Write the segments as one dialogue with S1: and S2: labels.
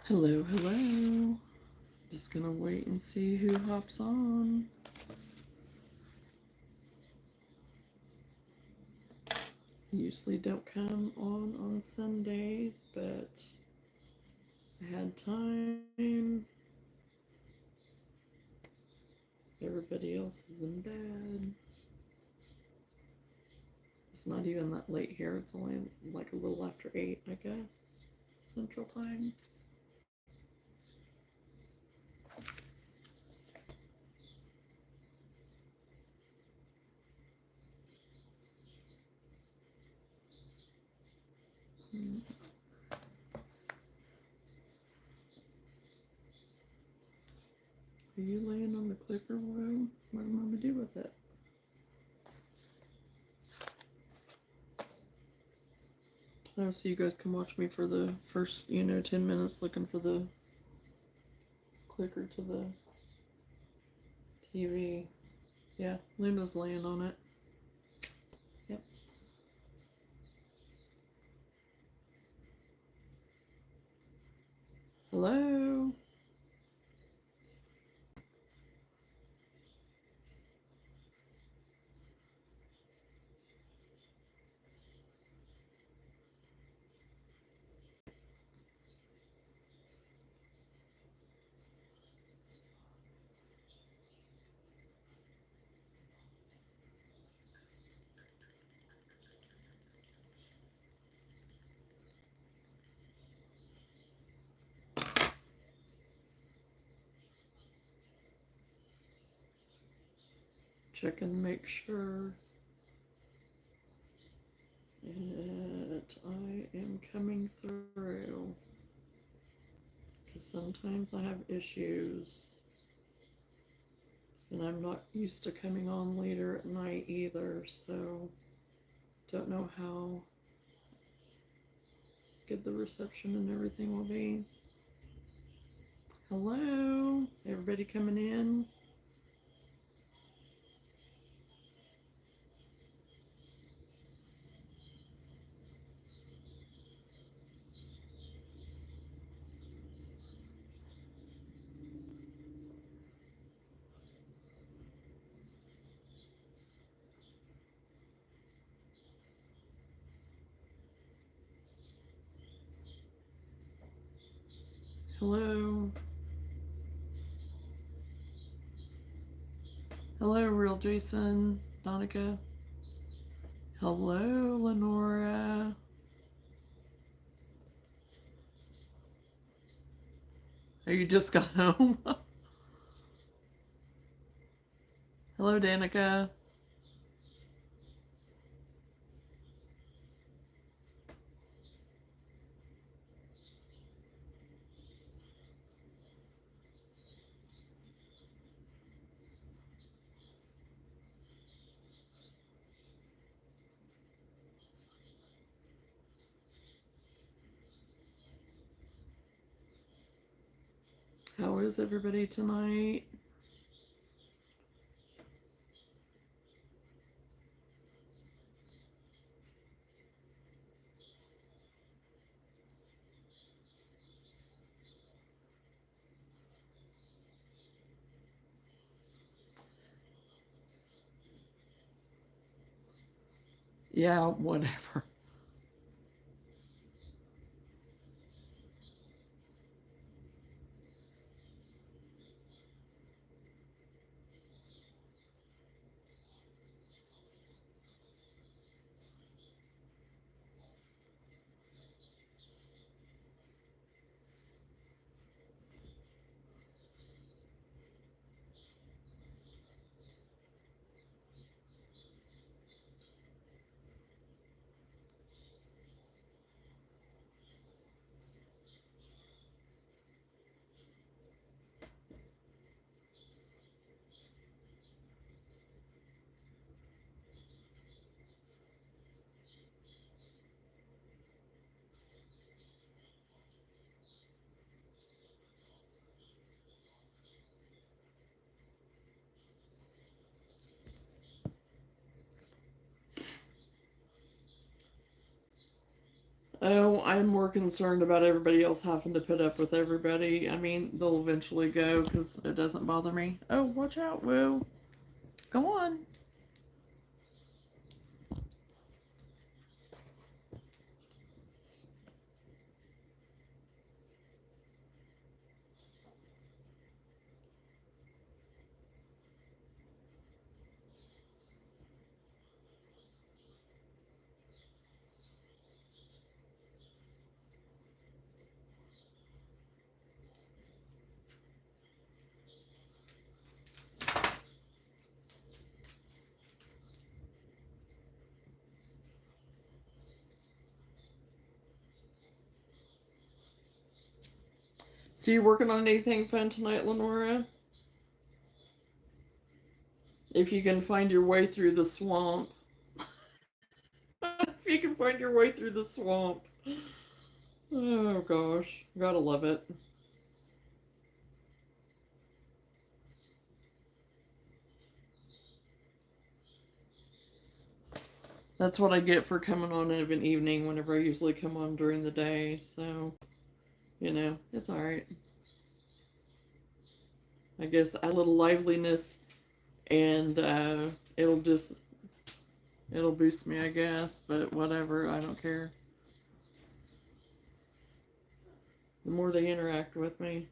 S1: Hello, hello. Just gonna wait and see who hops on. Usually don't come on Sundays, but I had time. Everybody else is in bed. It's not even that late here. It's only like a little after 8, I guess, Central Time. Are you laying on the clicker? What am I going to do with it? Oh, so you guys can watch me for the first, 10 minutes looking for the clicker to the TV. Yeah, Luna's laying on it. Yep. Hello? Check and make sure that I am coming through. Because sometimes I have issues. And I'm not used to coming on later at night either, so don't know how good the reception and everything will be. Hello? Everybody coming in? Hello? Hello, Real Jason, Donica. Hello, Lenora. Oh, you just got home? Hello, Danica. How is everybody tonight? Yeah, whatever. Oh, I'm more concerned about everybody else having to put up with everybody. I mean, they'll eventually go because it doesn't bother me. Oh, watch out, Woo. Go on. So you working on anything fun tonight, Lenora? If you can find your way through the swamp. If you can find your way through the swamp. Oh gosh, gotta love it. That's what I get for coming on of an evening whenever I usually come on during the day, so, it's alright. I guess add a little liveliness and it'll just, it'll boost me, I guess, but whatever, I don't care. The more they interact with me.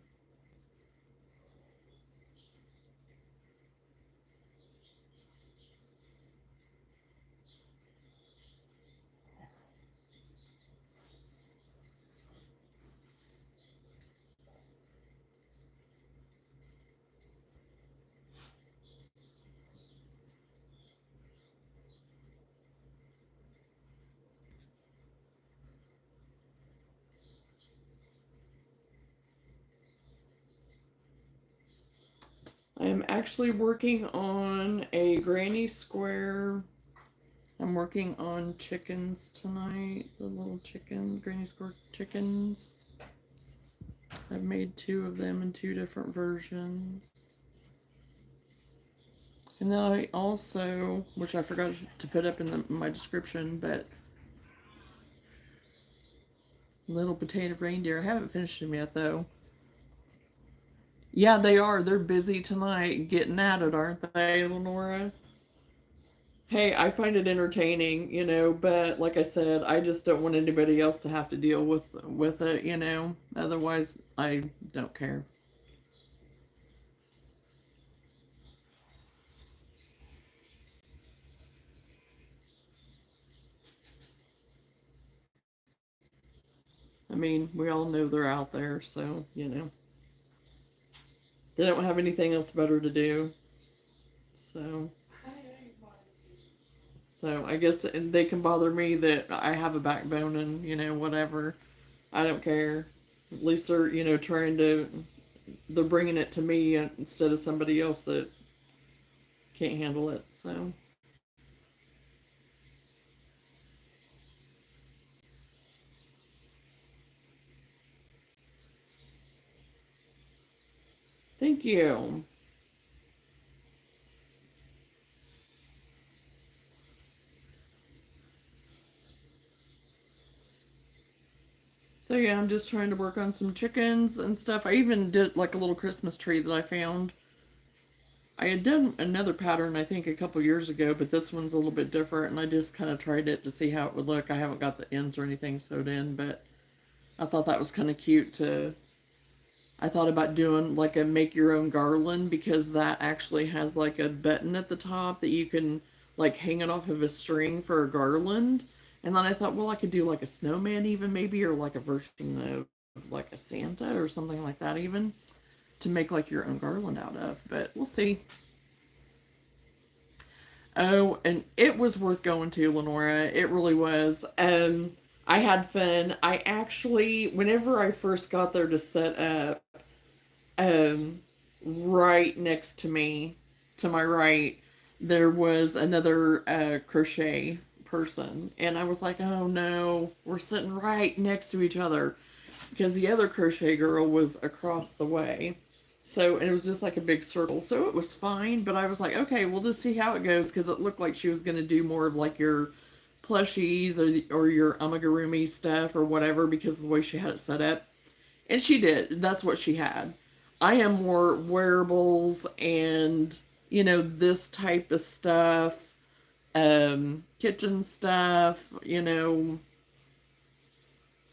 S1: I am actually working on a granny square. I'm working on chickens tonight. The little chicken, granny square chickens. I've made 2 of them in 2 different versions. And then I also, which I forgot to put up in my description, but little potato reindeer. I haven't finished them yet, though. Yeah, they are. They're busy tonight getting at it, aren't they, Lenora? Hey, I find it entertaining, but like I said, I just don't want anybody else to have to deal with it. Otherwise, I don't care. I mean, we all know they're out there, so, they don't have anything else better to do. So, I guess they can bother me that I have a backbone and, whatever. I don't care. At least they're, trying to, they're bringing it to me instead of somebody else that can't handle it. So, thank you. So yeah, I'm just trying to work on some chickens and stuff. I even did like a little Christmas tree that I found. I had done another pattern I think a couple years ago, but this one's a little bit different and I just kind of tried it to see how it would look. I haven't got the ends or anything sewed in, but I thought that was kind of cute to I thought about doing like a make your own garland because that actually has like a button at the top that you can like hang it off of a string for a garland. And then I thought, well, I could do like a snowman even maybe, or like a version of like a Santa or something like that even to make like your own garland out of. But we'll see. Oh, and it was worth going to, Lenora. It really was. I had fun. I actually, whenever I first got there to set up, um, right next to me, to my right, there was another crochet person. And I was like, oh no, we're sitting right next to each other because the other crochet girl was across the way. So, and it was just like a big circle. So it was fine, but I was like, okay, we'll just see how it goes because it looked like she was going to do more of like your plushies or your amigurumi stuff or whatever because of the way she had it set up. And she did. That's what she had. I am more wearables and, this type of stuff, kitchen stuff,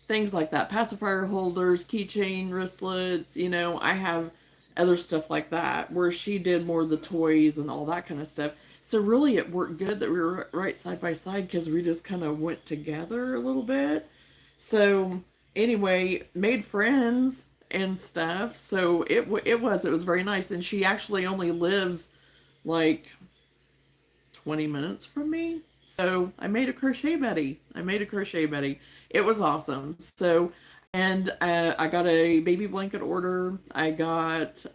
S1: things like that. Pacifier holders, keychain, wristlets, I have other stuff like that, where she did more of the toys and all that kind of stuff. So really it worked good that we were right side by side because we just kind of went together a little bit. So anyway, made friends and stuff. So it was very nice. And she actually only lives like 20 minutes from me. So I made a crochet buddy. It was awesome. So, and I got a baby blanket order. I got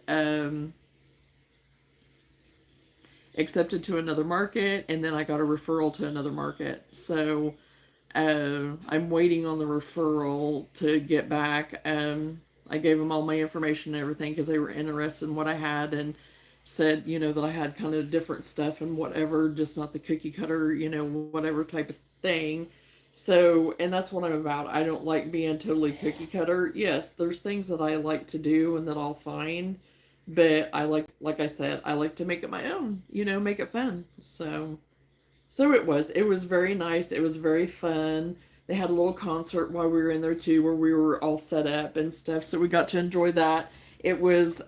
S1: accepted to another market, and then I got a referral to another market. So I'm waiting on the referral to get back. I gave them all my information and everything because they were interested in what I had, and said, that I had kind of different stuff and whatever, just not the cookie cutter, whatever type of thing. So, and that's what I'm about. I don't like being totally cookie cutter. Yes, there's things that I like to do and that I'll find, but I like I said, I like to make it my own, make it fun. So it was very nice. It was very fun. They had a little concert while we were in there too, where we were all set up and stuff. So we got to enjoy that. It was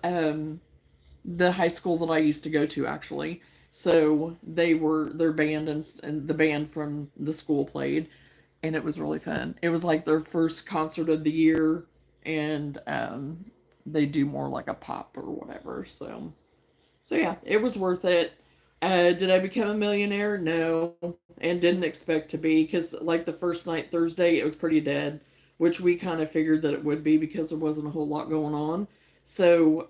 S1: the high school that I used to go to, actually. So their band and the band from the school played, and it was really fun. It was like their first concert of the year, and they do more like a pop or whatever. So yeah, it was worth it. Did I become a millionaire? No, and didn't expect to be, because like the first night, Thursday, it was pretty dead, which we kind of figured that it would be because there wasn't a whole lot going on. So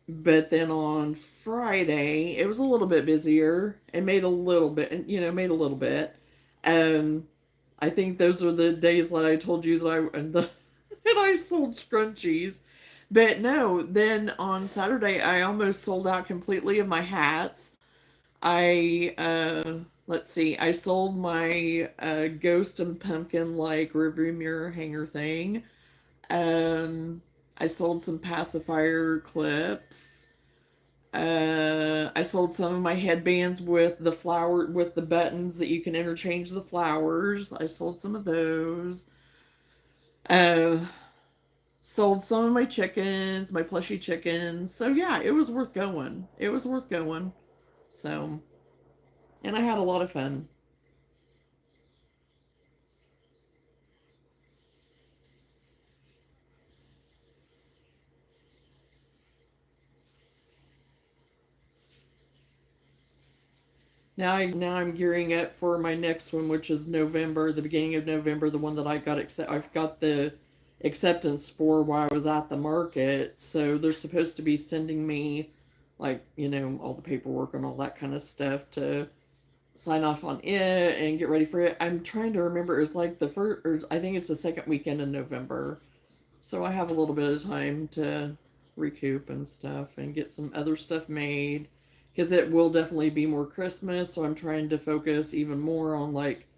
S1: but then on Friday, it was a little bit busier and made a little bit, made a little bit. Um, I think those are the days that I told you that that I sold scrunchies. But no, then on Saturday, I almost sold out completely of my hats. Let's see, I sold my ghost and pumpkin like rearview mirror hanger thing. Um, I sold some pacifier clips. I sold some of my headbands with with the buttons that you can interchange the flowers. I sold some of those. Uh, Sold some of my chickens, my plushy chickens. So yeah, it was worth going. It was worth going. So, and I had a lot of fun. Now I'm gearing up for my next one, which is November, the beginning of November, the one that I've got the acceptance for while I was at the market. So they're supposed to be sending me like, all the paperwork and all that kind of stuff to sign off on it and get ready for it. I'm trying to remember, it's like the first, or I think it's the second weekend in November. So I have a little bit of time to recoup and stuff and get some other stuff made, because it will definitely be more Christmas. So I'm trying to focus even more on like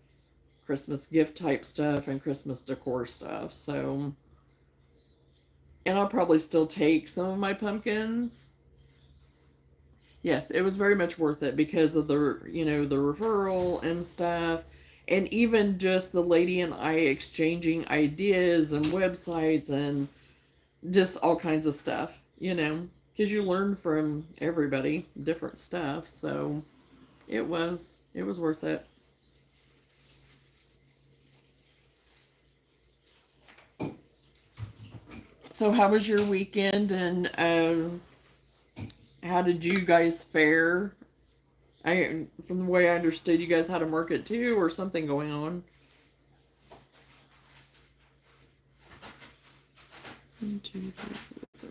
S1: Christmas gift type stuff and Christmas decor stuff. So, and I'll probably still take some of my pumpkins. Yes, it was very much worth it because of the referral and stuff. And even just the lady and I exchanging ideas and websites and just all kinds of stuff, because you learn from everybody different stuff. So it was worth it. So how was your weekend, and how did you guys fare? From the way I understood, you guys had a market too, or something going on. 1, 2, 3, 4.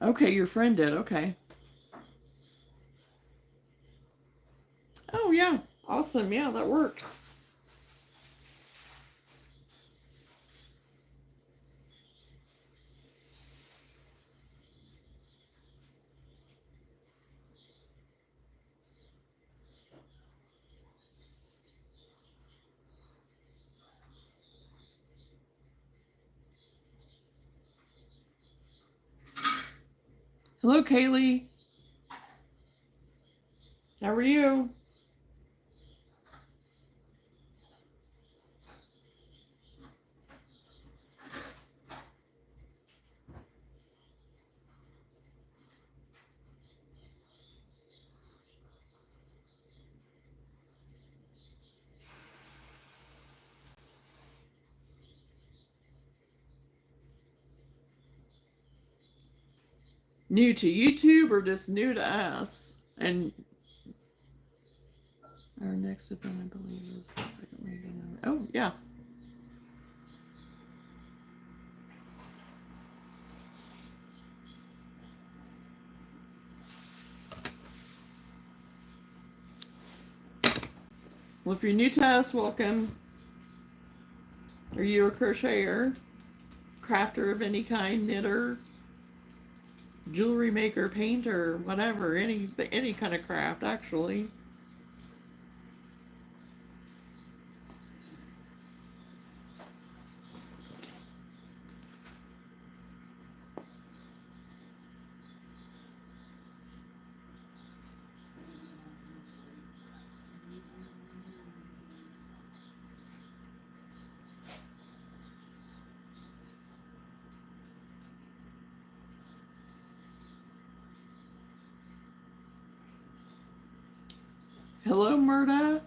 S1: Okay, your friend did. Okay. Oh, yeah. Awesome. Yeah, that works. Hello, Kaylee. How are you? New to YouTube or just new to us? And our next event, I believe, is the second reading. Oh, yeah. Well, if you're new to us, welcome. Are you a crocheter, crafter of any kind, knitter, jewelry maker, painter, whatever, any kind of craft, actually? Hello, Murda.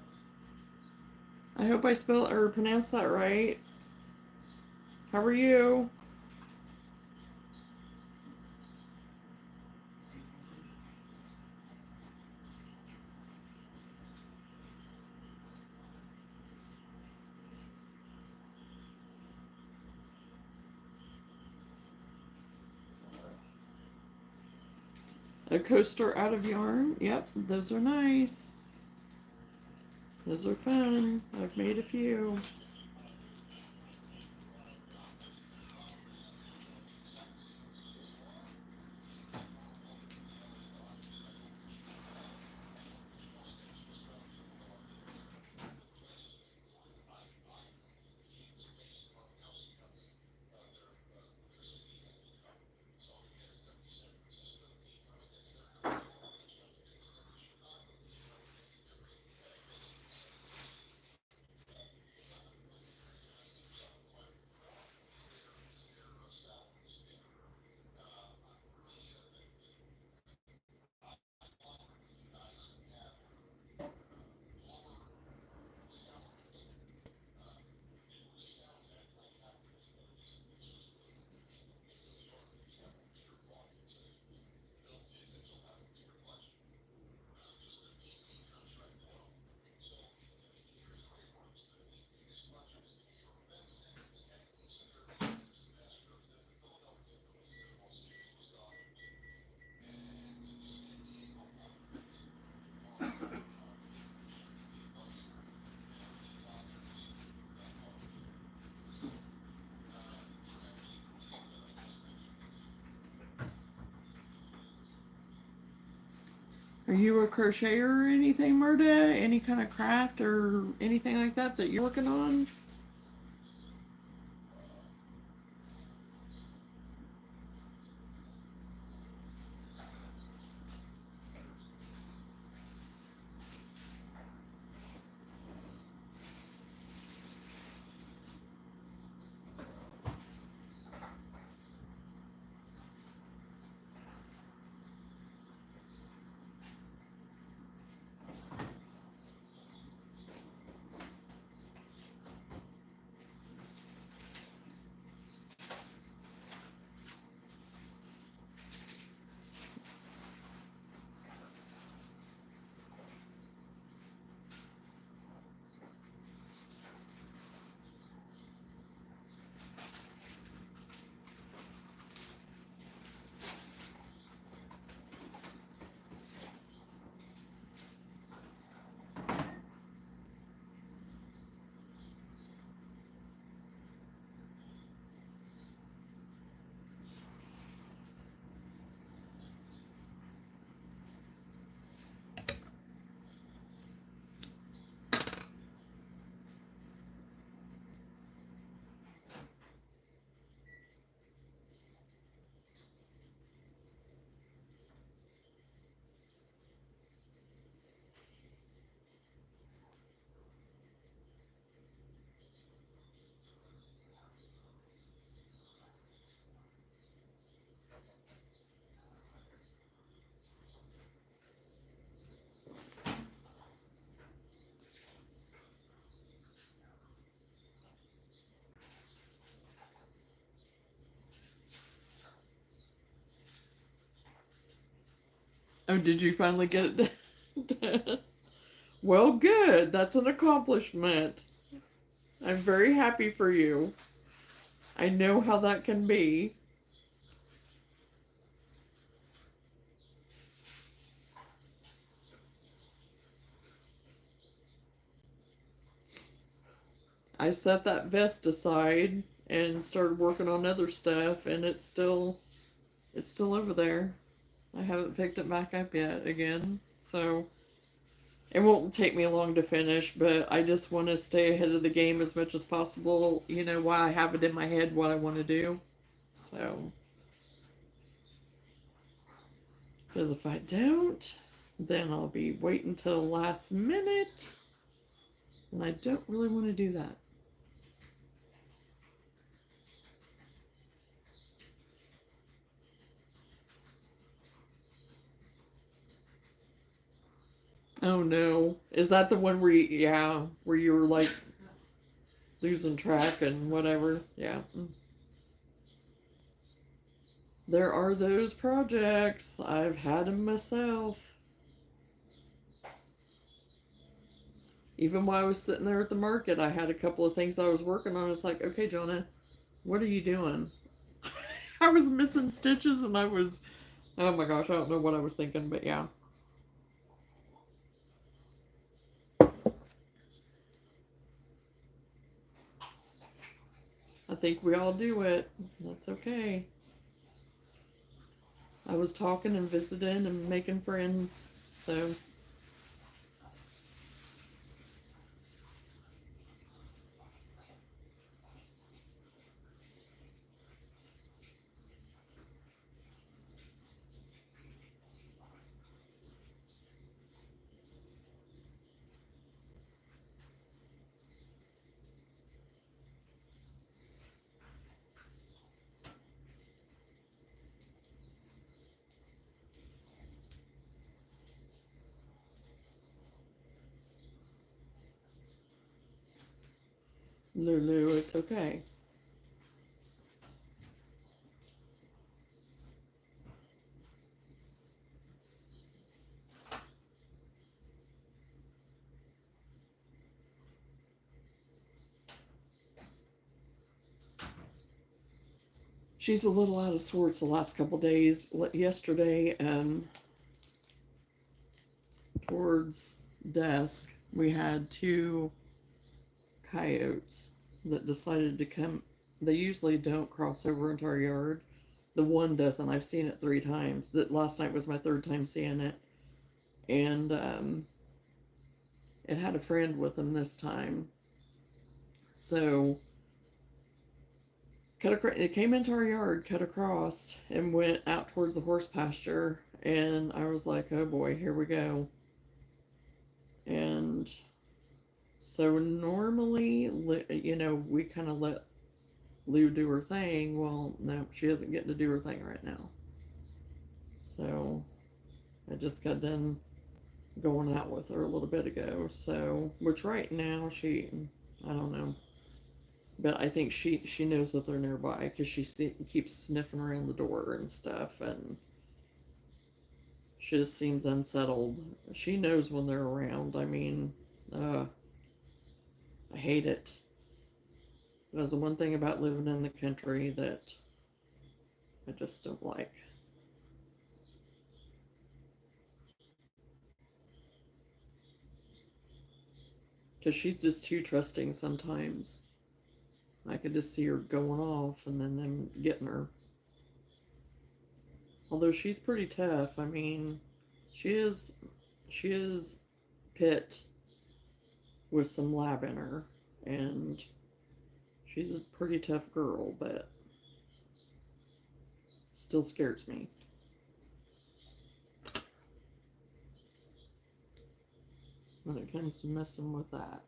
S1: I hope I spelled or pronounced that right. How are you? A coaster out of yarn. Yep, those are nice. Those are fun. I've made a few. Are you a crocheter or anything, Murda? Any kind of craft or anything like that that you're working on? Oh, did you finally get it done? Well, good. That's an accomplishment. I'm very happy for you. I know how that can be. I set that vest aside and started working on other stuff, and it's still over there. I haven't picked it back up yet again. So it won't take me long to finish, but I just want to stay ahead of the game as much as possible, while I have it in my head what I want to do. So, because if I don't, then I'll be waiting till the last minute, and I don't really want to do that. Oh no. Is that the one where you were like losing track and whatever? Yeah. There are those projects. I've had them myself. Even while I was sitting there at the market, I had a couple of things I was working on. It's like, okay, Johnna, what are you doing? I was missing stitches and oh my gosh, I don't know what I was thinking, but yeah. I think we all do it. That's okay. I was talking and visiting and making friends, so. Lulu, it's okay. She's a little out of sorts the last couple days. Yesterday, towards dusk, we had two coyotes that decided to come. They usually don't cross over into our yard. The one doesn't. I've seen it 3 times. That last night was my third time seeing it, and it had a friend with them this time. So it came into our yard, cut across, and went out towards the horse pasture. And I was like, oh boy, here we go. And so normally, we kind of let Lou do her thing. Well, no, she isn't getting to do her thing right now. So I just got done going out with her a little bit ago. So, which right now I don't know, but I think she knows that they're nearby because keeps sniffing around the door and stuff, and she just seems unsettled. She knows when they're around. I mean, I hate it. That's the one thing about living in the country that I just don't like. Because she's just too trusting sometimes. I could just see her going off and then them getting her. Although she's pretty tough. I mean, she is she is pit with some lab in her, and she's a pretty tough girl, but still scares me when it comes to messing with that.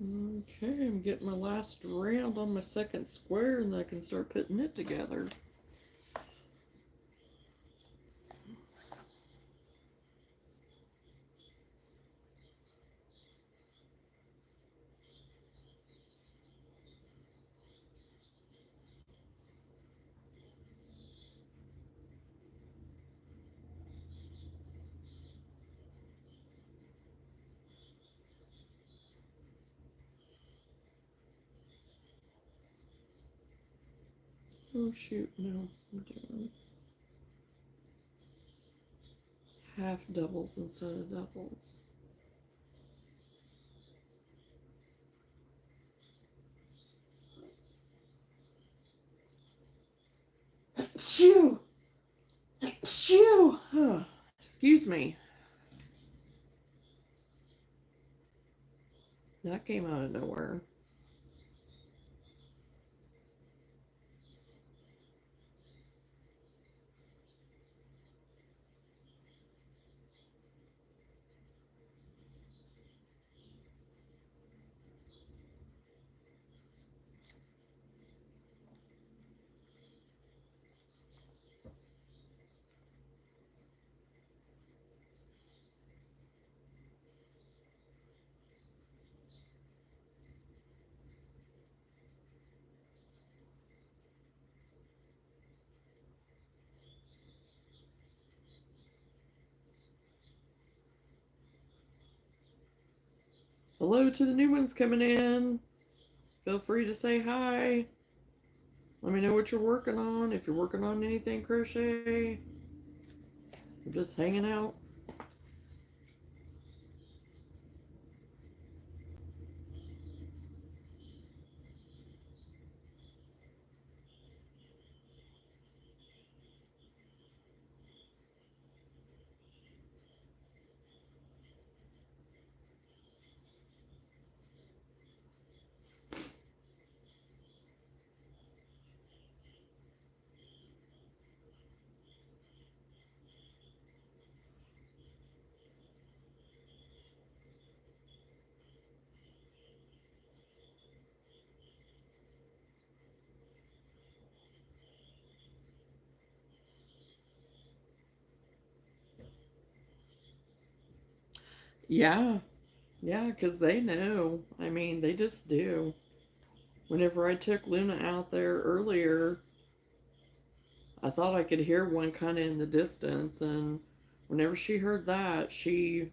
S1: Okay, I'm getting my last round on my second square, and then I can start putting it together. Oh shoot, no, I'm doing half doubles instead of doubles. Phew! Phew! Excuse me. That came out of nowhere. Hello to the new ones coming in. Feel free to say hi. Let me know what you're working on. If you're working on anything crochet, or just hanging out. Yeah, yeah, because they know. I mean, they just do. Whenever I took Luna out there earlier, I thought I could hear one kind of in the distance, and whenever she heard that,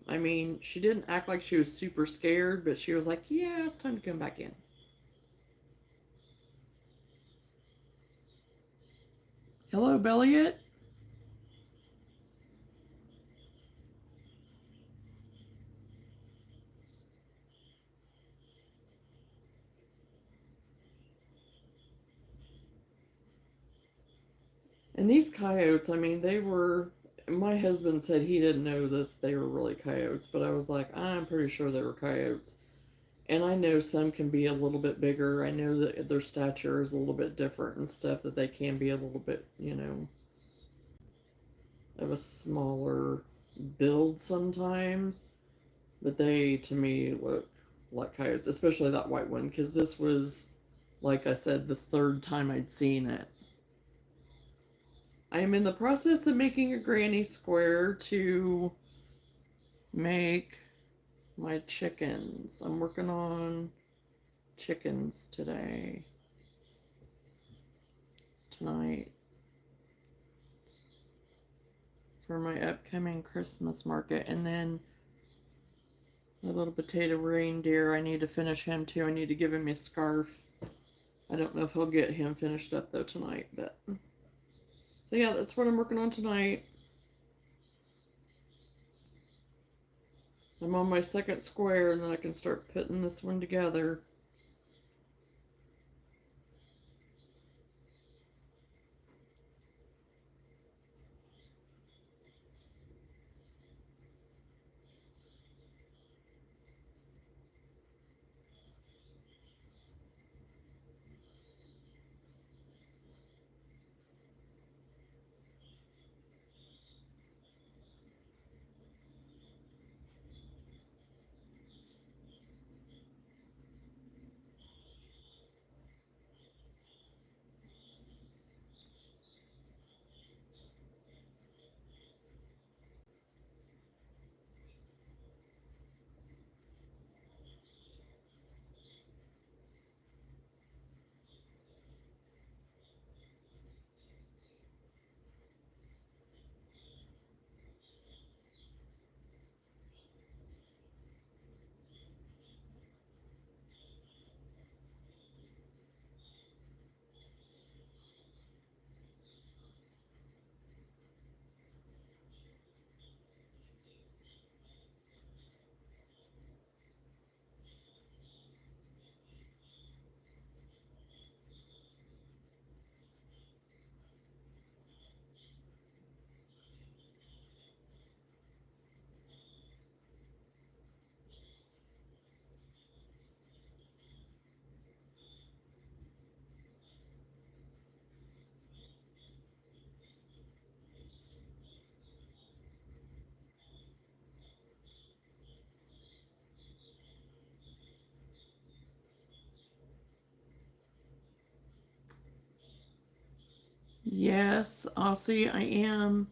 S1: I mean, she didn't act like she was super scared, but she was like, yeah, it's time to come back in. Hello, Belliot. And these coyotes, I mean, my husband said he didn't know that they were really coyotes, but I was like, I'm pretty sure they were coyotes. And I know some can be a little bit bigger. I know that their stature is a little bit different and stuff, that they can be a little bit, of a smaller build sometimes. But they, to me, look like coyotes, especially that white one, because this was, like I said, the third time I'd seen it. I am in the process of making a granny square to make my chickens. I'm working on chickens tonight, for my upcoming Christmas market. And then my little potato reindeer, I need to finish him too. I need to give him his scarf. I don't know if he'll get him finished up though tonight, but so yeah, that's what I'm working on tonight. I'm on my second square, and then I can start putting this one together. Yes, Aussie, I am.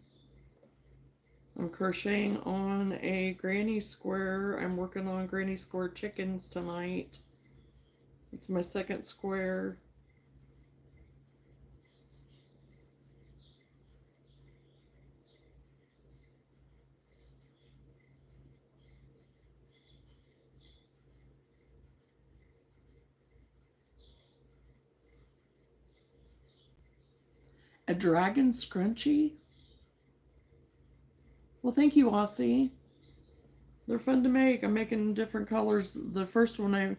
S1: I'm crocheting on a granny square. I'm working on granny square chickens tonight. It's my second square. A dragon scrunchie? Well, thank you, Aussie. They're fun to make. I'm making different colors. The first one I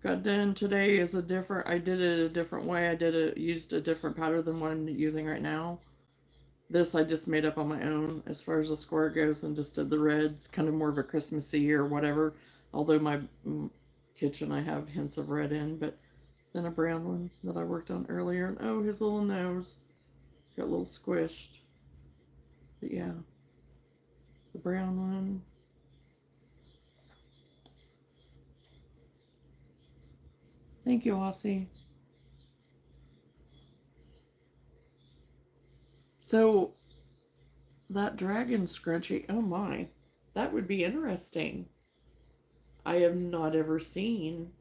S1: got done today is a different, I did it a different way. Used a different pattern than what I'm using right now. This I just made up on my own as far as the square goes and just did the reds, kind of more of a Christmassy or whatever. Although my kitchen I have hints of red in, but then a brown one that I worked on earlier. And oh, his little nose got a little squished. But yeah, the brown one. Thank you, Aussie. So that dragon scrunchie, oh my, that would be interesting. I have not ever seen.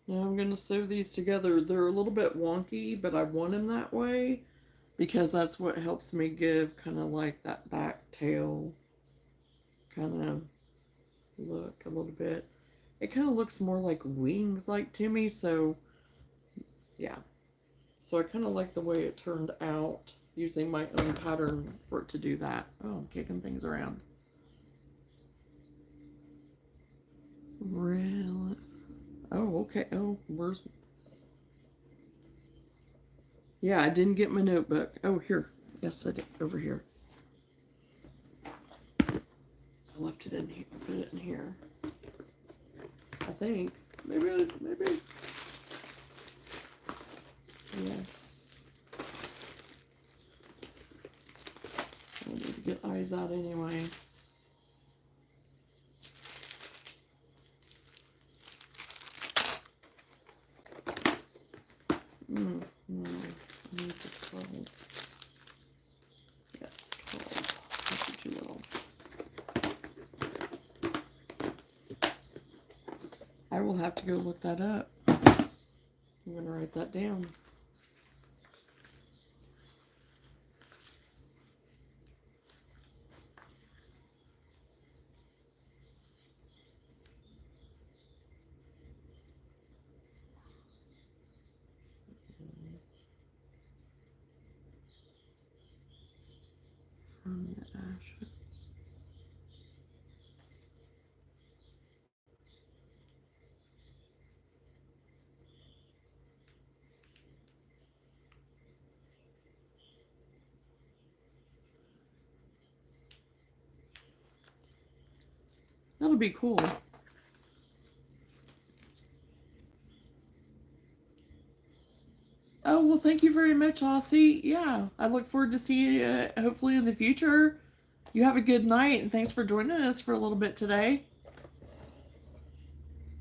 S1: Now I'm going to sew these together. They're a little bit wonky, but I want them that way because that's what helps me give kind of like that back tail kind of look a little bit. It kind of looks more like wings like to me, so yeah. So I kind of like the way it turned out using my own pattern for it to do that. Oh, I'm kicking things around. Really? Oh, okay. Oh, where's... Yeah, I didn't get my notebook. Oh, here. Yes, I did. Over here. I left it in here. I put it in here. I think. Maybe. Yes. I need to get eyes out anyway. No, I need the 12. Yes, 12. That's too little. I will have to go look that up. I'm going to write that down. From the ashes. That'll be cool. Oh, well, thank you very much, Aussie. Yeah, I look forward to seeing you hopefully in the future. You have a good night, and thanks for joining us for a little bit today.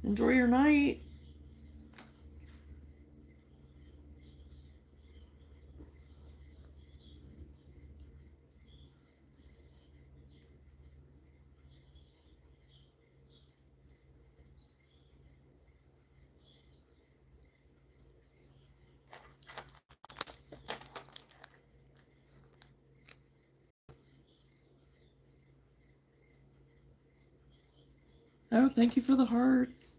S1: Enjoy your night. Oh, thank you for the hearts.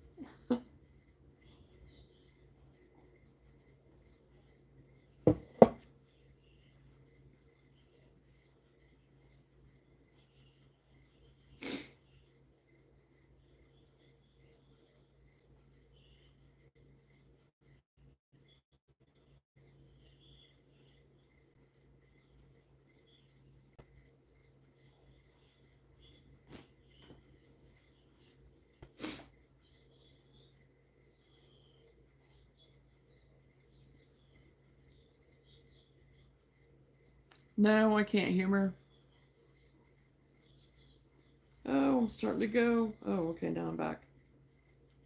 S1: No, I can't humor. Oh, I'm starting to go. Oh, okay, now I'm back.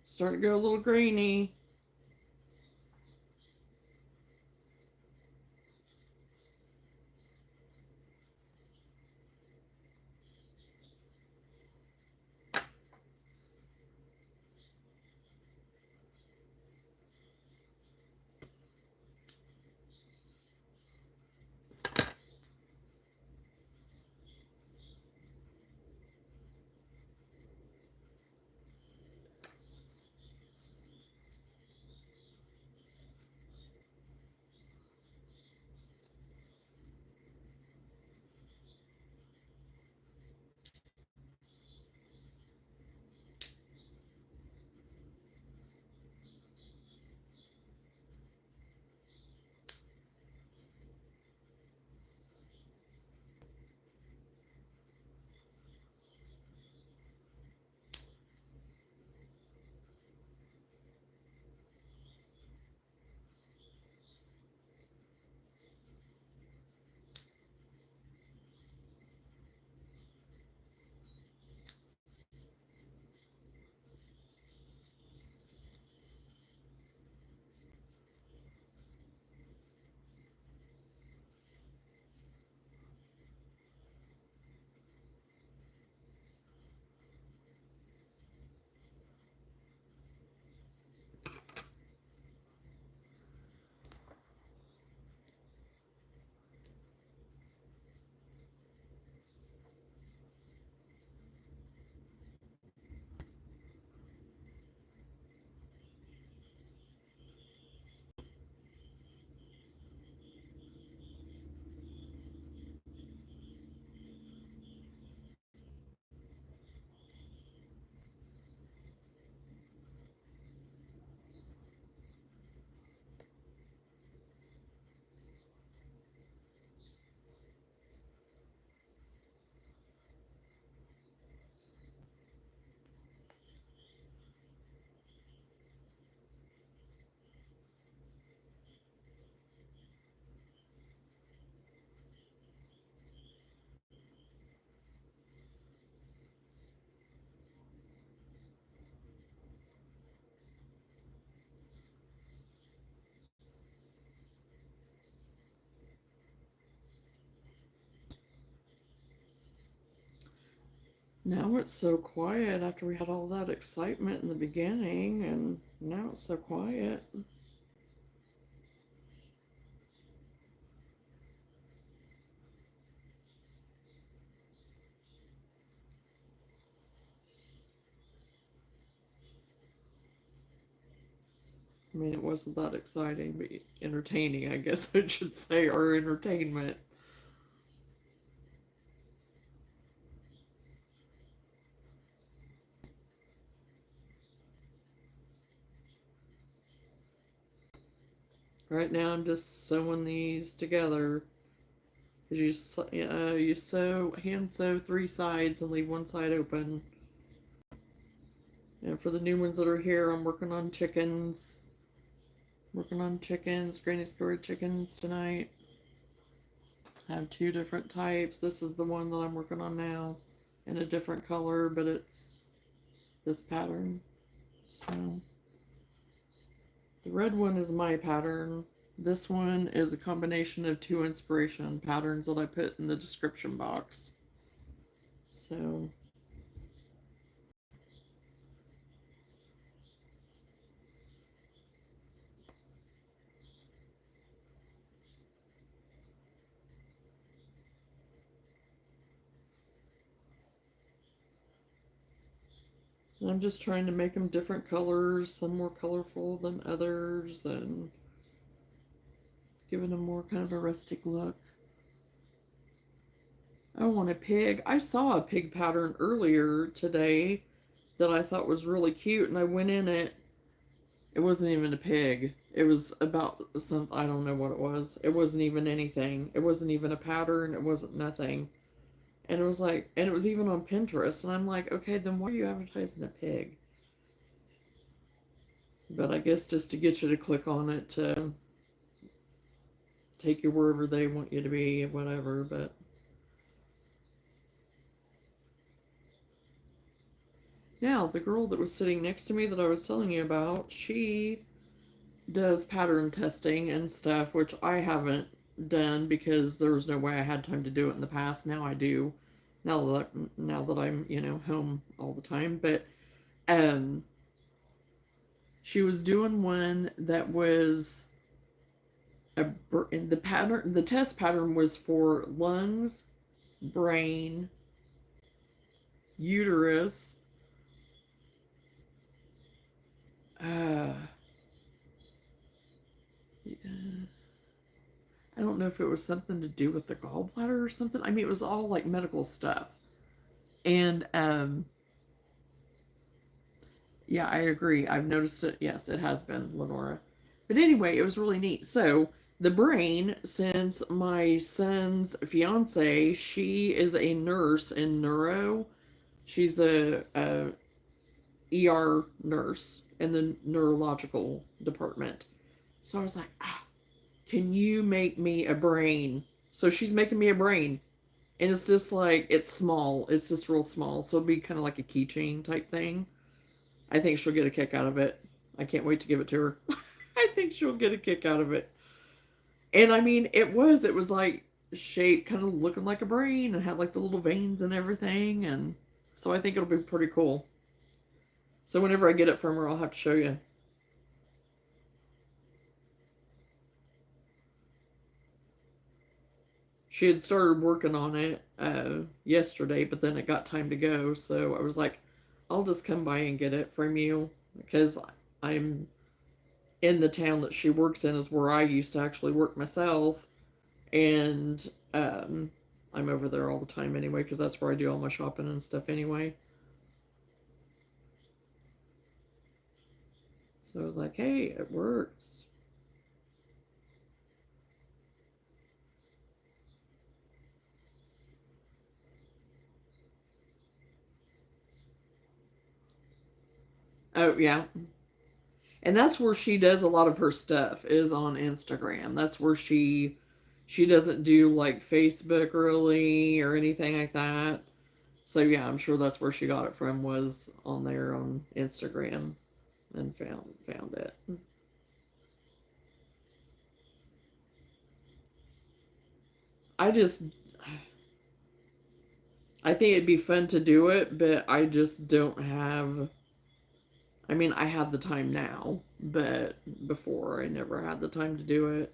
S1: Starting to go a little grainy. Now it's so quiet after we had all that excitement in the beginning, and now it's so quiet. I mean, it wasn't that exciting, but entertaining, I guess I should say, or entertainment. Right now, I'm just sewing these together. You sew, hand sew 3 sides and leave one side open. And for the new ones that are here, I'm working on chickens. Working on chickens, granny square chickens tonight. I have 2 different types. This is the one that I'm working on now in a different color, but it's this pattern. So the red one is my pattern. This one is a combination of 2 inspiration patterns that I put in the description box. So I'm just trying to make them different colors, some more colorful than others, and giving them more kind of a rustic look. I want a pig. I saw a pig pattern earlier today that I thought was really cute, and I went in it. It wasn't even a pig. It was about some, I don't know what it was. It wasn't even anything. It wasn't even a pattern. It wasn't nothing. And it was like, and it was even on Pinterest. And I'm like, okay, then why are you advertising a pig? But I guess just to get you to click on it to take you wherever they want you to be, whatever. But now, the girl that was sitting next to me that I was telling you about, she does pattern testing and stuff, which I haven't done because there was no way I had time to do it in the past. Now I do. Now that I'm, home all the time. But um she was doing one that was the test pattern was for lungs, brain, uterus, uh I don't know if it was something to do with the gallbladder or something. I mean, it was all like medical stuff. And yeah, I agree. I've noticed it. Yes, it has been, Lenora. But anyway, it was really neat. So the brain, since my son's fiance, she is a nurse in neuro. She's a ER nurse in the neurological department. So I was like, can you make me a brain? So she's making me a brain. And it's just like, it's small. It's just real small. So it'll be kind of like a keychain type thing. I think she'll get a kick out of it. I can't wait to give it to her. I think she'll get a kick out of it. And I mean, it was like shaped, kind of looking like a brain and had like the little veins and everything. And so I think it'll be pretty cool. So whenever I get it from her, I'll have to show you. She had started working on it yesterday, but then it got time to go. So I was like, I'll just come by and get it from you because I'm in the town that she works in is where I used to actually work myself. And I'm over there all the time anyway because that's where I do all my shopping and stuff anyway. So I was like, hey, it works. Oh, yeah. And that's where she does a lot of her stuff is on Instagram. That's where she doesn't do like Facebook really or anything like that. So yeah, I'm sure that's where she got it from was on there on Instagram and found it. I just I think it'd be fun to do it, but I just don't have I mean, I have the time now, but before I never had the time to do it.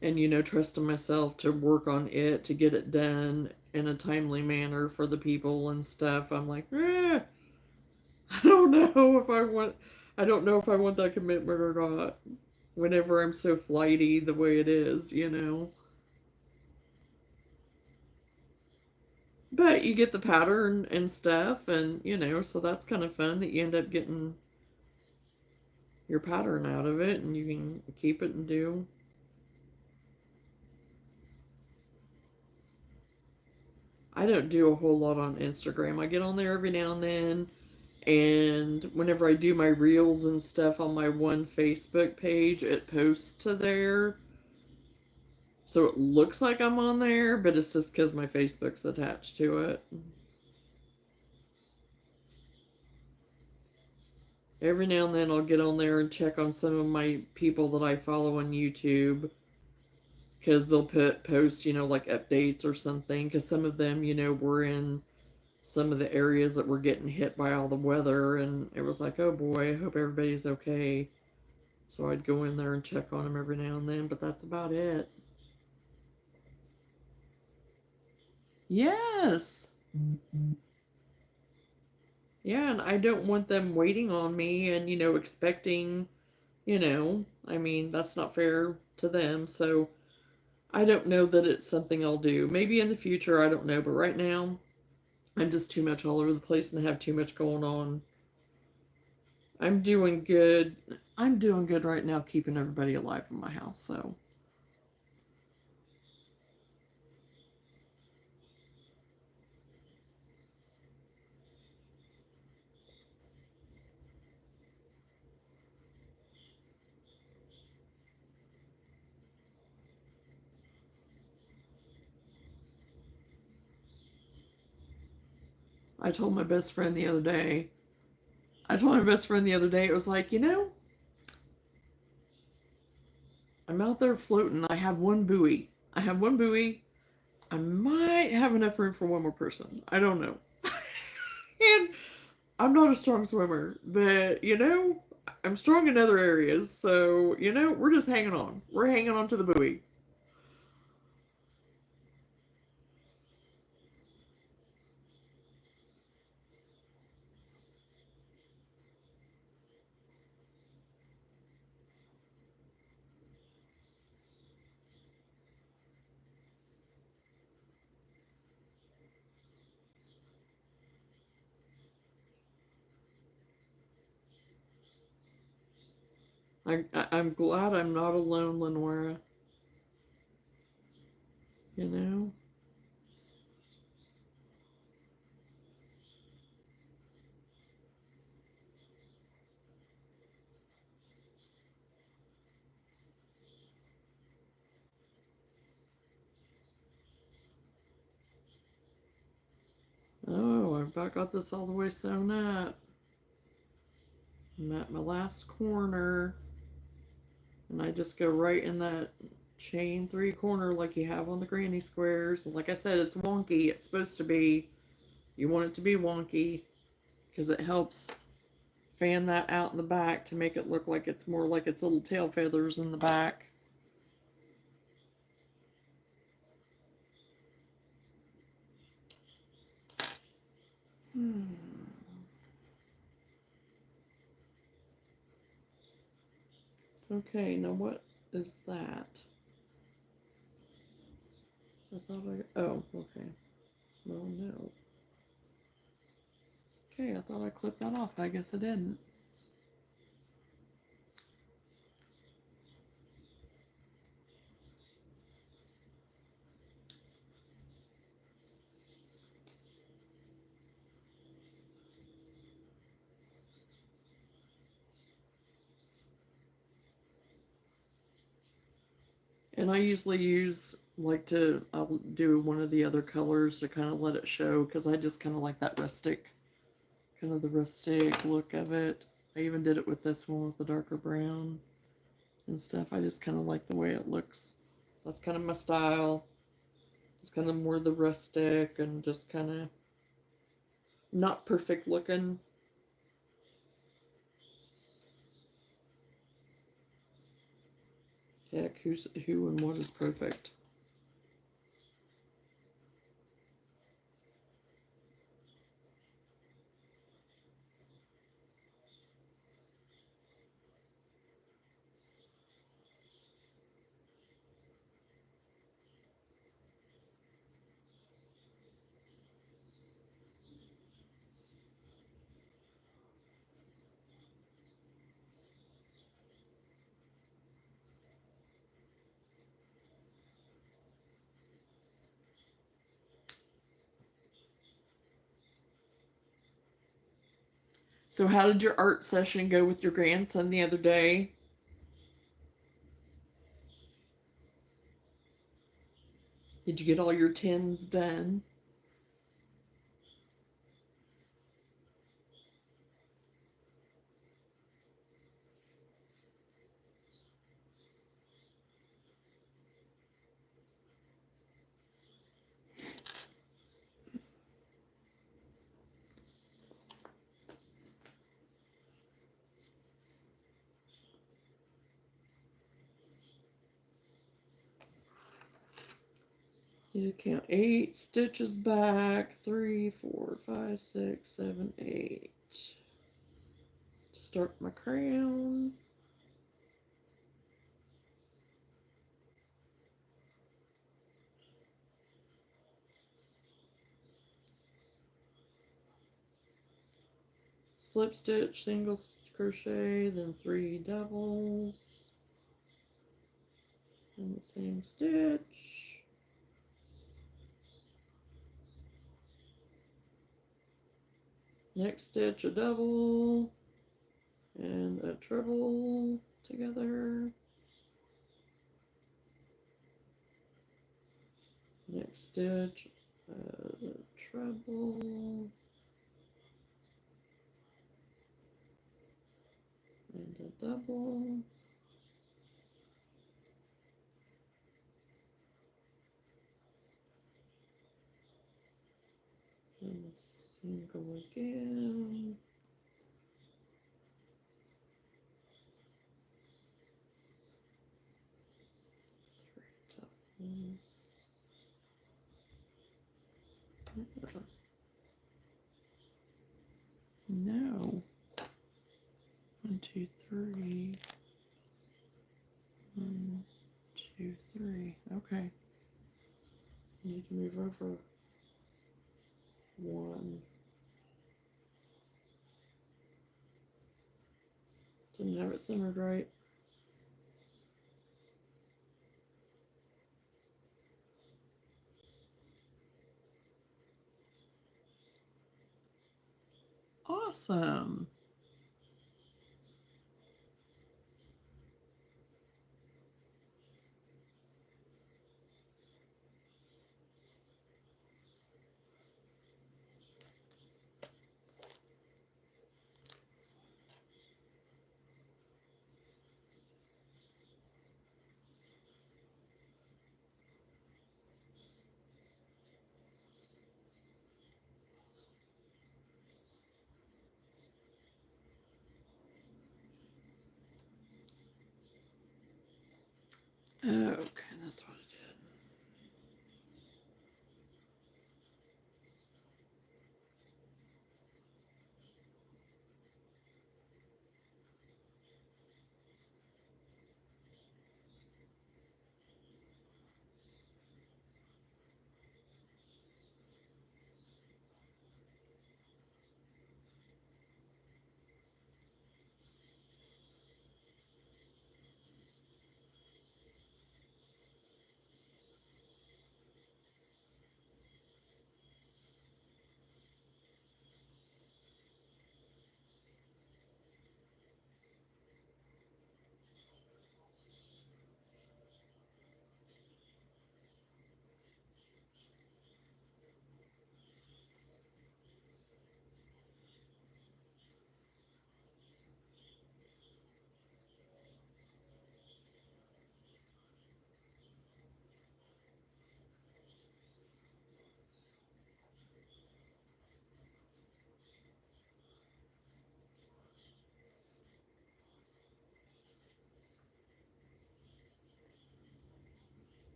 S1: And trusting myself to work on it to get it done in a timely manner for the people and stuff. I'm like, I don't know if I don't know if I want that commitment or not. Whenever I'm so flighty the way it is. But you get the pattern and stuff, and so that's kind of fun that you end up getting your pattern out of it, and you can keep it and do. I don't do a whole lot on Instagram. I get on there every now and then, and whenever I do my reels and stuff on my one Facebook page, it posts to there. So it looks like I'm on there, but it's just because my Facebook's attached to it. Every now and then I'll get on there and check on some of my people that I follow on YouTube because they'll post, like updates or something. Because some of them, were in some of the areas that were getting hit by all the weather, and it was like, oh boy, I hope everybody's okay. So I'd go in there and check on them every now and then, but that's about it. Yes. Yeah, and I don't want them waiting on me and, expecting, I mean, that's not fair to them. So I don't know that it's something I'll do. Maybe in the future, I don't know. But right now, I'm just too much all over the place and have too much going on. I'm doing good. I'm doing good right now, keeping everybody alive in my house. So I told my best friend the other day, it was like, I'm out there floating. I have one buoy. I might have enough room for one more person. I don't know. And I'm not a strong swimmer, but I'm strong in other areas. So, we're just hanging on. We're hanging on to the buoy. I'm glad I'm not alone, Lenora. You know? Oh, I've about got this all the way sewn up. I'm at my last corner. And I just go right in that chain 3 corner like you have on the granny squares. And like I said, it's wonky. It's supposed to be, you want it to be wonky because it helps fan that out in the back to make it look like it's more like its little tail feathers in the back. Okay, now what is that? I thought oh, okay. Well, no. Okay, I thought I clipped that off, but I guess I didn't. And I usually I'll do one of the other colors to kind of let it show because I just kind of like that kind of the rustic look of it. I even did it with this one with the darker brown and stuff. I just kind of like the way it looks. That's kind of my style. It's kind of more the rustic and just kind of not perfect looking. Heck, who and what is perfect? So how did your art session go with your grandson the other day? Did you get all your tins done? You count 8 stitches back. 3, 4, 5, 6, 7, 8. Start my crown. Slip stitch, single crochet, then 3 doubles in the same stitch. Next stitch, a double and a treble together. Next stitch, a treble and a double. And a single again. No. 1, 2, 3. 1, 2, 3. Okay. Need to move over 1. Didn't have it centered right. Awesome. Okay, that's what I did.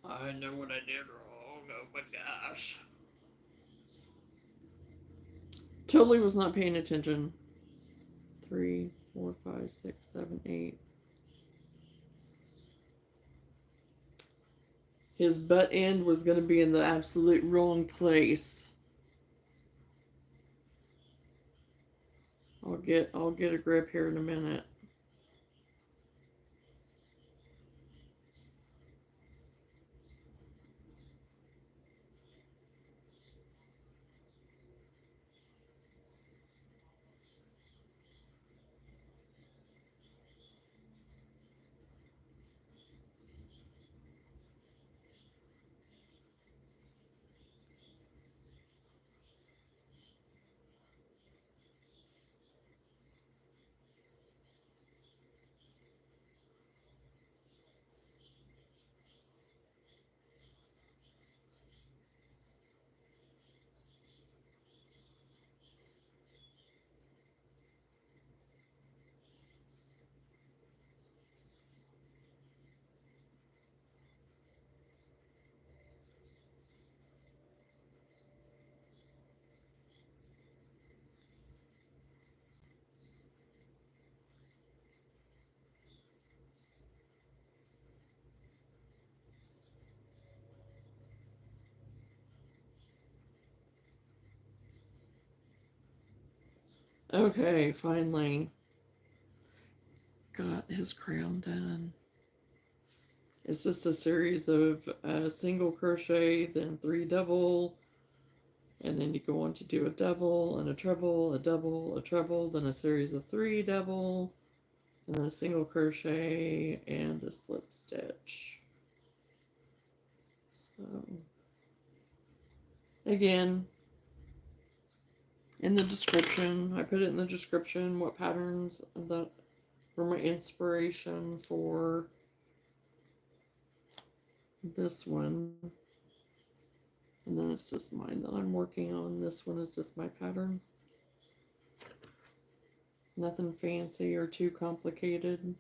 S1: I know what I did wrong. Oh my gosh. Totally was not paying attention. 3, 4, 5, 6, 7, 8. His butt end was going to be in the absolute wrong place. I'll get a grip here in a minute. Okay, finally got his crown done. It's just a series of single crochet, then 3 double, and then you go on to do a double and a treble, a double, a treble, then a series of 3 double, and then a single crochet and a slip stitch. So again, in the description, I put it in the description what patterns that were my inspiration for this one. And then it's just mine that I'm working on. This one is just my pattern. Nothing fancy or too complicated.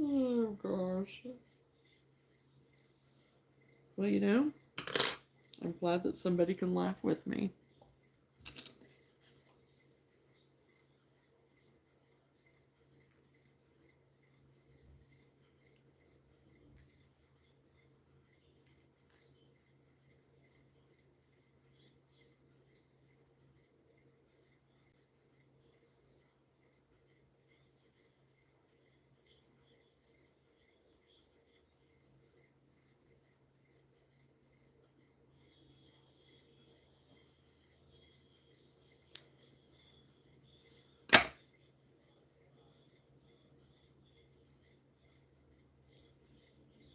S1: Oh gosh. Well, you know, I'm glad that somebody can laugh with me.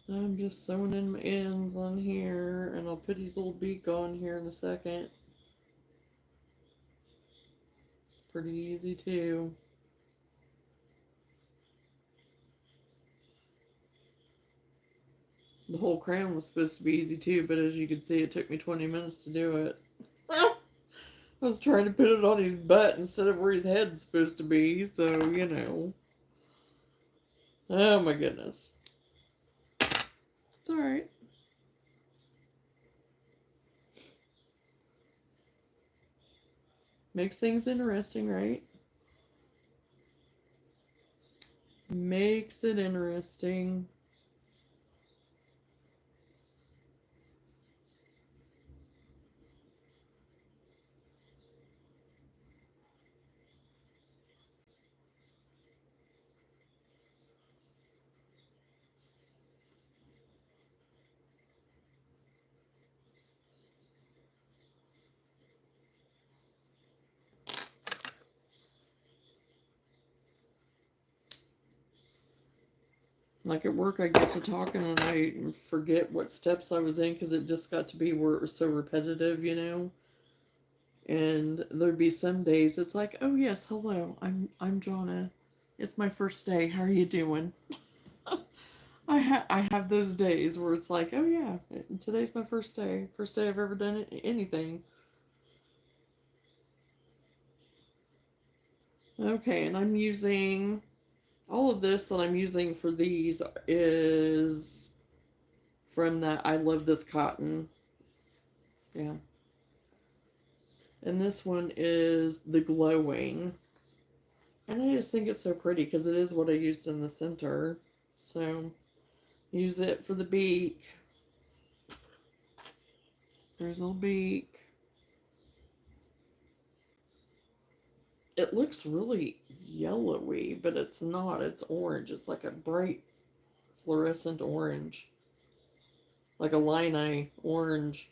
S1: I'm just sewing in my ends on here, and I'll put his little beak on here in a second. It's pretty easy too. The whole crown was supposed to be easy too, but as you can see, it took me 20 minutes to do it. I was trying to put it on his butt instead of where his head's supposed to be, so, you know. Oh my goodness. It's alright. Makes things interesting, right? Makes it interesting. Like at work, I get to talking and I forget what steps I was in because it just got to be where it was so repetitive, you know. And there'd be some days it's like, oh yes, hello, I'm Johnna. It's my first day. How are you doing? I have those days where it's like, oh yeah, today's my first day I've ever done anything. Okay, and I'm using all of this that I'm using for these is from that I Love This Cotton. Yeah. And this one is the Glowing. And I just think it's so pretty because it is what I used in the center. So use it for the beak. There's a little beak. It looks really yellowy, but it's not. It's orange. It's like a bright fluorescent orange. Like a line orange.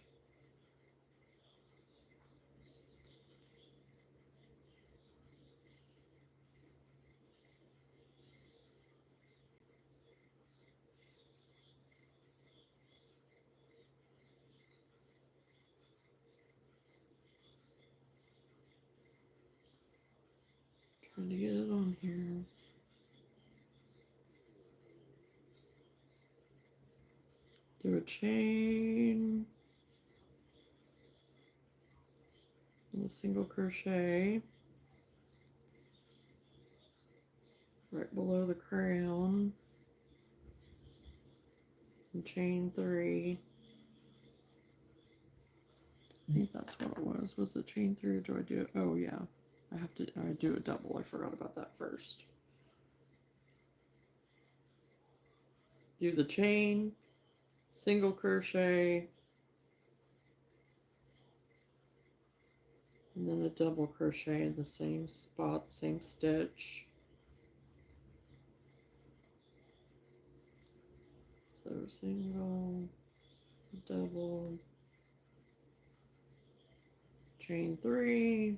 S1: Trying to get it on here. Do a chain. And a single crochet. Right below the crown. And chain 3. I think that's what it was. Was it chain 3 or do I do it? Oh yeah. I do a double. I forgot about that first. do the chain, single crochet, and then a double crochet in the same spot, same stitch. So single, double, chain 3,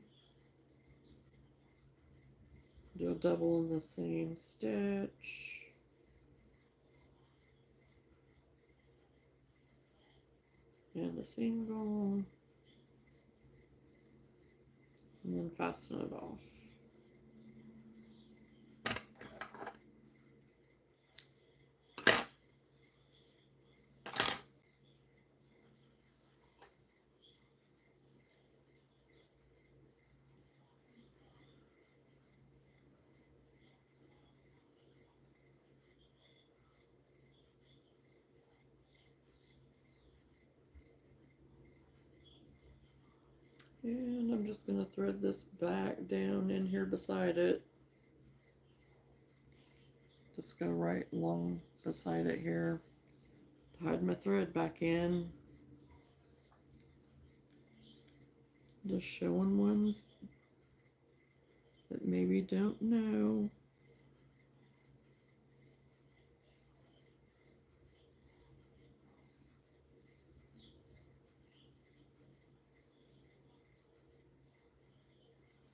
S1: do a double in the same stitch, and a single, and then fasten it off. And I'm just going to thread this back down in here beside it. Just go right along beside it here. Hide my thread back in. Just showing ones that maybe don't know.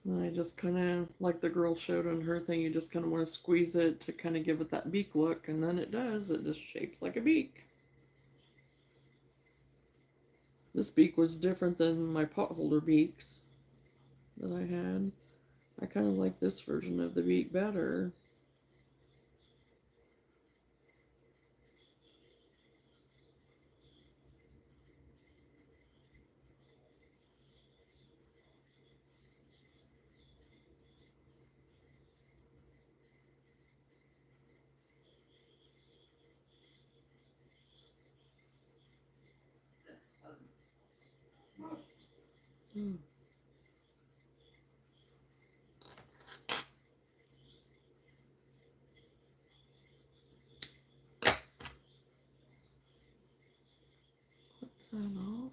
S1: And I just kind of, like the girl showed on her thing, you just kind of want to squeeze it to kind of give it that beak look, and then it does. It just shapes like a beak. This beak was different than my pot holder beaks that I had. I kind of like this version of the beak better. Hmm. That off.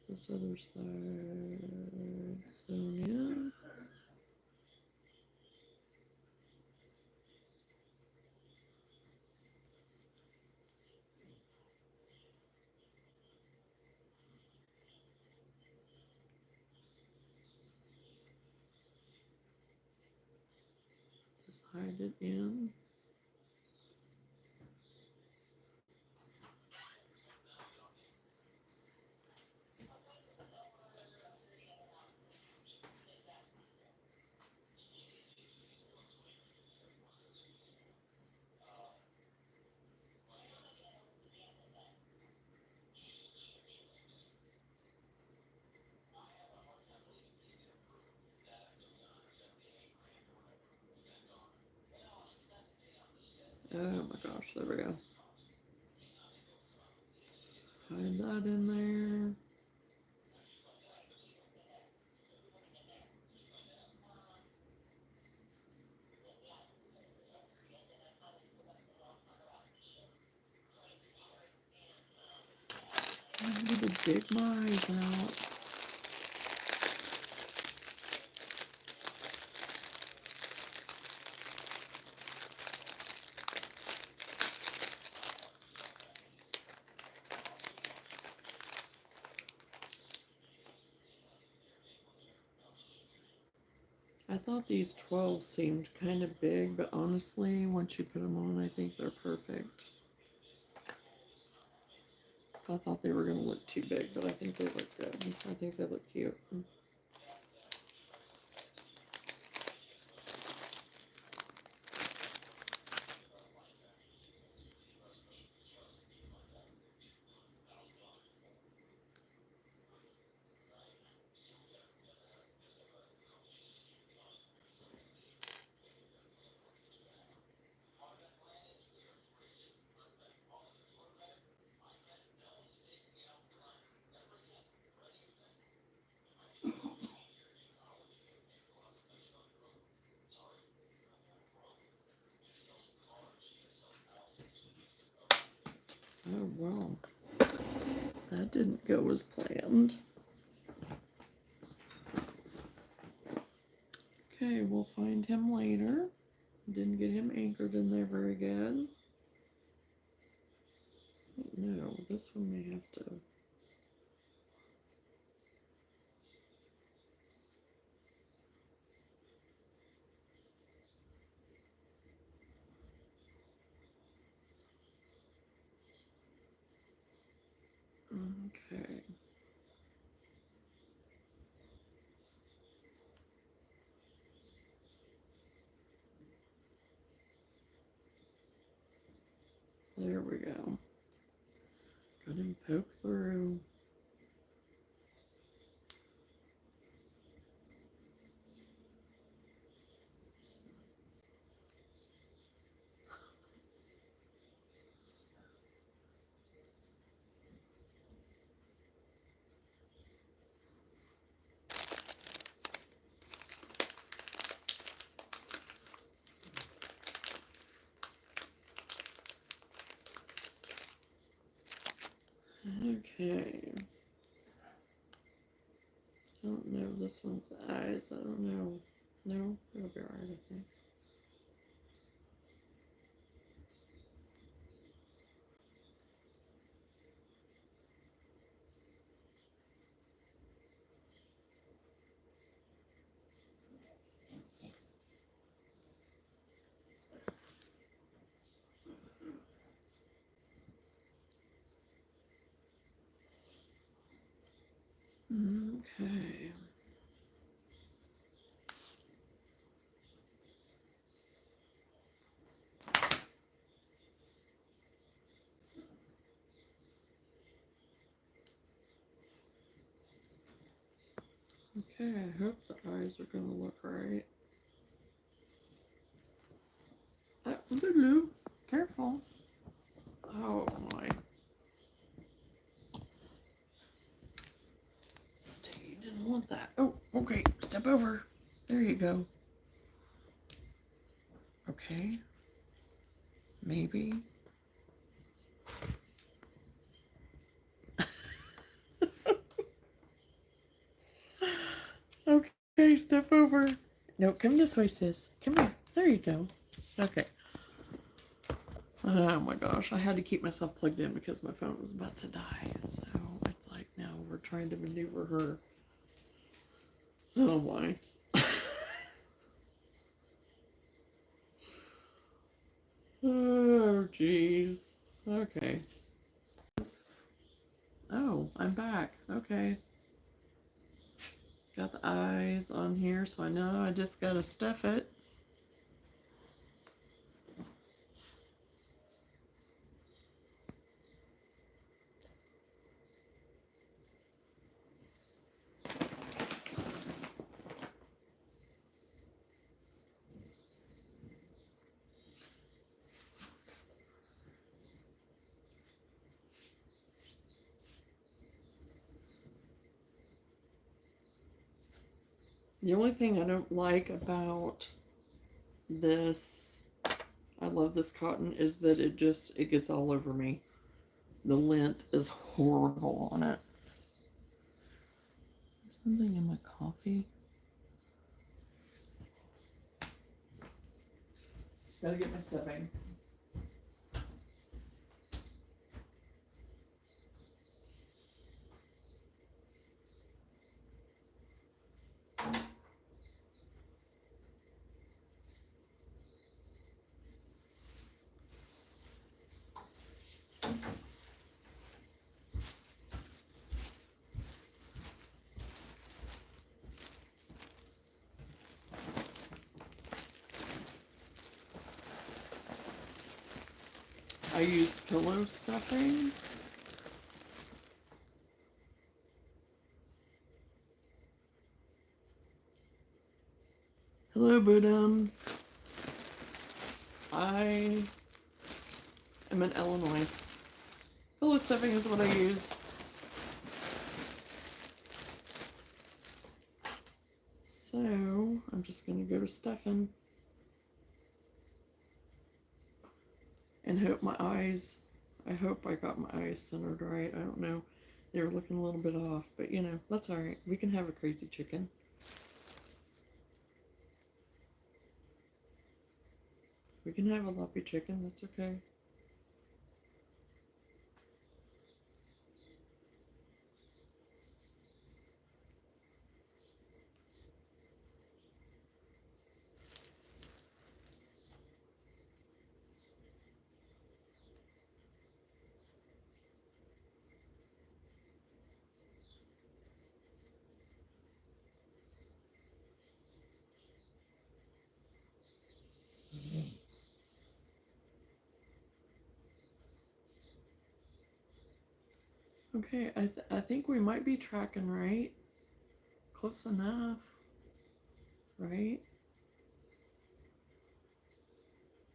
S1: This other side sewn in. Just hide it in. Oh my gosh, there we go. Hide that in there. I need to dig my eyes out. I thought these 12 seemed kind of big, but honestly, once you put them on, I think they're perfect. I thought they were going to look too big, but I think they look good. I think they look cute. Oh, well, that didn't go as planned. Okay, we'll find him later. Didn't get him anchored in there very good. No, this one may have to. Okay. There we go. Got him poked through. Okay. I don't know this one's eyes. I don't know. No, it'll be alright, I think. Okay. Okay, I hope the eyes are going to look right. Lulu, careful. Oh my. You didn't want that. Oh, okay, step over. There you go. Okay. Maybe. Okay, step over. No, come this way, sis. Come here. There you go. Okay. Oh my gosh, I had to keep myself plugged in because my phone was about to die. So it's like now we're trying to maneuver her. Oh my. Oh jeez. Okay. Oh, I'm back. Okay. Got the eyes on here, so I know I just gotta stuff it. The only thing I don't like about this, I love this cotton, is that it gets all over me. The lint is horrible on it. There's something in my coffee. Gotta get my stuffing. I use pillow stuffing. Hello, Buddha. I am in Illinois. Pillow stuffing is what I use. So, I'm just going to go to stuffing and hope my eyes I hope I got my eyes centered right. I don't know. They were looking a little bit off, but you know, that's all right. We can have a crazy chicken. We can have a lumpy chicken. That's okay. Okay, I think we might be tracking right. Close enough, right?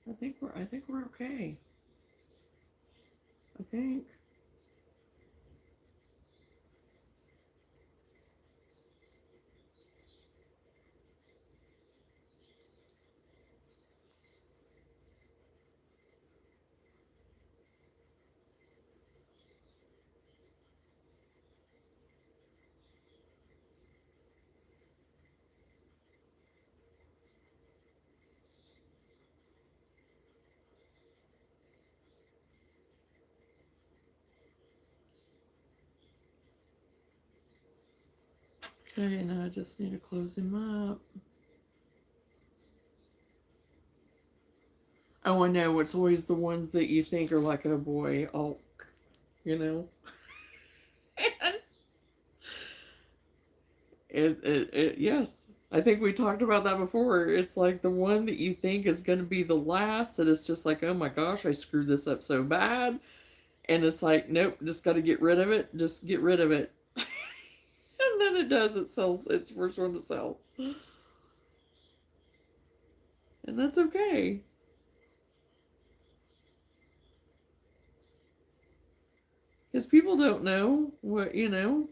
S1: I think we're okay. I think. Okay, now I just need to close him up. Oh, I know. It's always the ones that you think are like, oh boy, oh, you know. Yes. I think we talked about that before. It's like the one that you think is going to be the last that it's just like, oh my gosh, I screwed this up so bad. And it's like, nope, just got to get rid of it. Just get rid of it. And then it does. It sells. It's first one to sell. And that's okay. Because people don't know what, you know.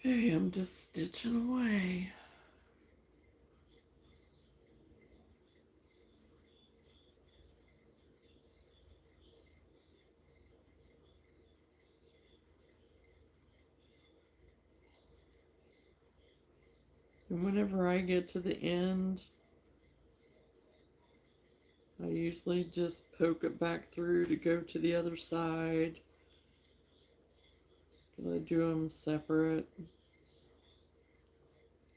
S1: Hey, I'm just stitching away. And whenever I get to the end, I usually just poke it back through to go to the other side. I do them separate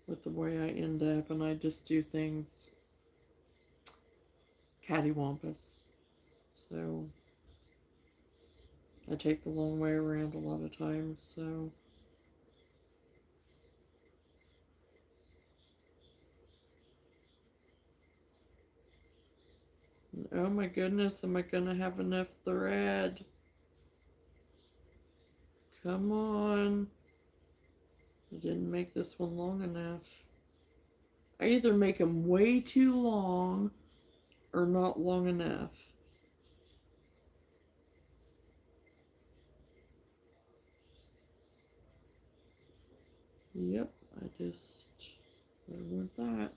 S1: with the way I end up, and I just do things cattywampus. So I take the long way around a lot of times, so. Oh my goodness, am I gonna have enough thread? Come on. I didn't make this one long enough. I either make them way too long or not long enough. Yep, I want that.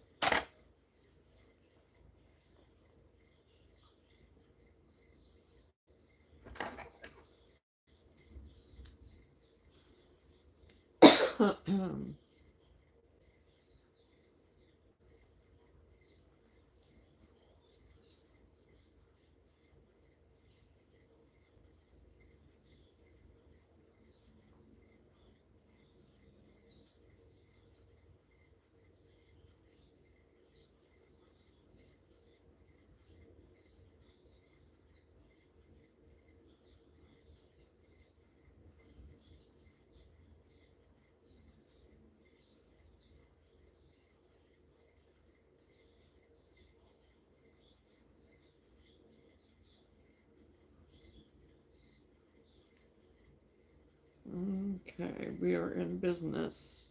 S1: Okay, we are in business.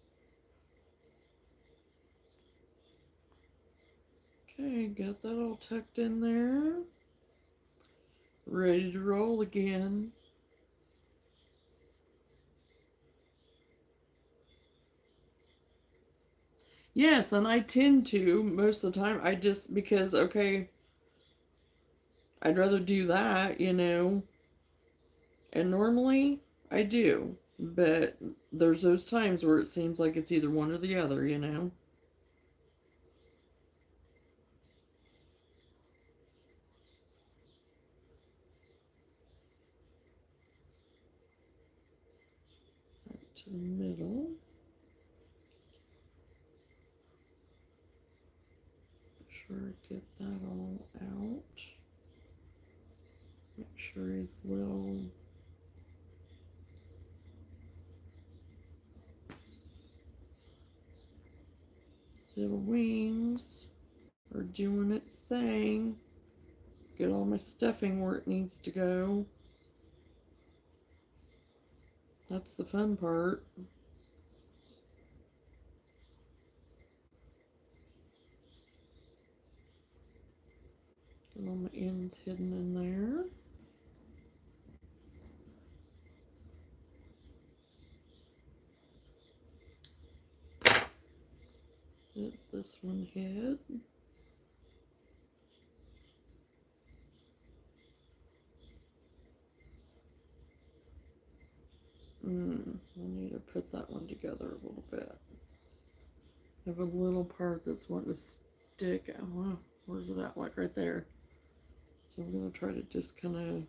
S1: Okay, got that all tucked in there. Ready to roll again. Yes, and I tend to most of the time. I just, because, okay, I'd rather do that, you know. And normally I do. But there's those times where it seems like it's either one or the other, you know. Right to the middle. Make sure I get that all out. Make sure his little wings are doing its thing. Get all my stuffing where it needs to go. That's the fun part. Get all my ends hidden in there. Get this one hid. I need to put that one together a little bit. I have a little part that's wanting to stick. Oh, where's it at? Like right there. So I'm going to try to just kind of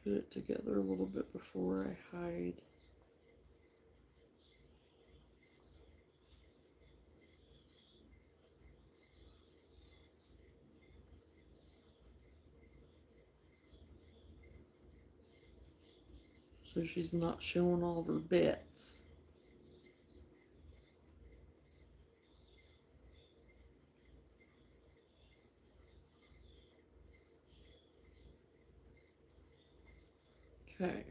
S1: put it together a little bit before I hide. So she's not showing all of her bits. Okay.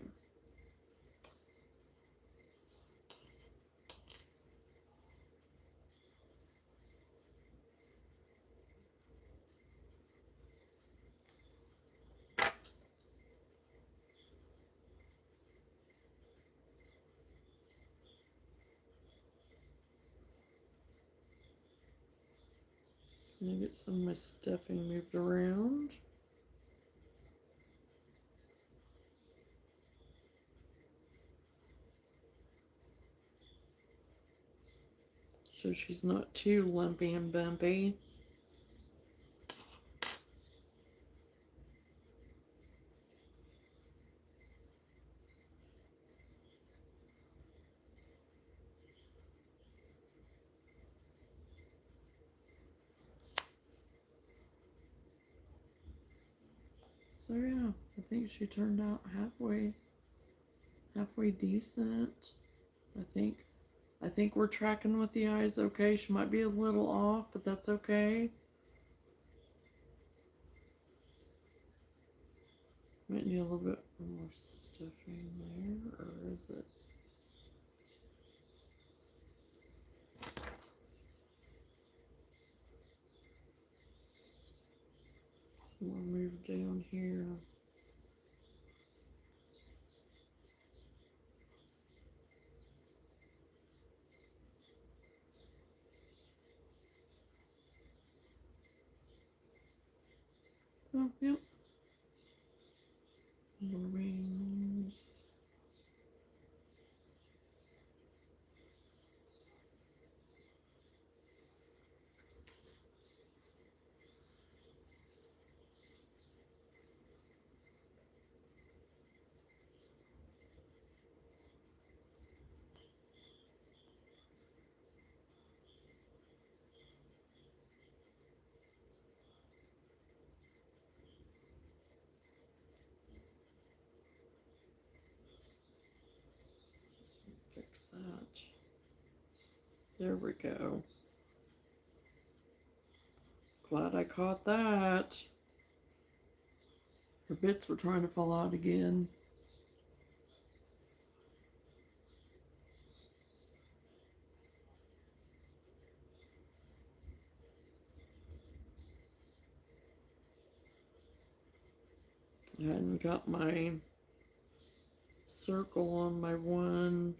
S1: I'm going to get some of my stuffing moved around. So she's not too lumpy and bumpy. So yeah, I think she turned out halfway decent. I think we're tracking with the eyes okay. She might be a little off, but that's okay. Might need a little bit more stuffing there, or is it? Some more move down here. Oh, yep. Little rings. Fix that. There we go. Glad I caught that. Her bits were trying to fall out again. I hadn't got my circle on my one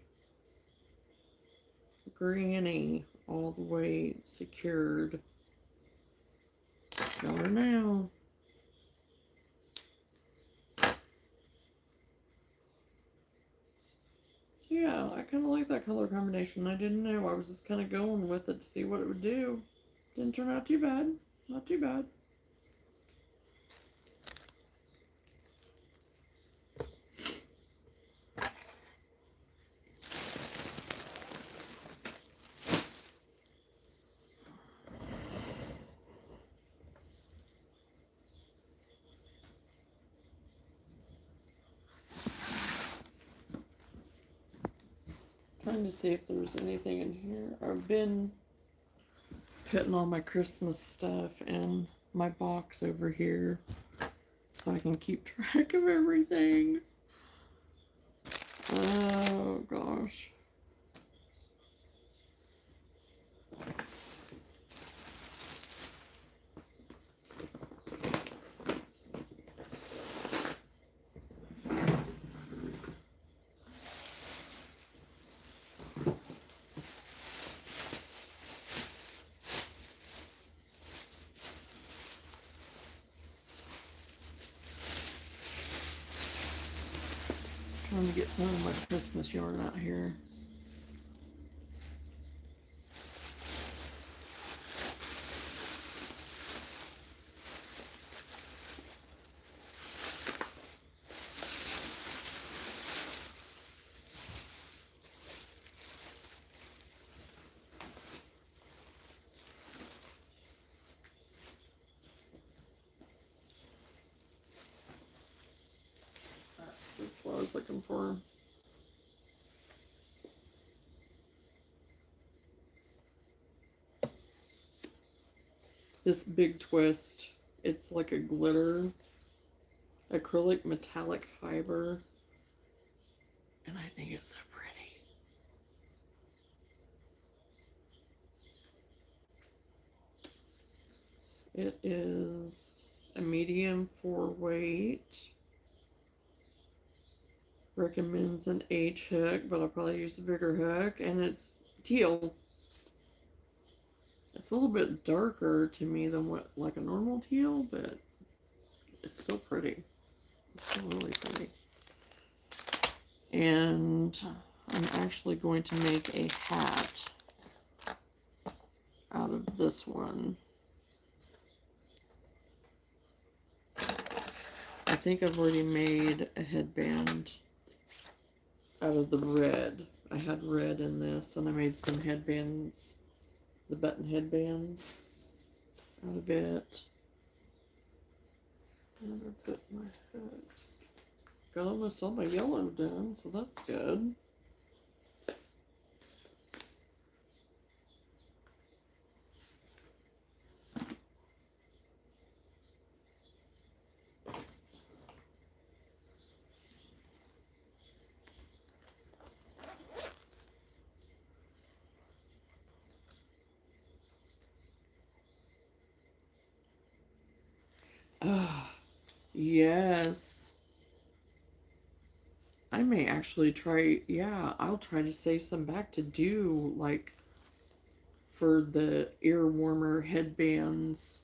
S1: granny all the way secured. Got her now. So yeah, I kind of like that color combination. I didn't know. I was just kind of going with it to see what it would do. Didn't turn out too bad. Not too bad. Trying to see if there's anything in here. I've been putting all my Christmas stuff in my box over here so I can keep track of everything. Oh gosh. Trying to get some of my Christmas yarn out here. That's what I was looking for. This big twist, it's like a glitter acrylic metallic fiber, and I think it's so pretty. It is a medium 4-weight. Recommends an H hook, but I'll probably use a bigger hook, and it's teal. It's a little bit darker to me than what like a normal teal, but it's still pretty. It's still really pretty. And I'm actually going to make a hat out of this one. I think I've already made a headband out of the red. I had red in this, and I made some headbands, the button headbands out of it. And I put my hooks. Got almost all my yellow done, so that's good. Ah, yes. I may actually try, yeah, I'll try to save some back to do, like, for the ear warmer headbands.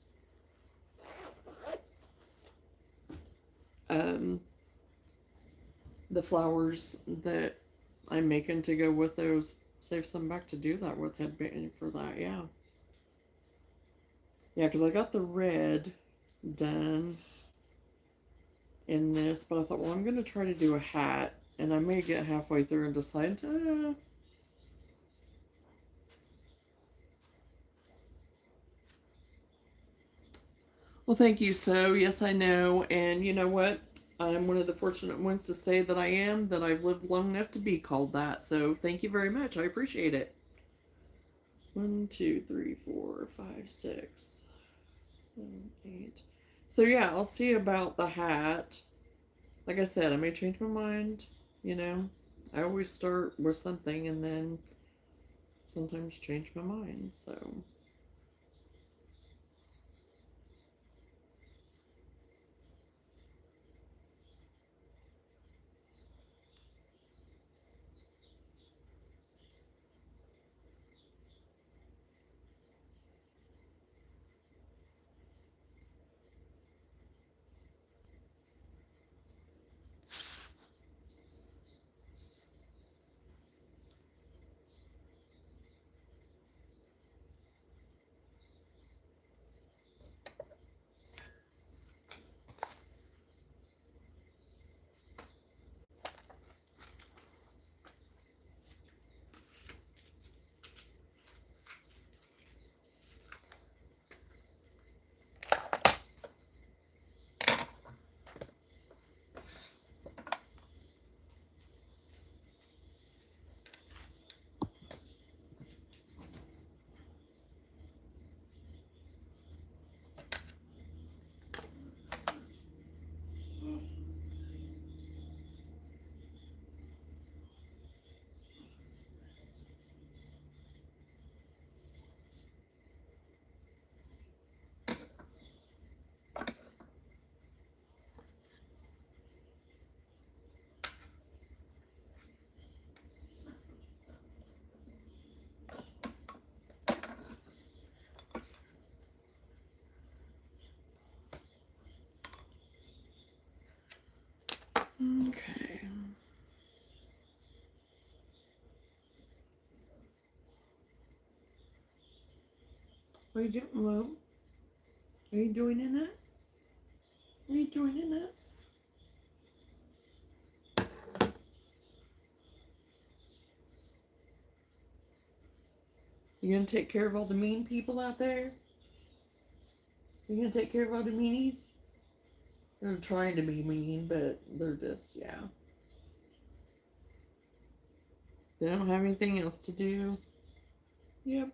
S1: The flowers that I'm making to go with those, save some back to do that with headband for that, yeah. Yeah, because I got the red done in this, but I thought, well, I'm going to try to do a hat, and I may get halfway through and decide, Well, thank you, So. Yes, I know, and you know what? I'm one of the fortunate ones to say that I am, that I've lived long enough to be called that, so thank you very much. I appreciate it. 1, 2, 3, 4, 5, 6, 7, 8. So yeah, I'll see about the hat. Like I said, I may change my mind, you know. I always start with something and then sometimes change my mind, so. Okay. What are you doing, Mom? Are you joining us? Are you joining us? You gonna take care of all the mean people out there? You gonna take care of all the meanies? They're trying to be mean, but they're just, yeah. They don't have anything else to do. Yep.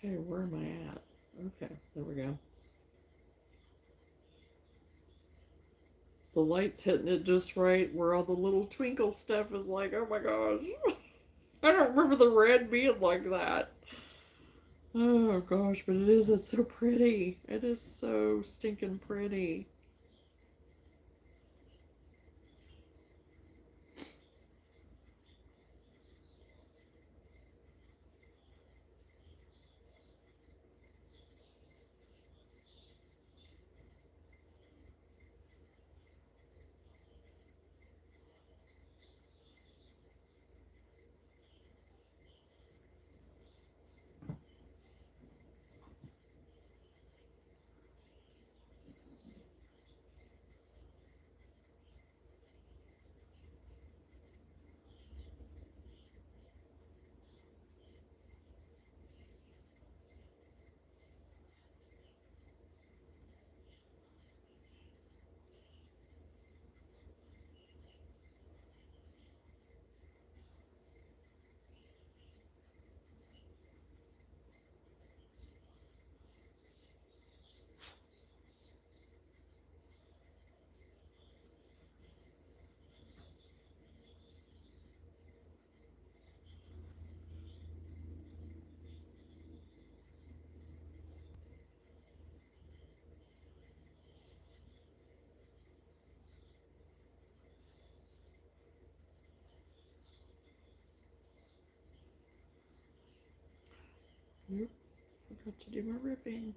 S1: Okay, where am I at? Okay, there we go. The light's hitting it just right where all the little twinkle stuff is like, oh my gosh. I don't remember the red being like that. Oh gosh, but it is. It's so pretty. It is so stinking pretty. Nope, forgot to do my ribbing.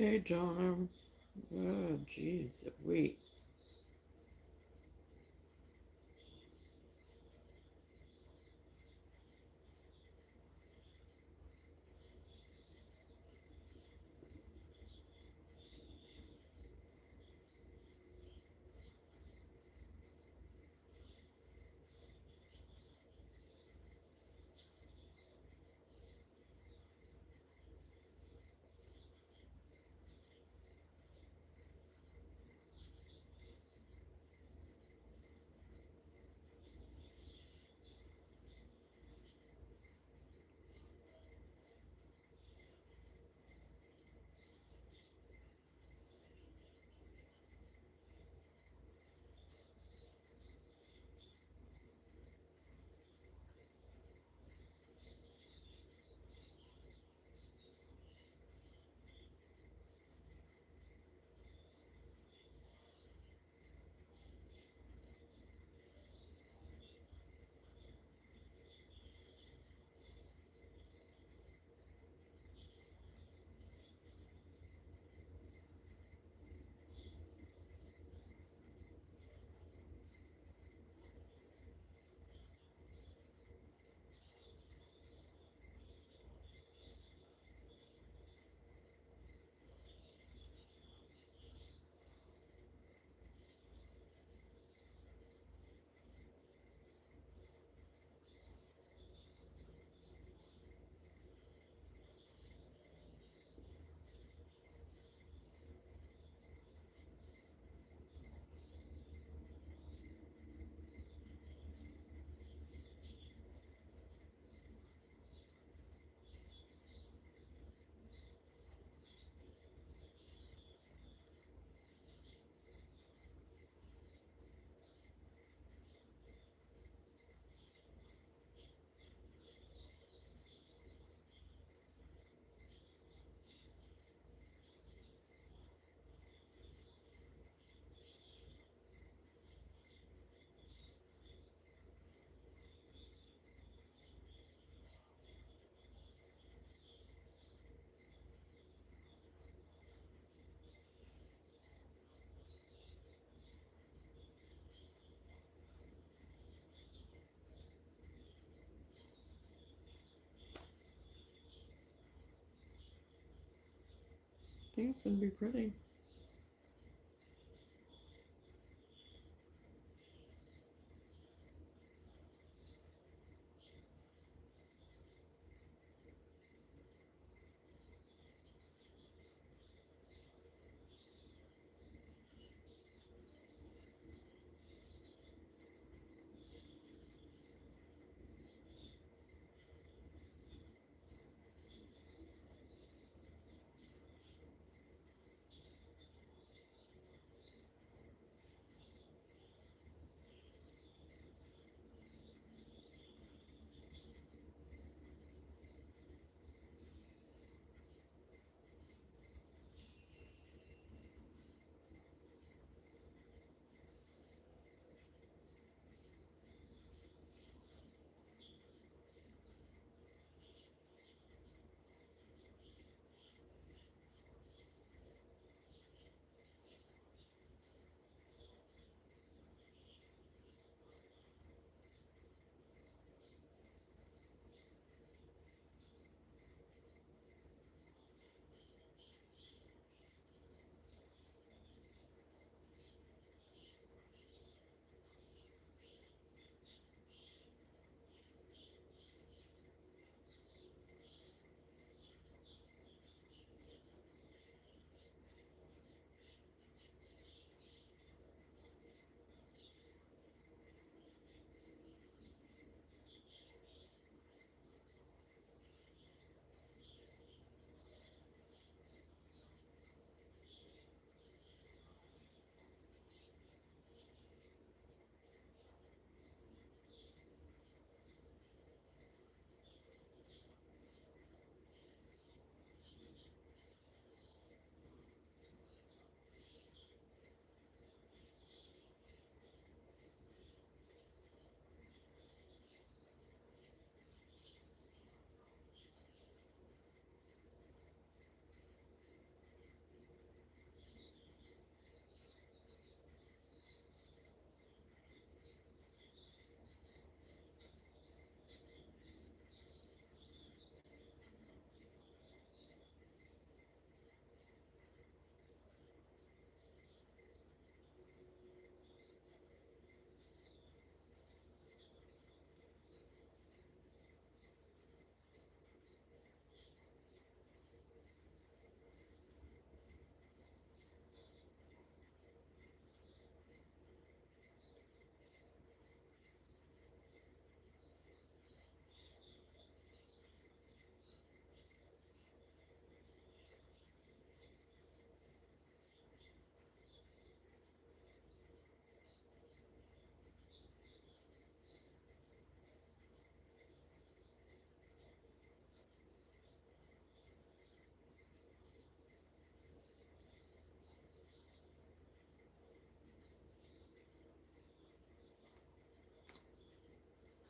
S1: Okay, Johnna. Oh, jeez, it waits. I think it's going to be pretty.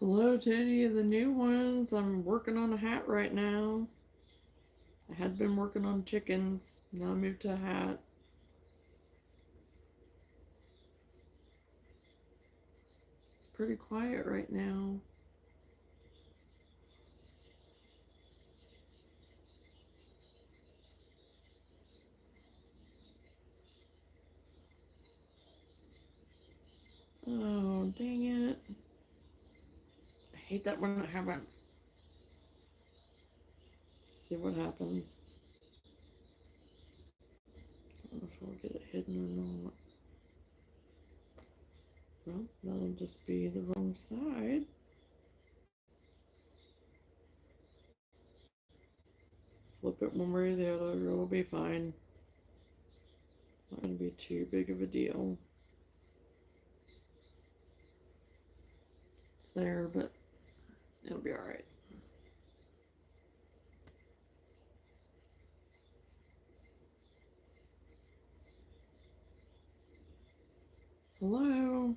S1: Hello to any of the new ones. I'm working on a hat right now. I had been working on chickens. Now I moved to a hat. It's pretty quiet right now. Oh, dang it. I hate that when it happens. See what happens. I don't know if I'll get it hidden or not. Well, that'll just be the wrong side. Flip it one way or the other, it'll be fine. Not going to be too big of a deal. It's there, but it'll be alright. Hello?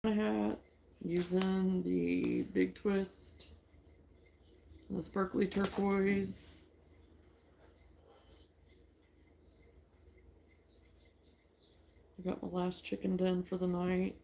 S1: My hat using the big twist and the sparkly turquoise. I got my last chicken done for the night.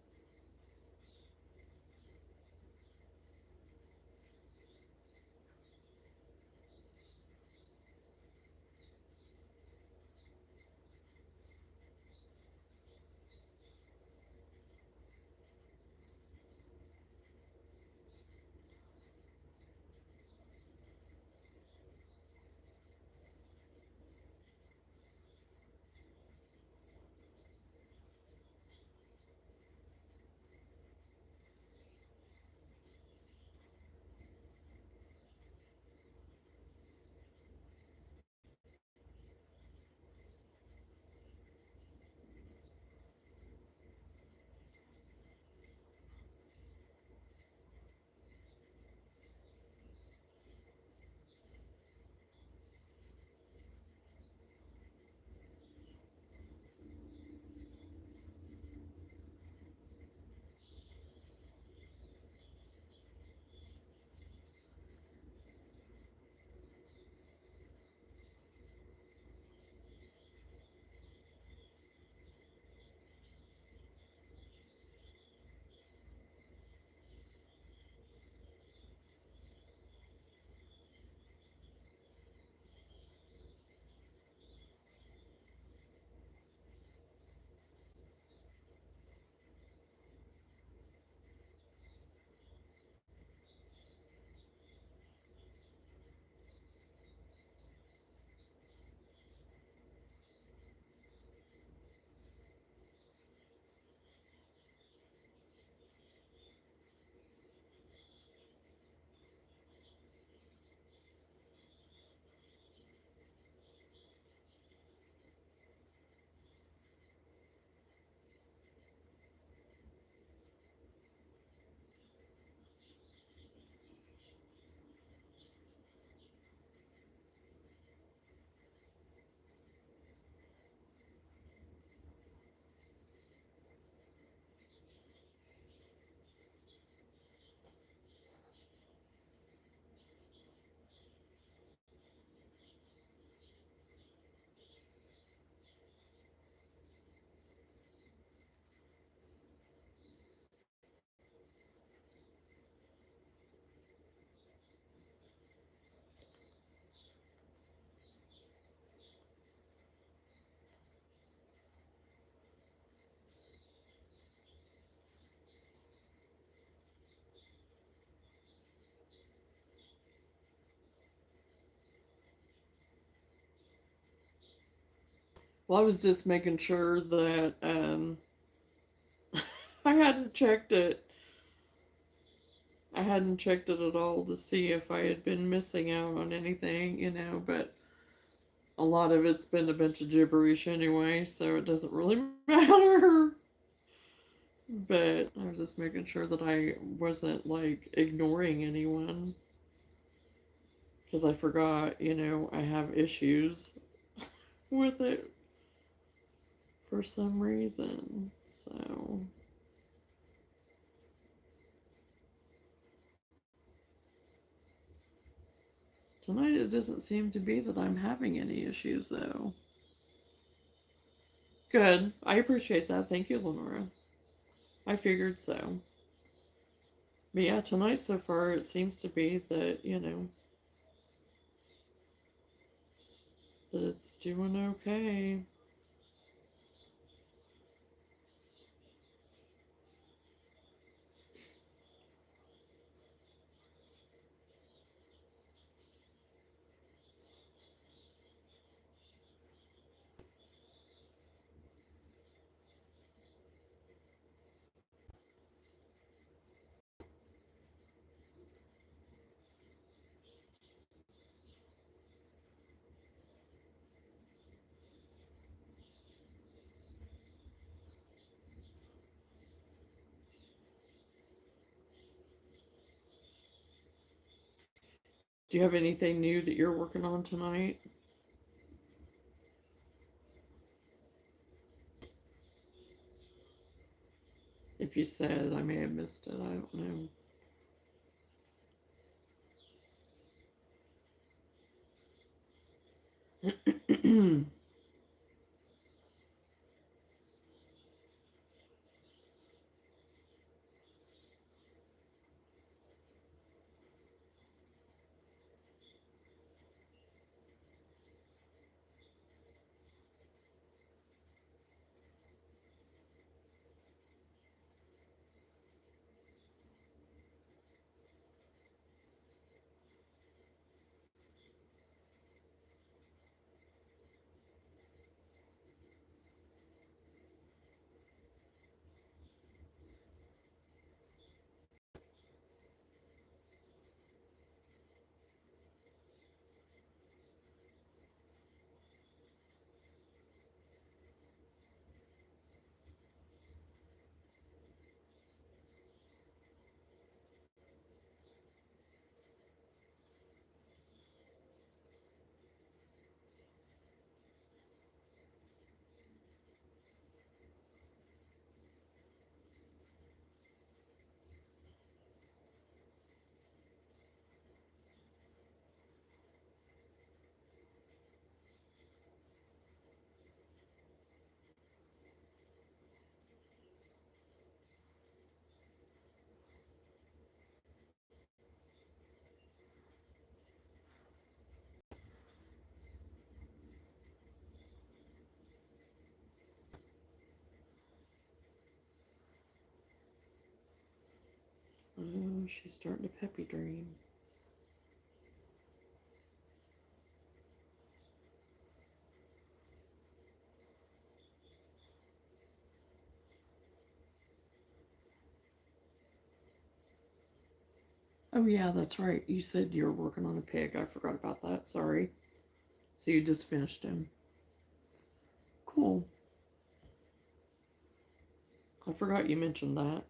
S1: Well, I was just making sure that I hadn't checked it. I hadn't checked it at all to see if I had been missing out on anything, but a lot of it's been a bunch of gibberish anyway, so it doesn't really matter. But I was just making sure that I wasn't like ignoring anyone because I forgot, I have issues with it. for some reason. So tonight it doesn't seem to be that I'm having any issues though. Good. I appreciate that. Thank you, Lenora. I figured so. But yeah, tonight so far it seems to be that, that it's doing okay. Do you have anything new that you're working on tonight? If you said, I may have missed it. I don't know. Oh, she's starting to peppy dream. Oh yeah, that's right. You said you were working on a pig. I forgot about that. Sorry. So you just finished him. Cool. I forgot you mentioned that.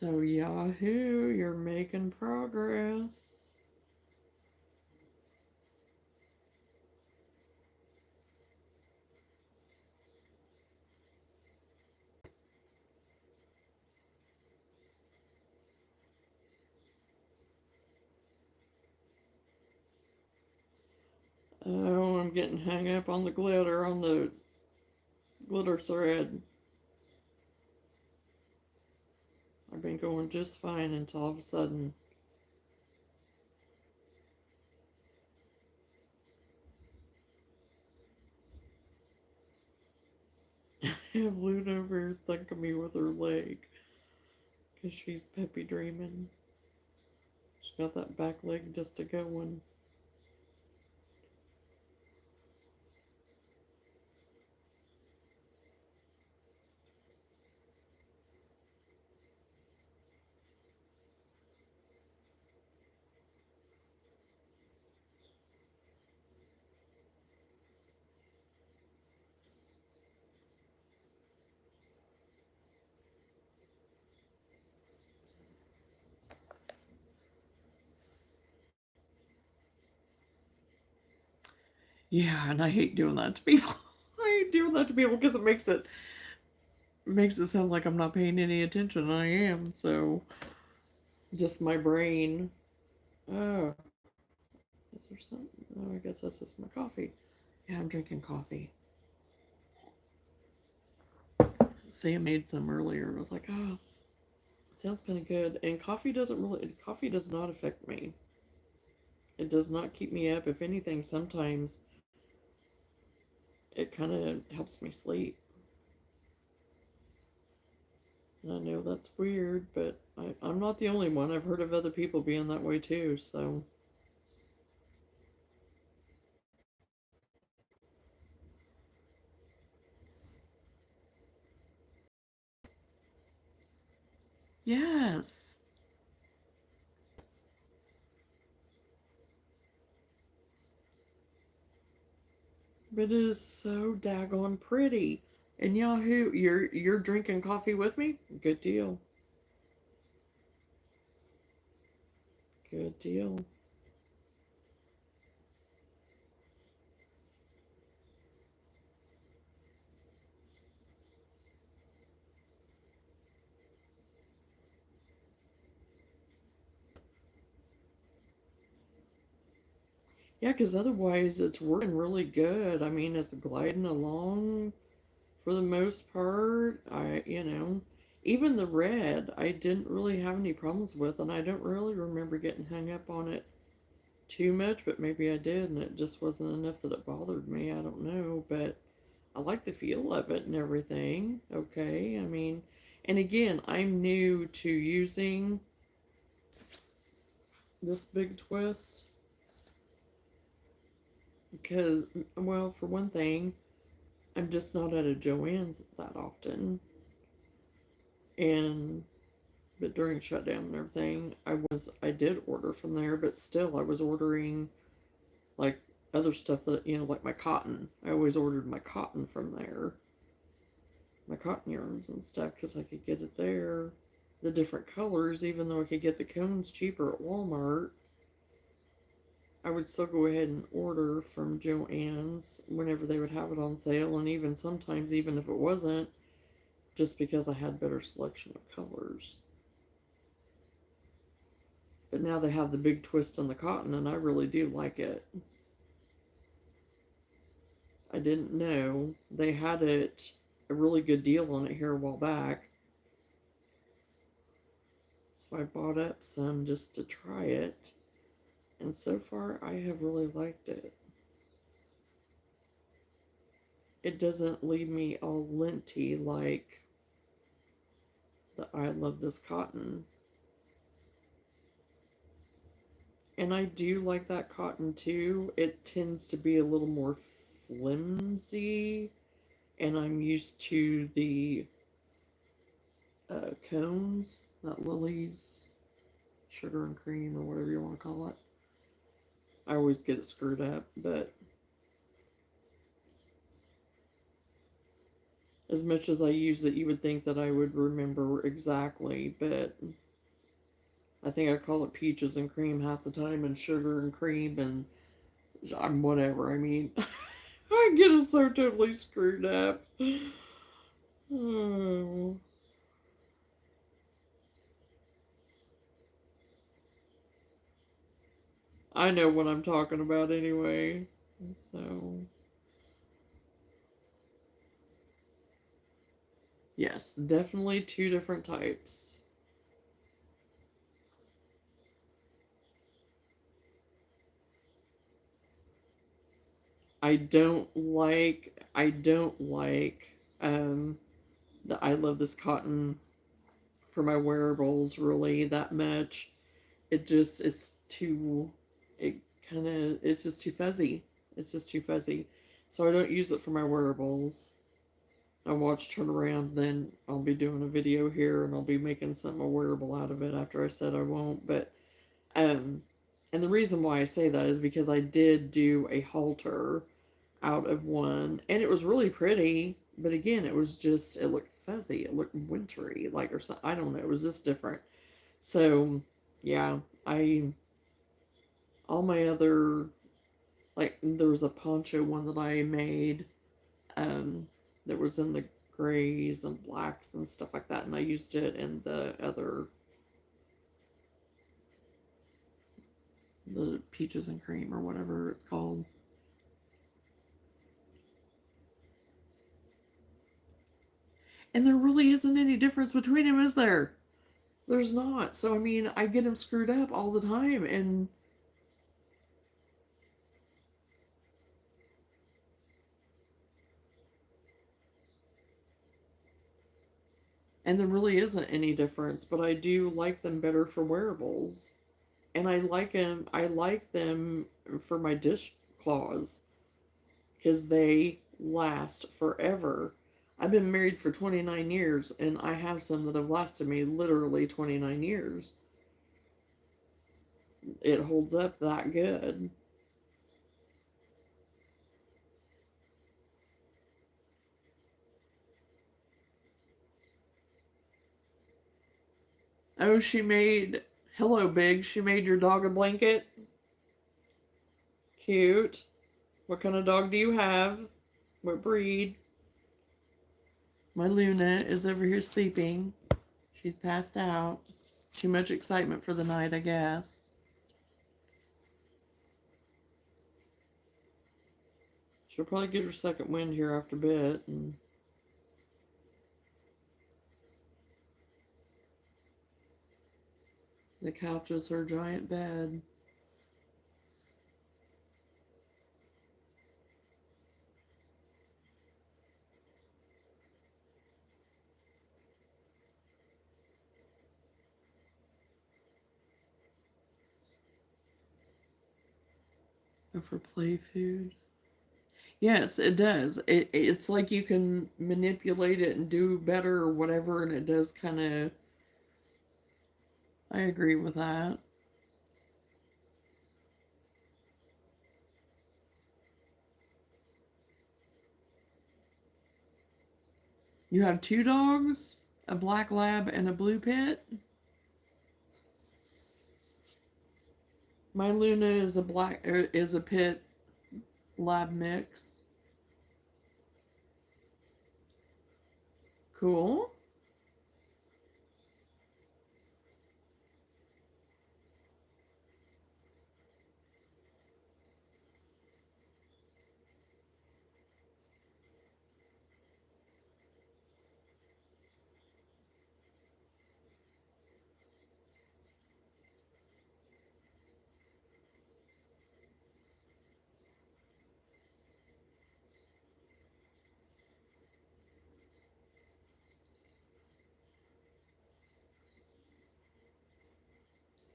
S1: So Yahoo, you're making progress. Oh, I'm getting hung up on the glitter thread. I've been going just fine until all of a sudden I have Luna over thinking me with her leg because she's peppy dreaming. She's got that back leg just a going. Yeah, and I hate doing that to people. I hate doing that to people because it makes it sound like I'm not paying any attention. I am. So just my brain. Oh, is there something? Oh, I guess that's just my coffee. Yeah, I'm drinking coffee. Sam made some earlier, and I was like, oh, it sounds kind of good. And coffee does not affect me. It does not keep me up. If anything, sometimes it kind of helps me sleep. And I know that's weird, but I'm not the only one. I've heard of other people being that way too, so. Yes. But it is so daggone pretty. And Yahoo, you're drinking coffee with me? Good deal. Good deal. Yeah, because otherwise it's working really good. I mean, it's gliding along for the most part. Even the red, I didn't really have any problems with, and I don't really remember getting hung up on it too much, but maybe I did, and it just wasn't enough that it bothered me. I don't know, but I like the feel of it and everything. Okay, I mean, and again, I'm new to using this big twist because, well, for one thing, I'm just not at a Joann's that often, and but during shutdown and everything, I did order from there, but still, I was ordering like other stuff that like my cotton. I always ordered my cotton from there, my cotton yarns and stuff, because I could get it there, the different colors, even though I could get the cones cheaper at Walmart. I would still go ahead and order from Joann's whenever they would have it on sale, and even sometimes, even if it wasn't, just because I had better selection of colors. But now they have the big twist on the cotton, and I really do like it. I didn't know they had it a really good deal on it here a while back, so I bought up some just to try it, and so far I have really liked it. It doesn't leave me all linty like the I Love This Cotton. And I do like that cotton too. It tends to be a little more flimsy, and I'm used to the cones, not Lily's sugar and cream or whatever you want to call it. I always get it screwed up, but as much as I use it, you would think that I would remember exactly, but I think I call it peaches and cream half the time and sugar and cream and I'm whatever. I mean, I get it so totally screwed up. Oh, I know what I'm talking about anyway. So, yes, definitely two different types. I don't like the I Love This Cotton for my wearables really that much. It just is too it it's just too fuzzy. It's just too fuzzy. So I don't use it for my wearables. I watch turn around, then I'll be doing a video here and I'll be making something a wearable out of it after I said I won't. But um and the reason why I say that is because I did do a halter out of one and it was really pretty, but again it looked fuzzy, it looked wintry, like or something. I don't know, it was just different. So yeah, I all my other Like there was a poncho one that I made, um, that was in the grays and blacks and stuff like that, and I used it in the other, the peaches and cream or whatever it's called. And there really isn't any difference between them, is there? There's not. So I mean, I get them screwed up all the time, and there really isn't any difference. But I do like them better for wearables, and I like them. I like them for my dishcloths because they last forever. I've been married for 29 years, and I have some that have lasted me literally 29 years. It holds up that good. Oh, she made, hello, Big. She made your dog a blanket. Cute. What kind of dog do you have? What breed? My Luna is over here sleeping. She's passed out. Too much excitement for the night, I guess. She'll probably get her second wind here after a bit. And the couch is her giant bed. And for play food. Yes, it does. It's like you can manipulate it and do better or whatever, and it does kind of. I agree with that. You have two dogs, a black lab and a blue pit. My Luna is a pit lab mix. Cool.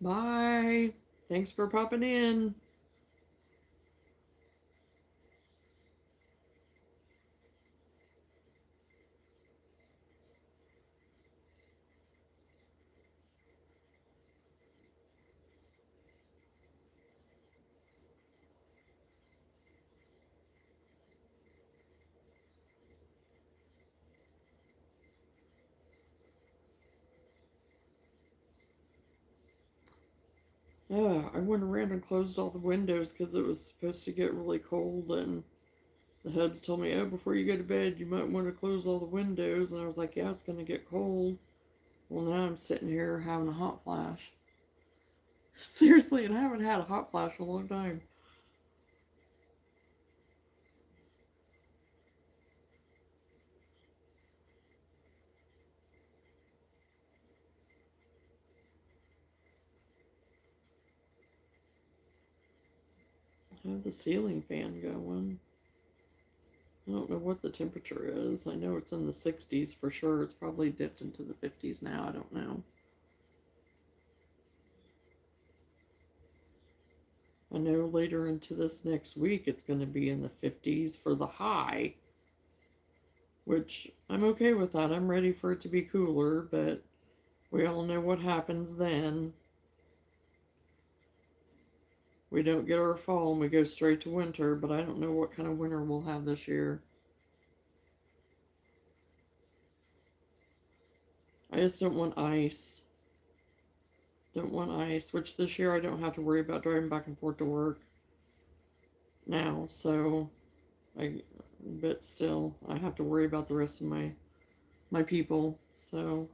S1: Bye. Thanks for popping in. I went around and closed all the windows because it was supposed to get really cold, and the hubs told me, oh, before you go to bed, you might want to close all the windows. And I was like, yeah, it's going to get cold. Well, now I'm sitting here having a hot flash. Seriously, and I haven't had a hot flash in a long time. I have the ceiling fan going. I don't know what the temperature is. I know it's in the 60s for sure. It's probably dipped into the 50s now. I don't know. I know later into this next week it's going to be in the 50s for the high, which I'm okay with that. I'm ready for it to be cooler, but we all know what happens then. We don't get our fall and we go straight to winter, but I don't know what kind of winter we'll have this year. I just don't want ice. Don't want ice, which this year I don't have to worry about driving back and forth to work. now, so I, but still, I have to worry about the rest of my people. So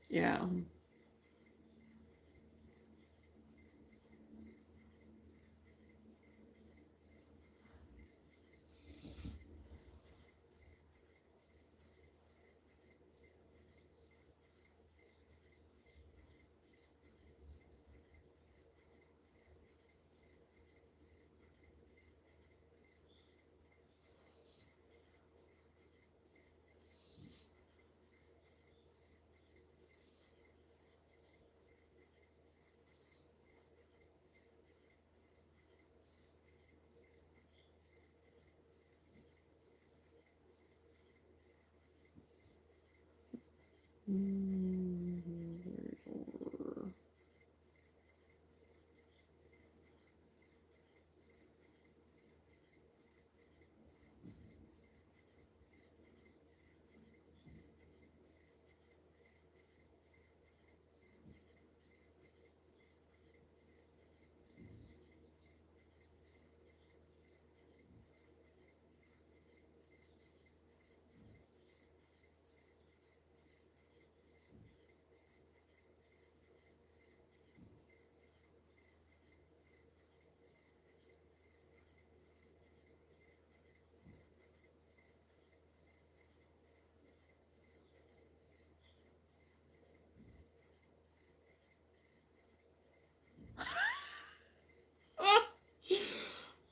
S1: yeah. Mm,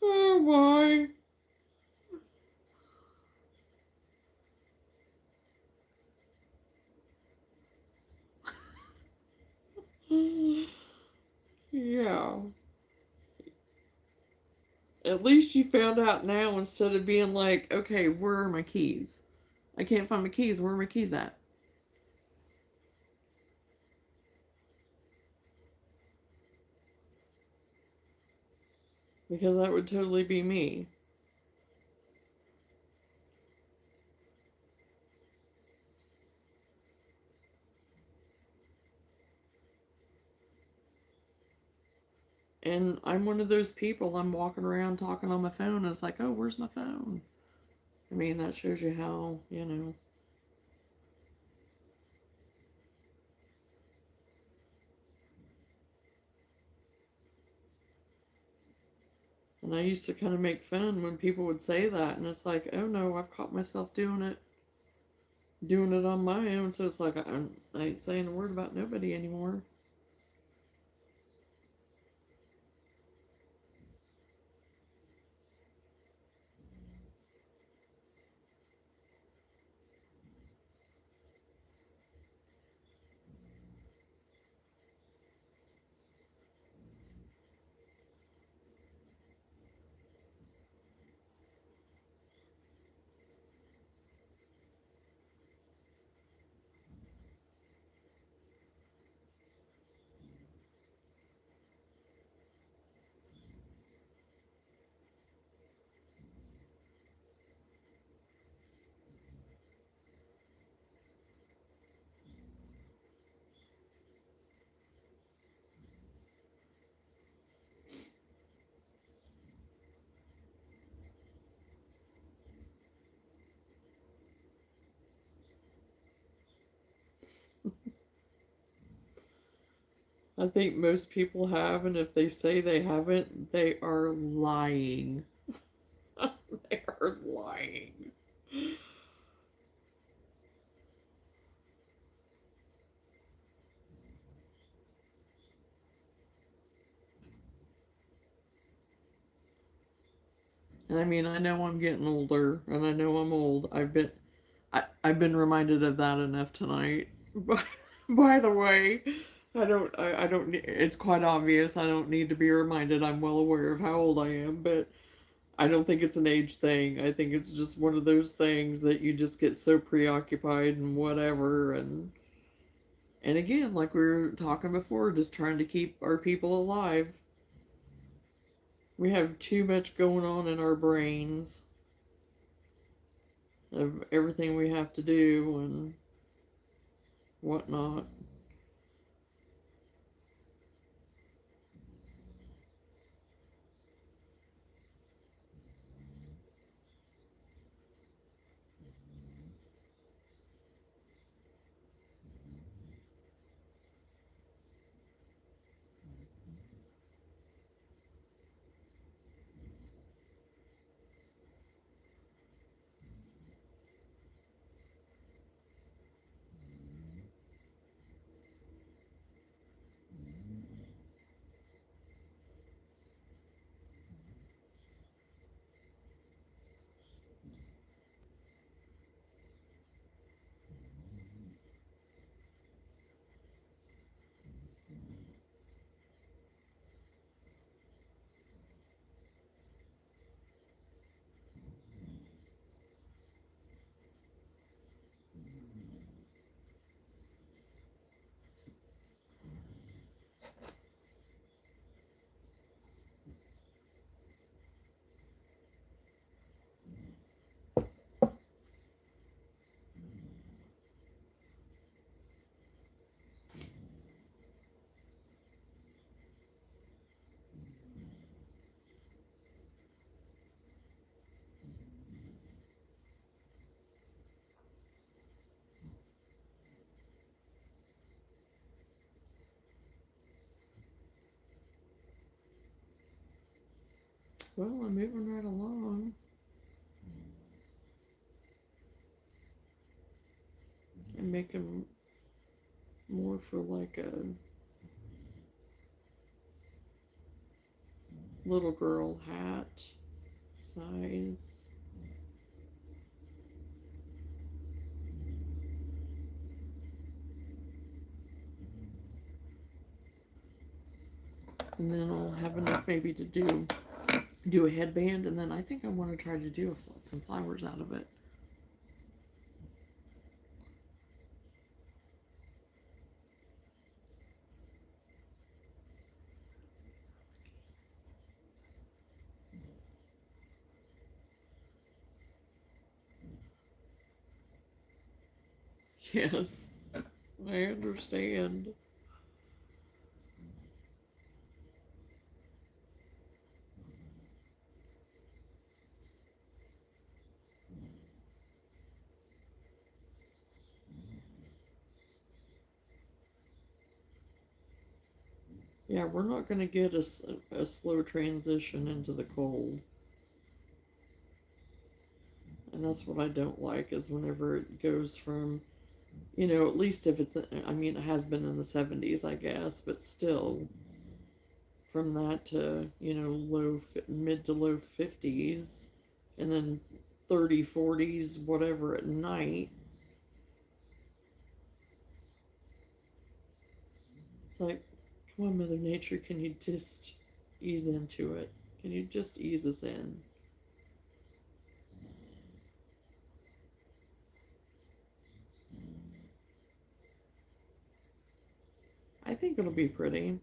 S1: oh my. Yeah. At least you found out now instead of being like, okay, where are my keys? I can't find my keys. Where are my keys at? Because that would totally be me. And I'm one of those people, I'm walking around talking on my phone, and it's like, oh, where's my phone? I mean, that shows you how, you know. And I used to kind of make fun when people would say that, and it's like, oh no, I've caught myself doing it on my own. So it's like, I ain't saying a word about nobody anymore. I think most people have, and if they say they haven't, they are lying. They are lying. And I mean, I know I'm getting older, and I know I'm old. I've been reminded of that enough tonight. By the way, I don't. It's quite obvious. I don't need to be reminded. I'm well aware of how old I am, but I don't think it's an age thing. I think it's just one of those things that you just get so preoccupied and whatever, and again, like we were talking before, just trying to keep our people alive. We have too much going on in our brains of everything we have to do and whatnot. Well, I'm moving right along. I'm making more for like a little girl hat size. And then I'll have enough maybe to do a headband, and then I think I want to try to do some flowers out of it. Yes, I understand. Yeah, we're not going to get a slow transition into the cold. And that's what I don't like, is whenever it goes from, at least if it's, I mean, it has been in the 70s, I guess, but still, from that to, mid to low 50s, and then 30, 40s, whatever at night. It's like, come on, Mother Nature, can you just ease into it? Can you just ease us in? I think it'll be pretty.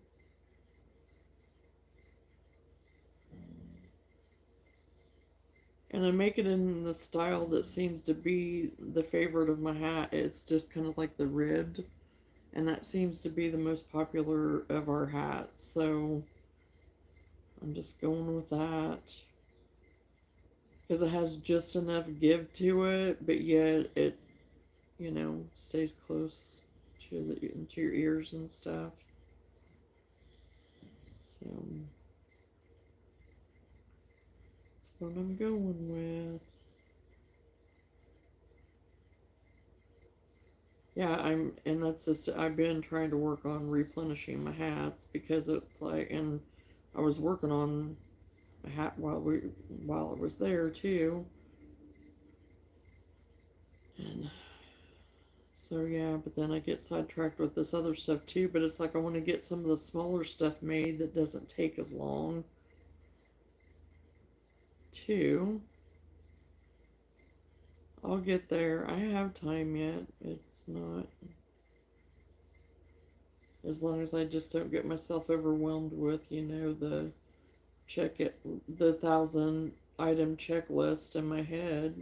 S1: And I make it in the style that seems to be the favorite of my hat. It's just kind of like the ribbed, and that seems to be the most popular of our hats. So I'm just going with that because it has just enough give to it, but yet it, stays close to your ears and stuff. So what I'm going with. Yeah, and that's just, I've been trying to work on replenishing my hats because it's like, and I was working on a hat while I was there too. And so yeah, but then I get sidetracked with this other stuff too, but it's like I want to get some of the smaller stuff made that doesn't take as long too. I'll get there. I have time yet. It's not, as long as I just don't get myself overwhelmed with, the 1,000 item checklist in my head.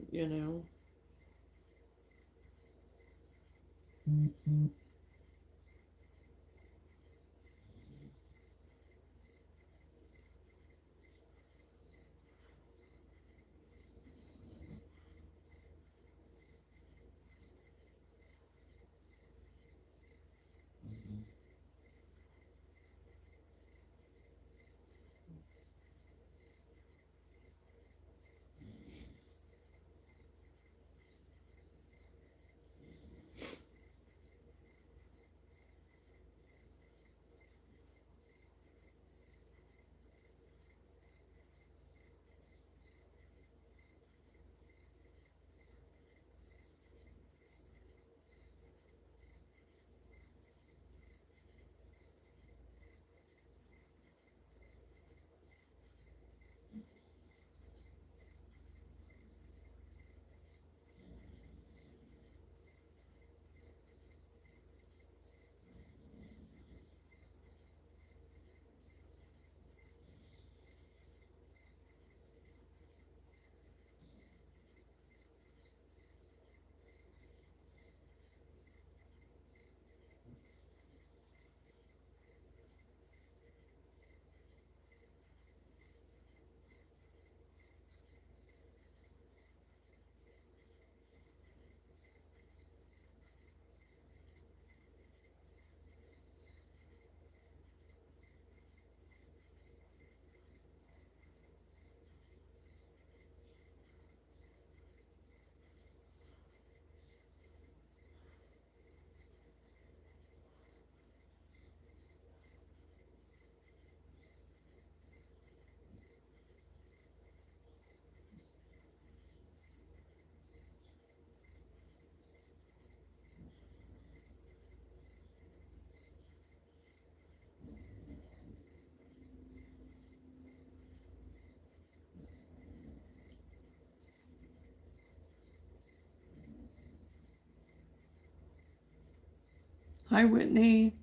S1: Hi, Whitney.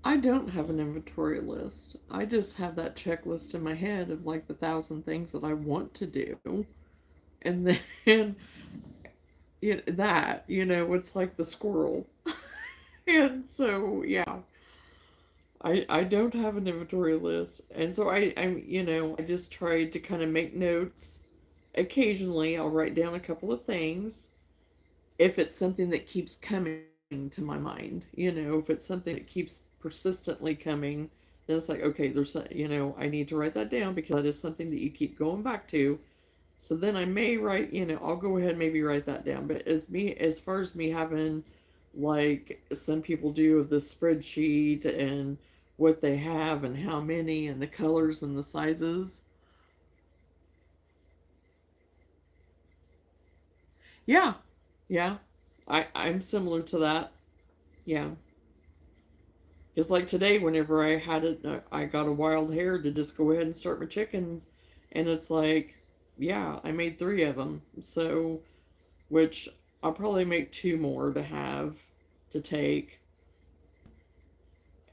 S1: I don't have an inventory list. I just have that checklist in my head of like the 1,000 things that I want to do. And then it's like the squirrel. And so, yeah, I don't have an inventory list. And so I just tried to kind of make notes. Occasionally, I'll write down a couple of things if it's something that keeps coming to my mind. If it's something that keeps persistently coming, then it's like, okay, I need to write that down because that is something that you keep going back to. So then I may write, I'll go ahead and maybe write that down. But as far as me having, like some people do, of the spreadsheet and what they have and how many and the colors and the sizes. Yeah, yeah, I'm similar to that. Yeah. It's like today, whenever I had it, I got a wild hair to just go ahead and start my chickens, and it's like, yeah, I made 3 of them. So, which I'll probably make 2 more to have to take,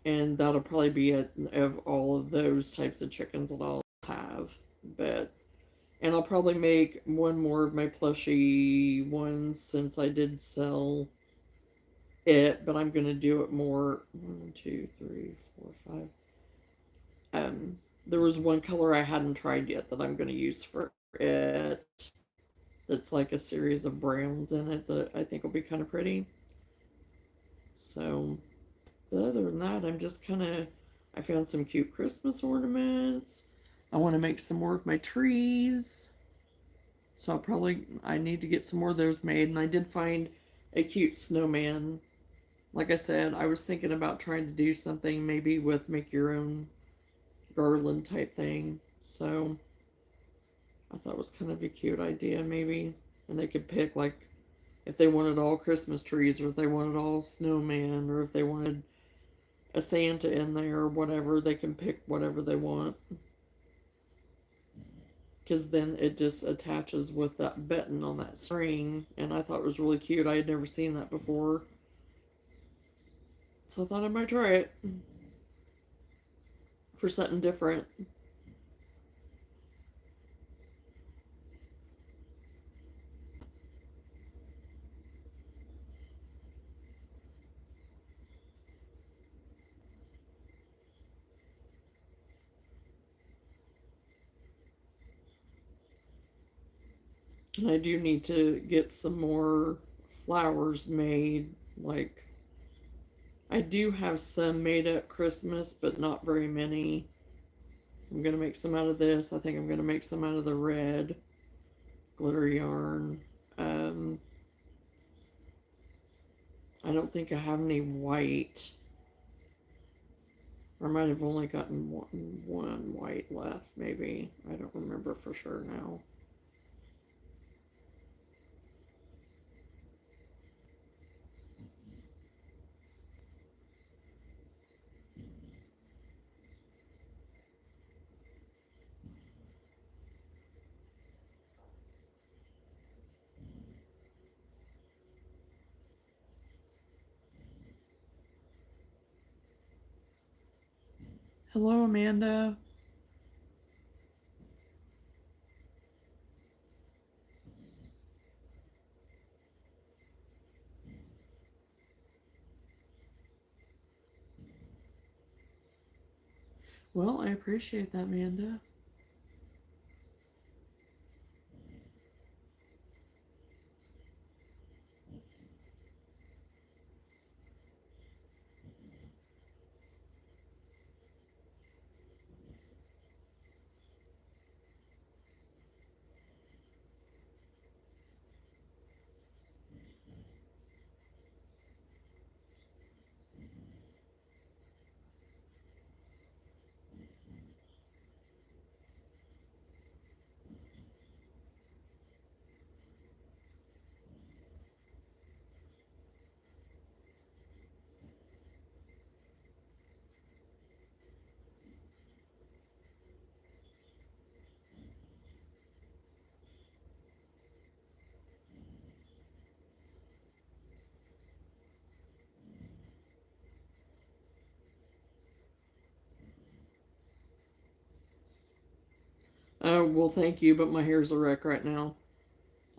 S1: and that'll probably be it of all of those types of chickens that I'll have. But and I'll probably make 1 more of my plushie ones since I did sell it, but I'm gonna do it more. 1, 2, 3, 4, 5. There was one color I hadn't tried yet that I'm going to use for it. That's like a series of browns in it that I think will be kind of pretty. So, but other than that, I found some cute Christmas ornaments. I want to make some more of my trees. So I need to get some more of those made. And I did find a cute snowman. Like I said, I was thinking about trying to do something maybe with make your own garland type thing. So I thought it was kind of a cute idea maybe. And they could pick like if they wanted all Christmas trees or if they wanted all snowman or if they wanted a Santa in there or whatever, they can pick whatever they want. Because then it just attaches with that button on that string. And I thought it was really cute. I had never seen that before. So I thought I might try it for something different. And I do need to get some more flowers made. Like, I do have some made at Christmas, but not very many. I'm going to make some out of this. I think I'm going to make some out of the red glitter yarn. I don't think I have any white. I might have only gotten one white left, maybe. I don't remember for sure now. Hello, Amanda. Well, I appreciate that, Amanda. Oh, well, thank you, but my hair's a wreck right now.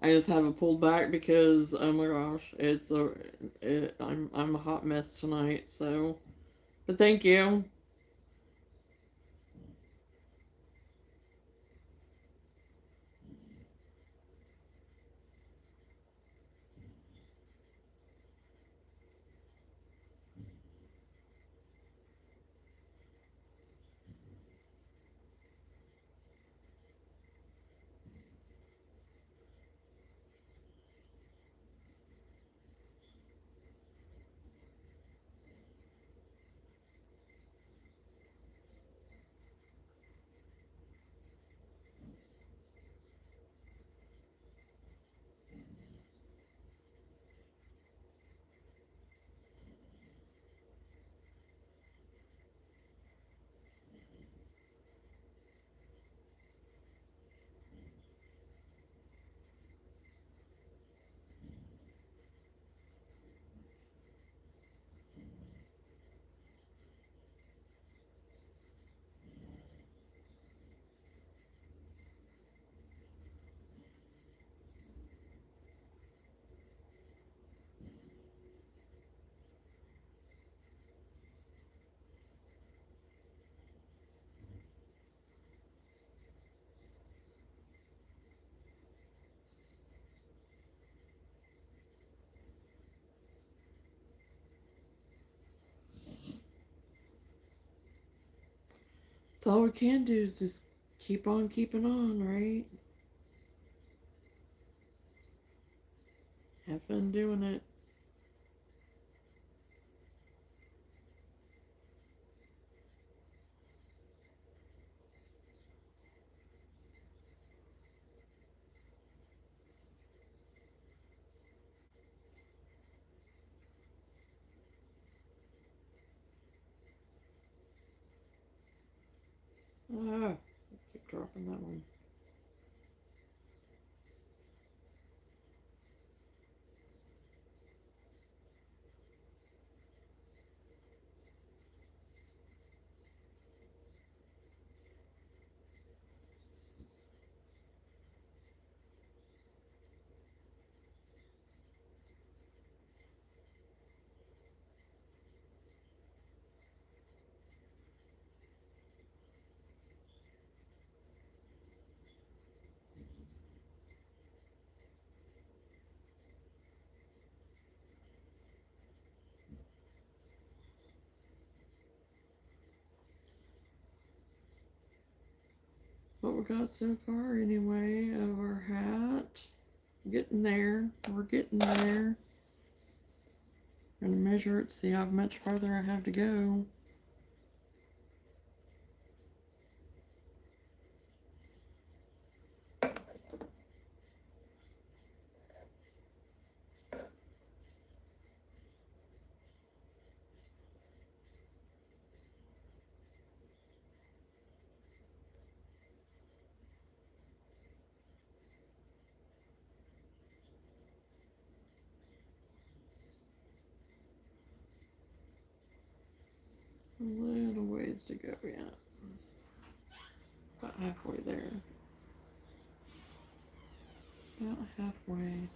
S1: I just have it pulled back because, oh my gosh, I'm a hot mess tonight, so, but thank you. all we can do is just keep on keeping on, right? Have fun doing it. Ah, keep dropping that one. What we got so far anyway of our hat. Getting there. We're getting there. I'm gonna measure it, see how much farther I have to go. A little ways to go yet. About halfway there. About halfway.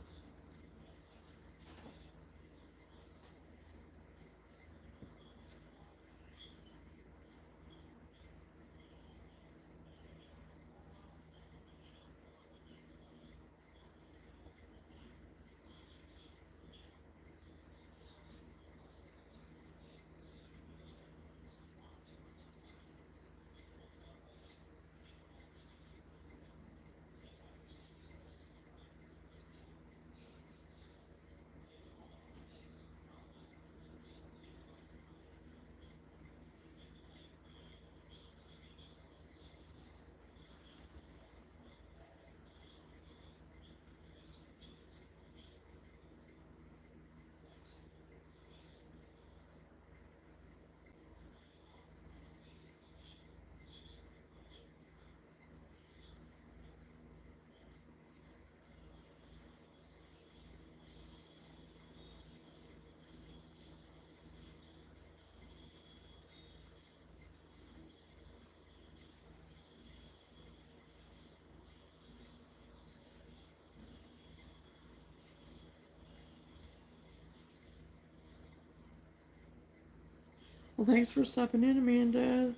S1: Well, thanks for stopping in, Amanda.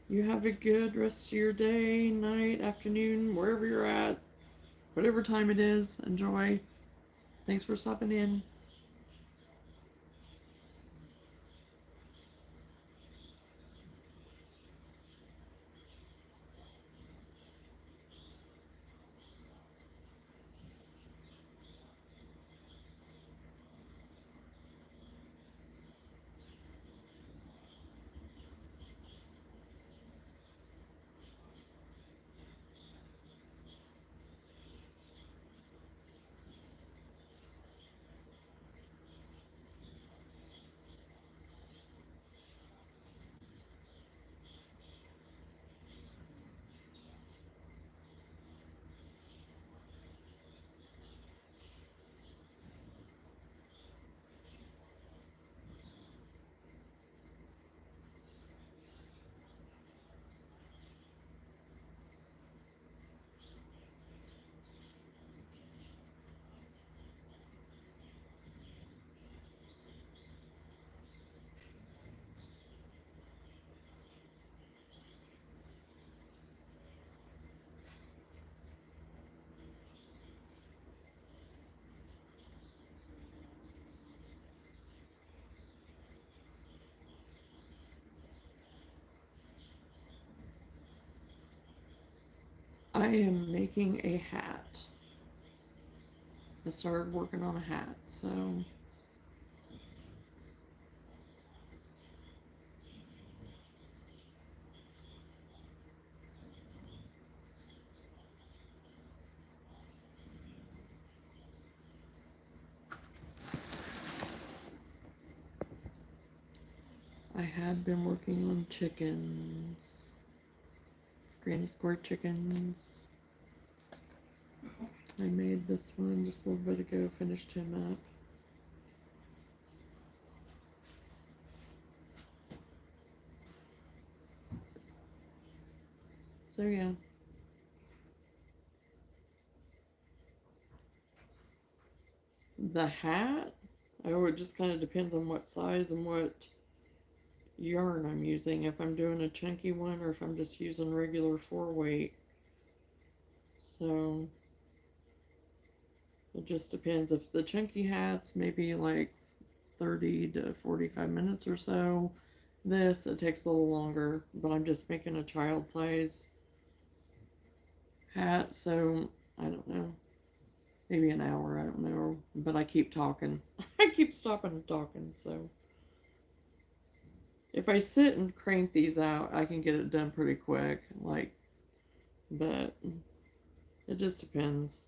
S1: You have a good rest of your day, night, afternoon, wherever you're at. Whatever time it is, enjoy. Thanks for stopping in. I am making a hat. I started working on a hat, so I had been working on chickens, granny square chickens. I made this one just a little bit ago, finished him up. So yeah. The hat, oh, it just kind of depends on what size and what yarn I'm using. If I'm doing a chunky one or if I'm just using regular 4-weight. So it just depends. If the chunky hats, maybe like 30 to 45 minutes or so. This, it takes a little longer, but I'm just making a child size hat, so I don't know. Maybe an hour, I don't know. But I keep talking. I keep stopping and talking, so. If I sit and crank these out, I can get it done pretty quick. Like, but it just depends.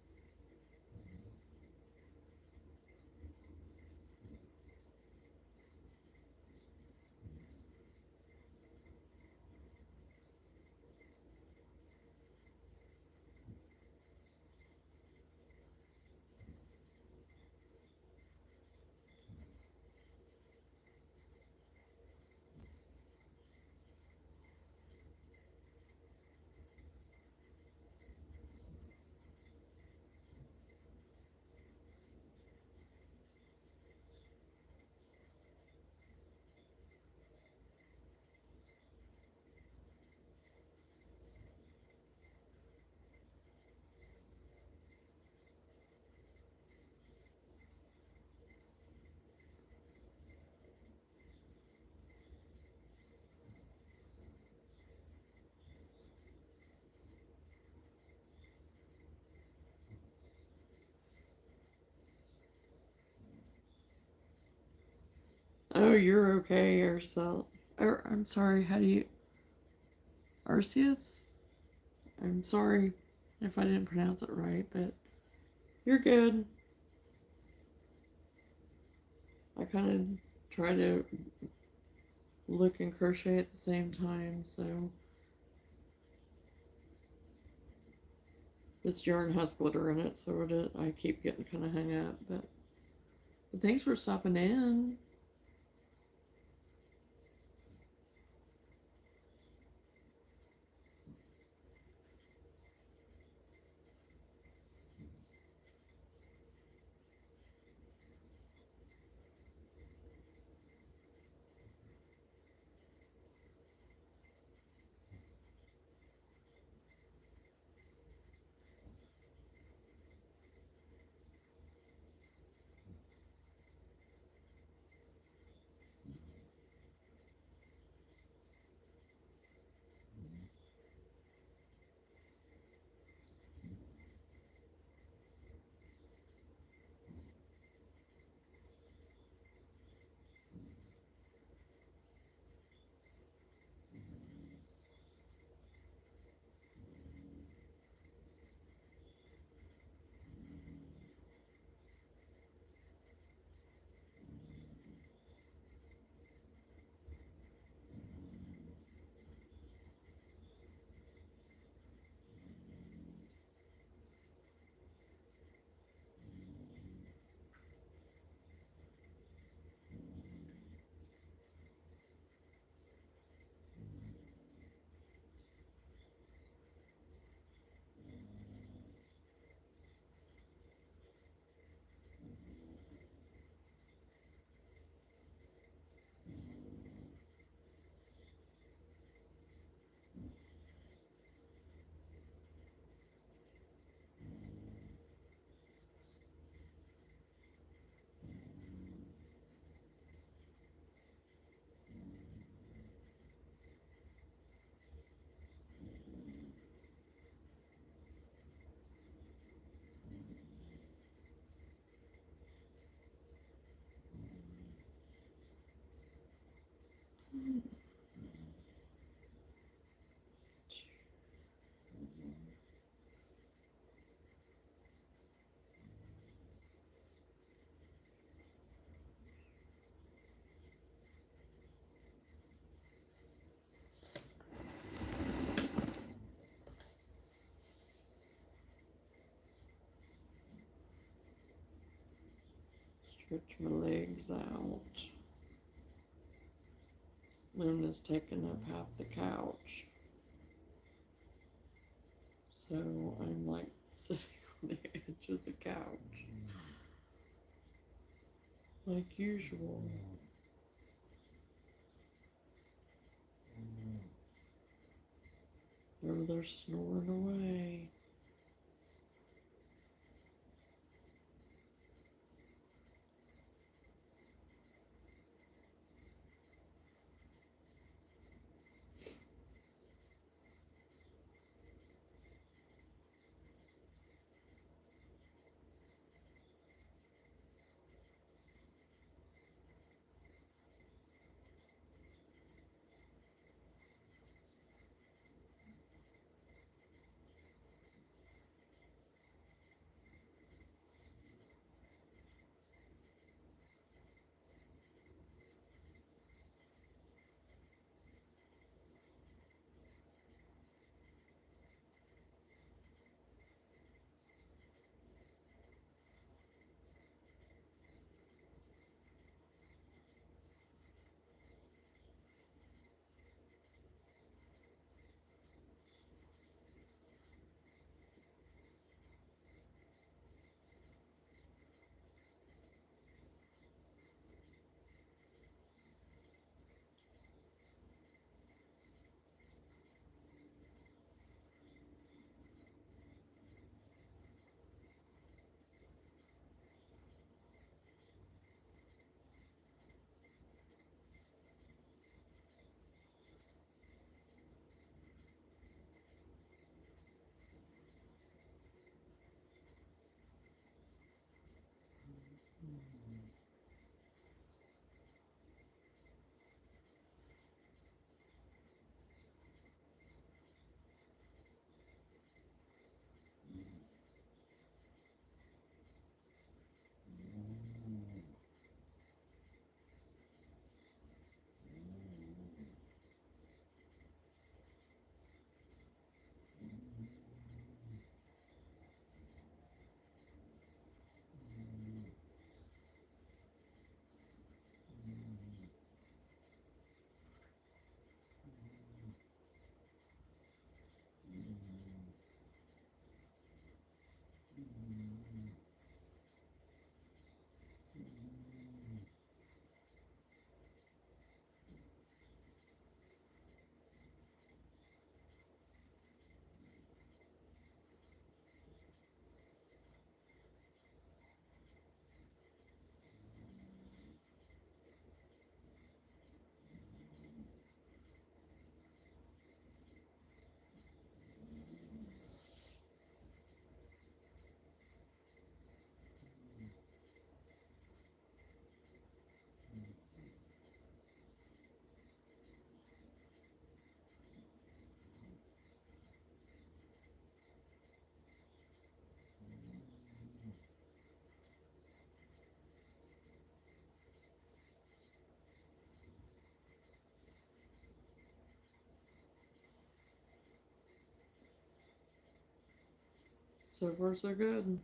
S1: Oh, you're okay, Ursel. Or, I'm sorry, how do you. Arceus? I'm sorry if I didn't pronounce it right, but you're good. I kind of try to look and crochet at the same time, so. This yarn has glitter in it, so I keep getting kind of hung up. But thanks for stopping in. Stretch my legs out. Luna's taking up half the couch. So I'm like sitting on the edge of the couch. Like usual. They're snoring away. So far so good.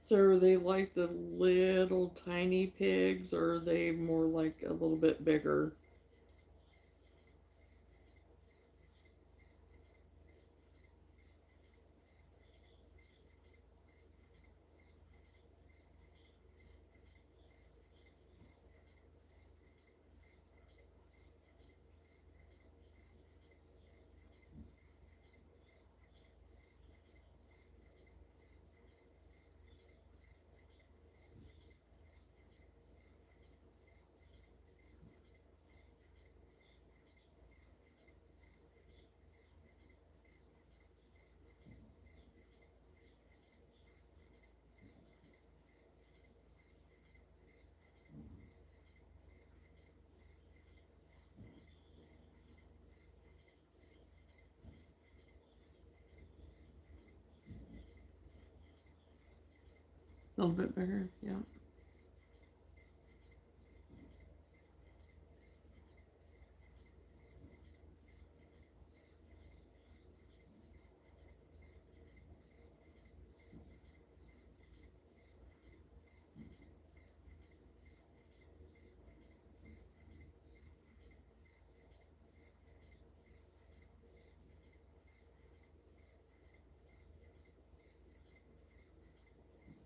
S1: So are they like the little tiny pigs, or are they more like a little bit bigger? A little bit bigger, yeah.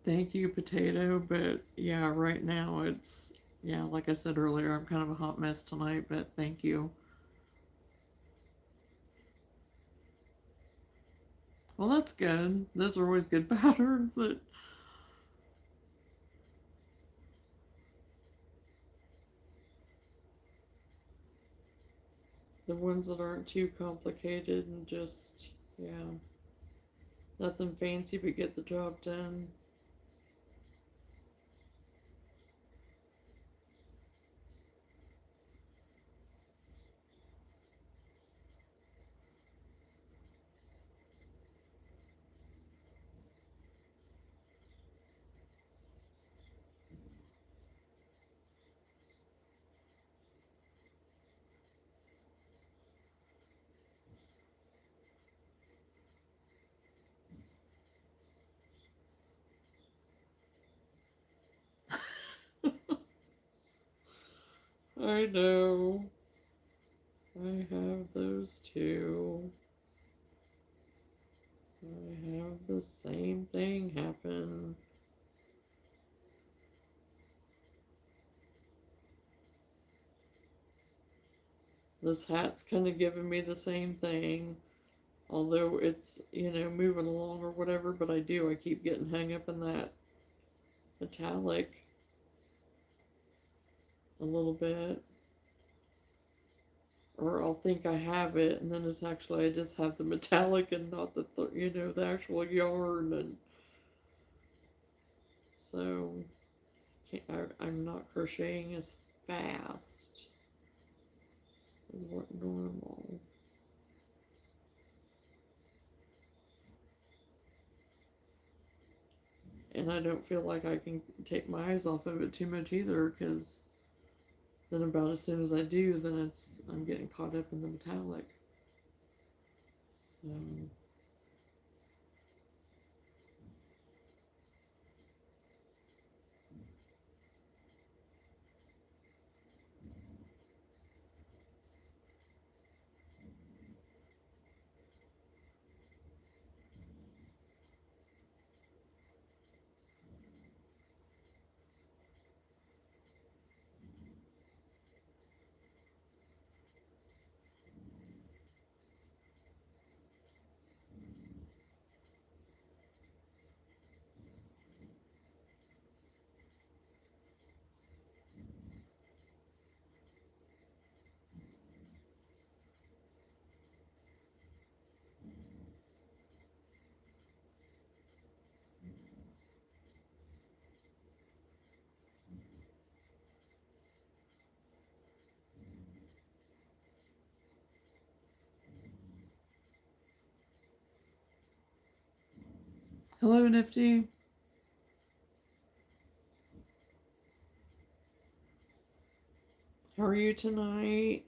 S1: Thank you, potato. But yeah, right now it's, yeah, like I said earlier, I'm kind of a hot mess tonight, but thank you. Well, that's good. Those are always good patterns. That the ones that aren't too complicated and just, yeah, nothing fancy but get the job done. I know. I have those too. I have the same thing happen. This hat's kind of giving me the same thing. Although it's, moving along or whatever, but I keep getting hung up in that metallic a little bit. Or I'll think I have it, and then it's actually I just have the metallic and not the actual yarn, and so I'm not crocheting as fast as what normal. And I don't feel like I can take my eyes off of it too much either, because then about as soon as I do, then I'm getting caught up in the metallic. So hello, Nifty. How are you tonight?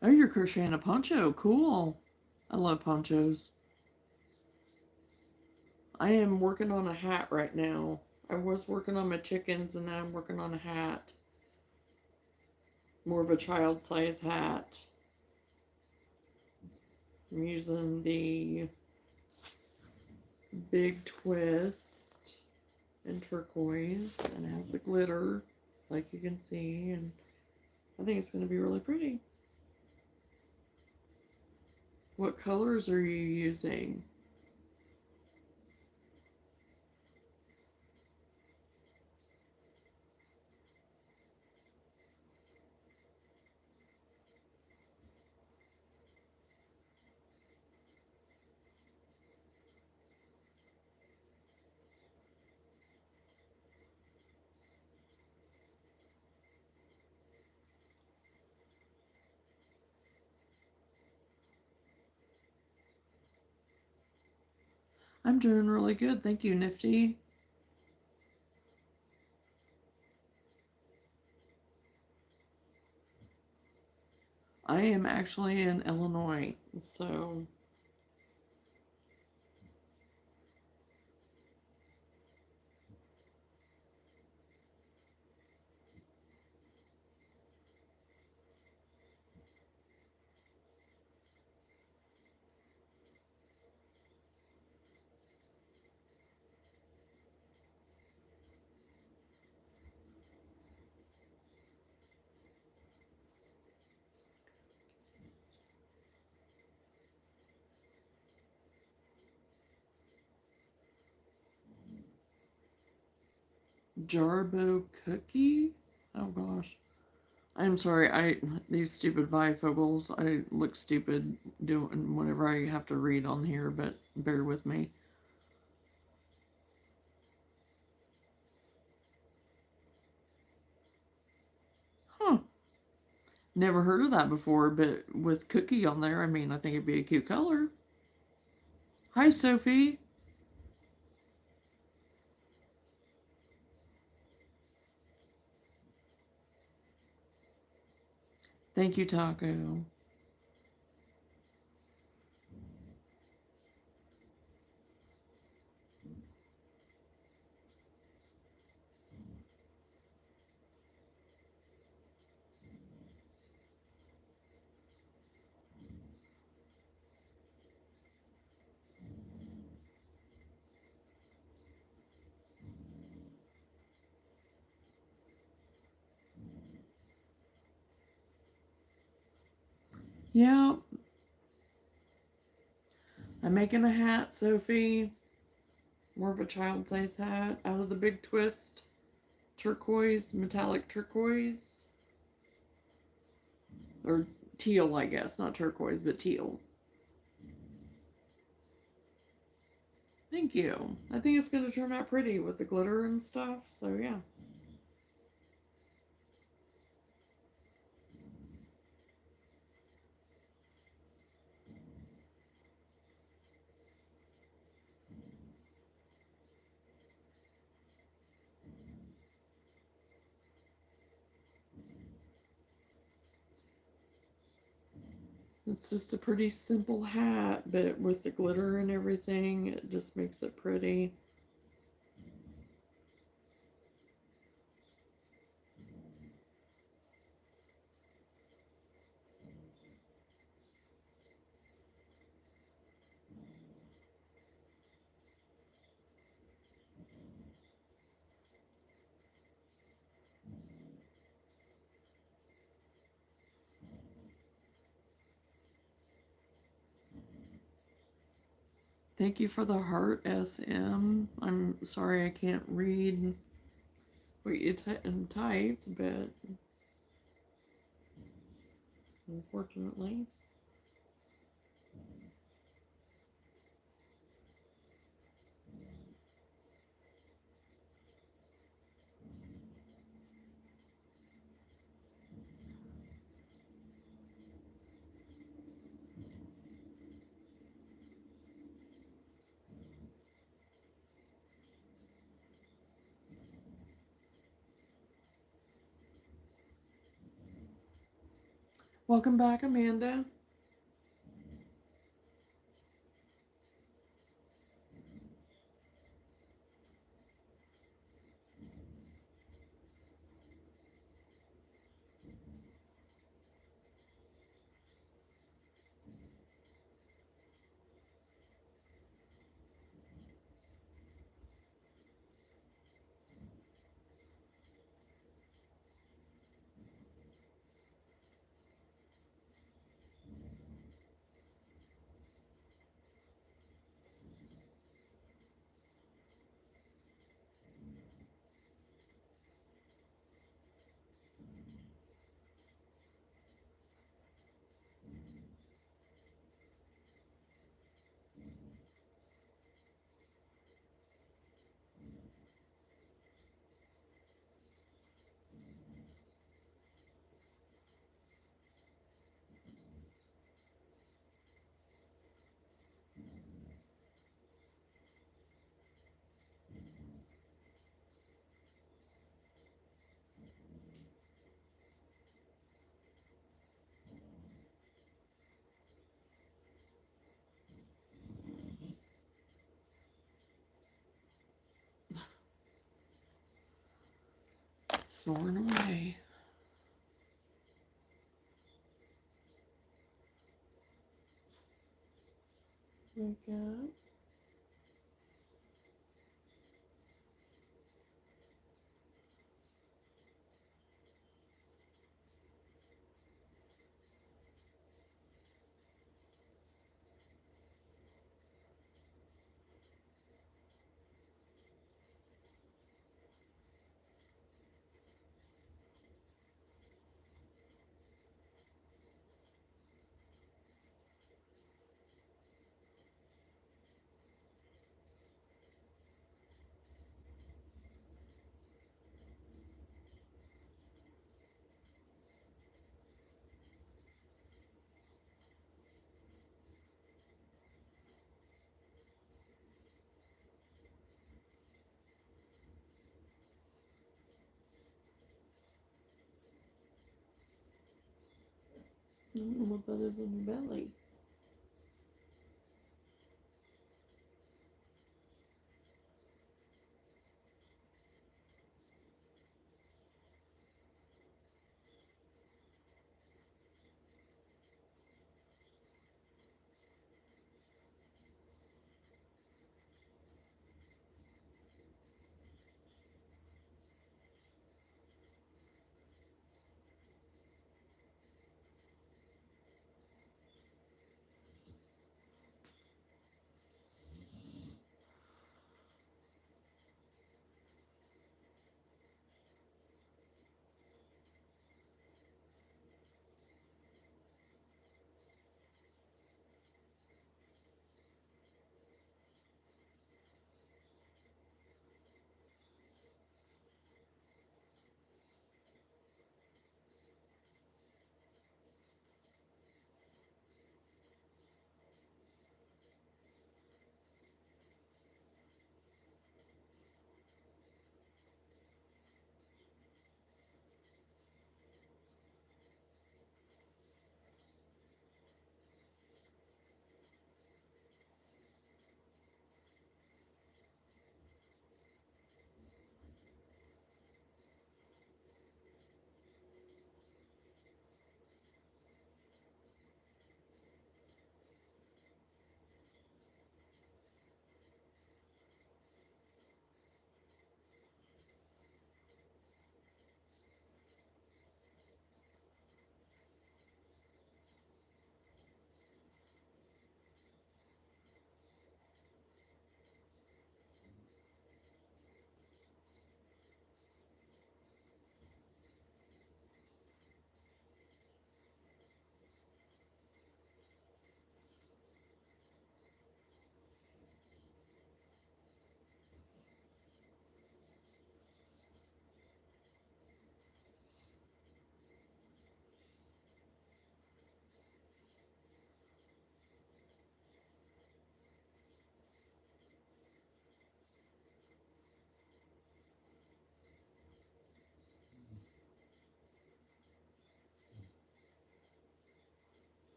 S1: Oh, you're crocheting a poncho. Cool. I love ponchos. I am working on a hat right now. I was working on my chickens and now I'm working on a hat. More of a child size hat. I'm using the big twist in turquoise and it has the glitter like you can see, and I think it's going to be really pretty. What colors are you using? I'm doing really good. Thank you, Nifty. I am actually in Illinois, so Jarbo cookie? Oh gosh. I'm sorry, these stupid bifocals, I look stupid doing whenever I have to read on here, but bear with me. Huh. Never heard of that before, but with cookie on there, I mean, I think it'd be a cute color. Hi, Sophie. Thank you, Taco. Yeah, I'm making a hat, Sophie. More of a child size hat out of the big twist turquoise, metallic turquoise. Or teal, I guess. Not turquoise, but teal. Thank you. I think it's going to turn out pretty with the glitter and stuff, so yeah. It's just a pretty simple hat, but with the glitter and everything, it just makes it pretty. Thank you for the heart, SM. I'm sorry I can't read what you typed, but unfortunately. Welcome back, Amanda. Snoring away. Wake up. I don't know what that is in your belly.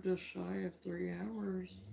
S1: just shy of 3 hours.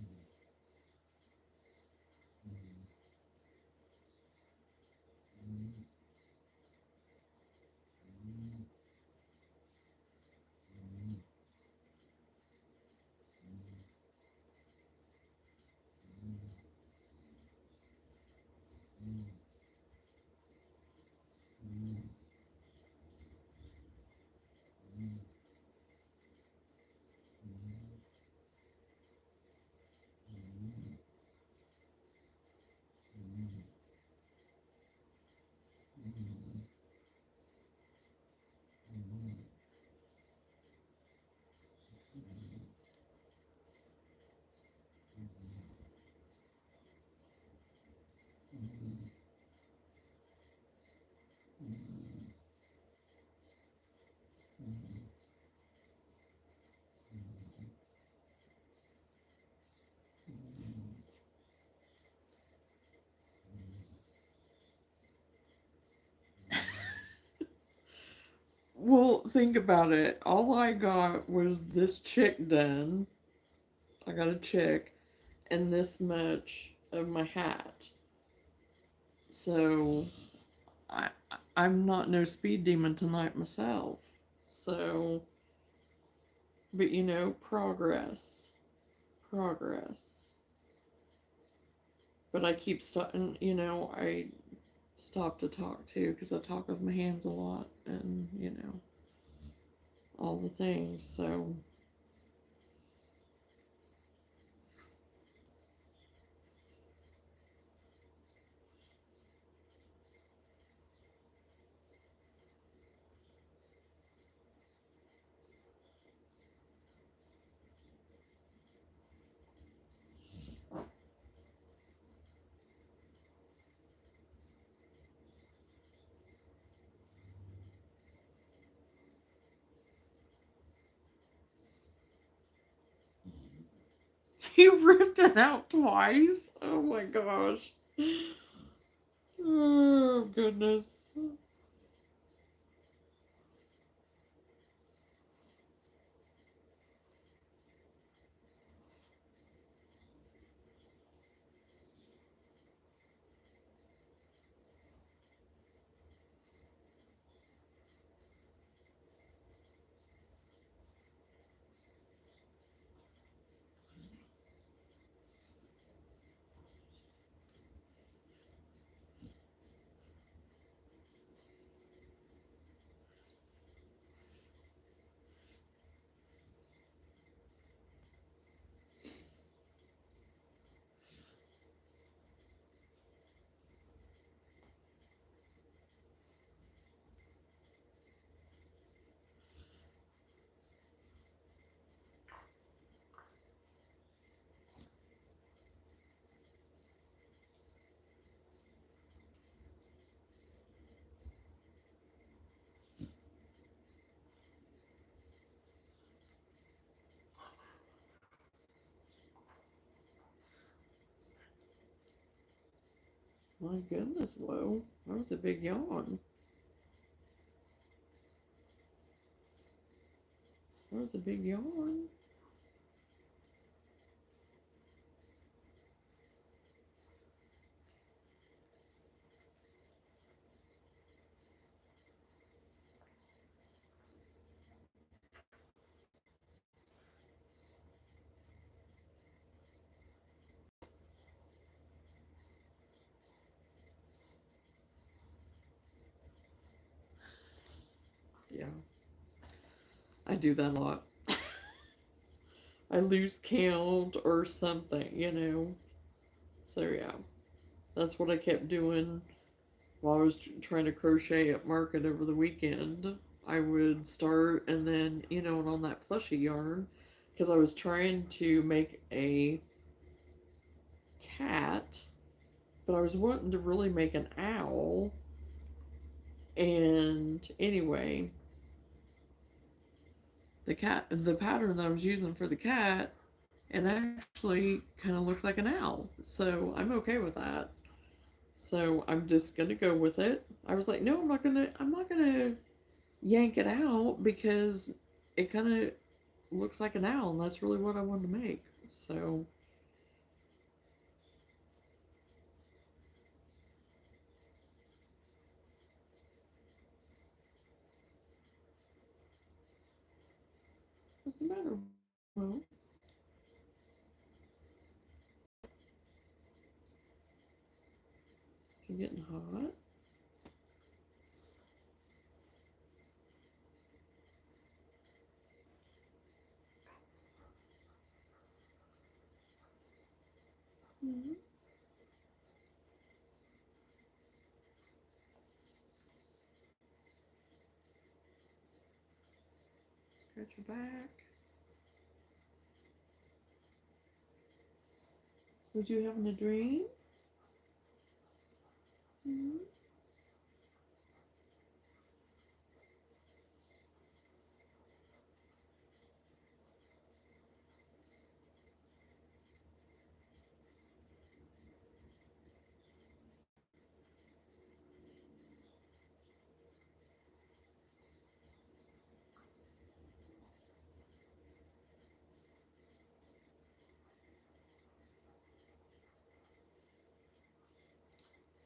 S1: Well, think about it. All I got was this chick done. I got a chick and this much of my hat. So I'm not no speed demon tonight myself. So, but progress, progress. But I keep stopping. I stop to talk too because I talk with my hands a lot, and all the things. So you ripped it out twice. Oh my gosh. Oh goodness. My goodness, whoa. That was a big yawn. That was a big yawn. Yeah, I do that a lot. I lose count or something. So yeah, that's what I kept doing while I was trying to crochet at market over the weekend. I would start and then, and on that plushy yarn, because I was trying to make a cat, but I was wanting to really make an owl. And anyway, the pattern that I was using for the cat, it actually kind of looks like an owl. So I'm okay with that. So I'm just gonna go with it. I was like, no, I'm not gonna yank it out because it kind of looks like an owl, and that's really what I wanted to make. So what's the matter? Well, it's getting hot. Mm-hmm. Scratch your back. Was you having a dream? Mm-hmm.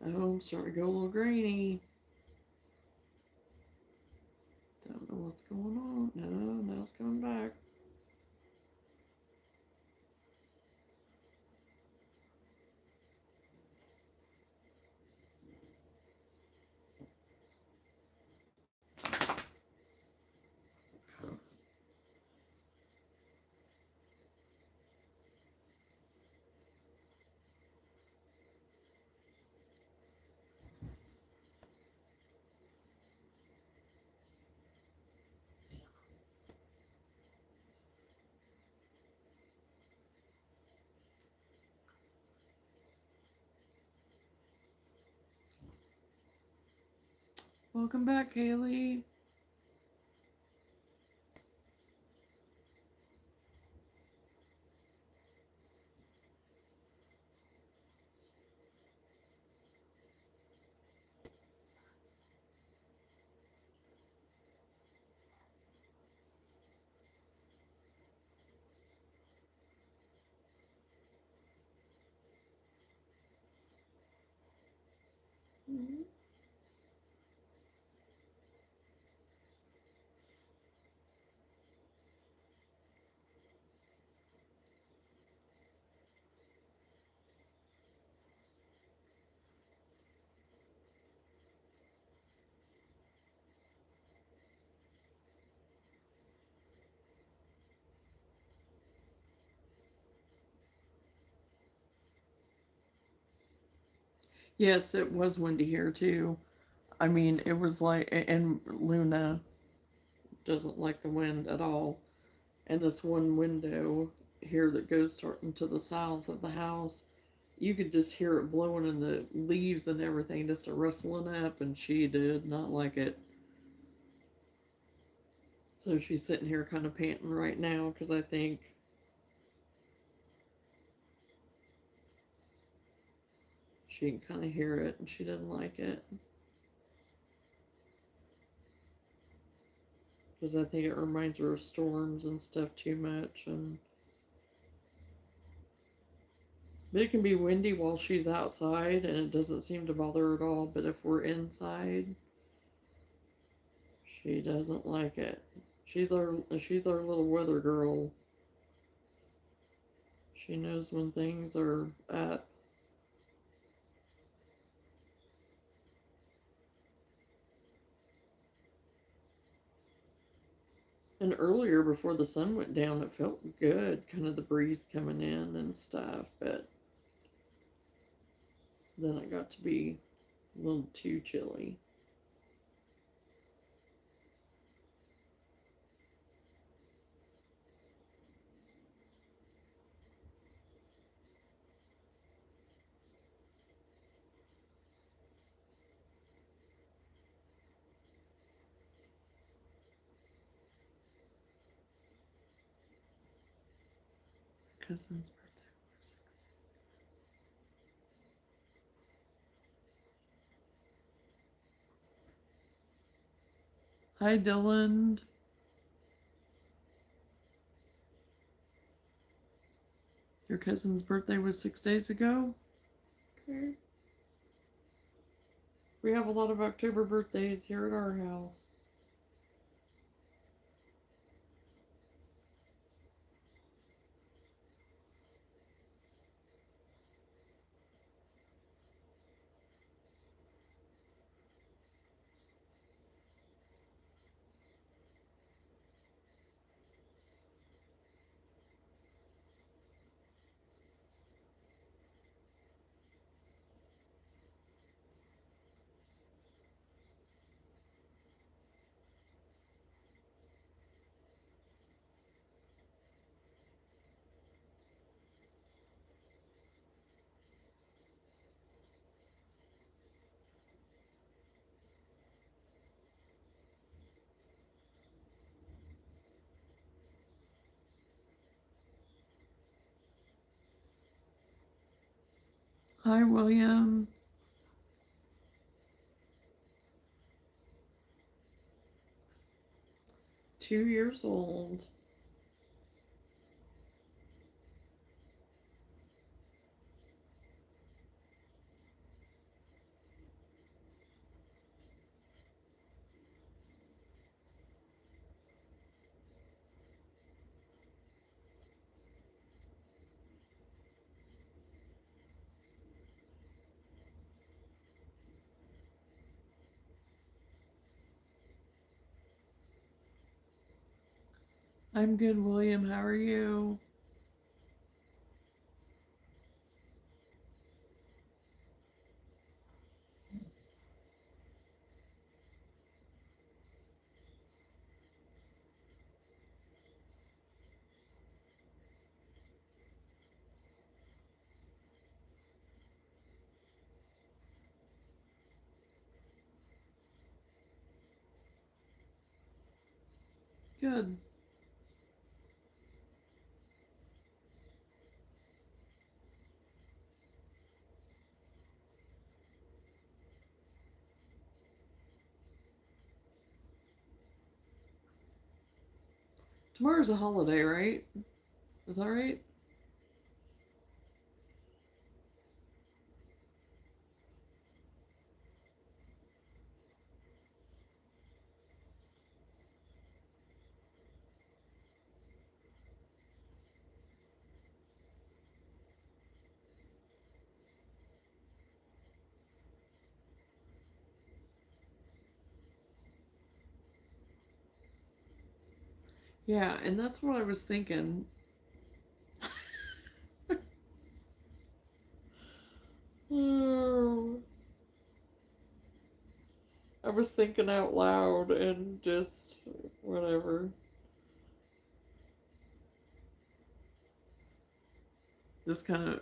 S1: Oh, I'm starting to go a little grainy. Don't know what's going on. No, now it's coming back. Welcome back, Kaylee. Mm-hmm. Yes, it was windy here too. I mean, it was like, and Luna doesn't like the wind at all. And this one window here that goes into the south of the house, you could just hear it blowing in the leaves and everything, just a rustling up, and she did not like it. So she's sitting here kind of panting right now because I think she can kind of hear it and she didn't like it. Because I think it reminds her of storms and stuff too much. And but it can be windy while she's outside and it doesn't seem to bother her at all. But if we're inside, she doesn't like it. She's our little weather girl. She knows when things are up. And earlier, before the sun went down, it felt good, kind of the breeze coming in and stuff. But then it got to be a little too chilly. Cousin's birthday. Hi, Dylan. Your cousin's birthday was 6 days ago? Okay. We have a lot of October birthdays here at our house. Hi, William. Two years old. I'm good, William. How are you? Good. Tomorrow's a holiday, right? Is that right? Yeah, and that's what I was thinking. Oh, I was thinking out loud and just whatever. This kind of.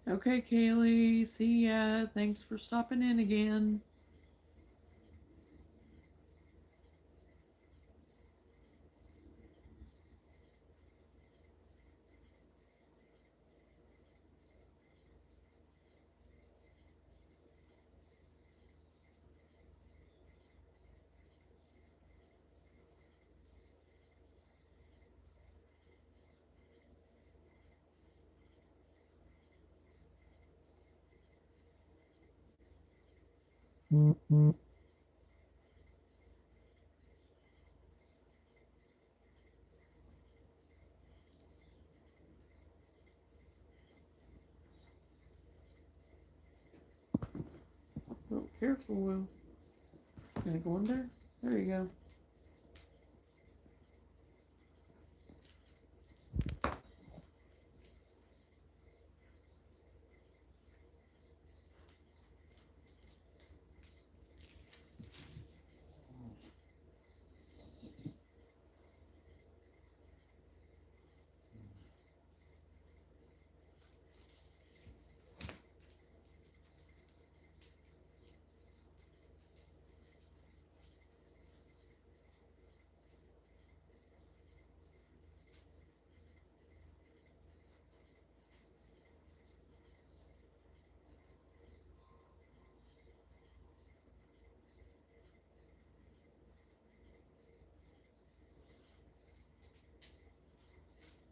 S1: Okay, Kaylee. See ya. Thanks for stopping in again. Mm-hmm. Oh, careful, Will. Gonna go under? There you go.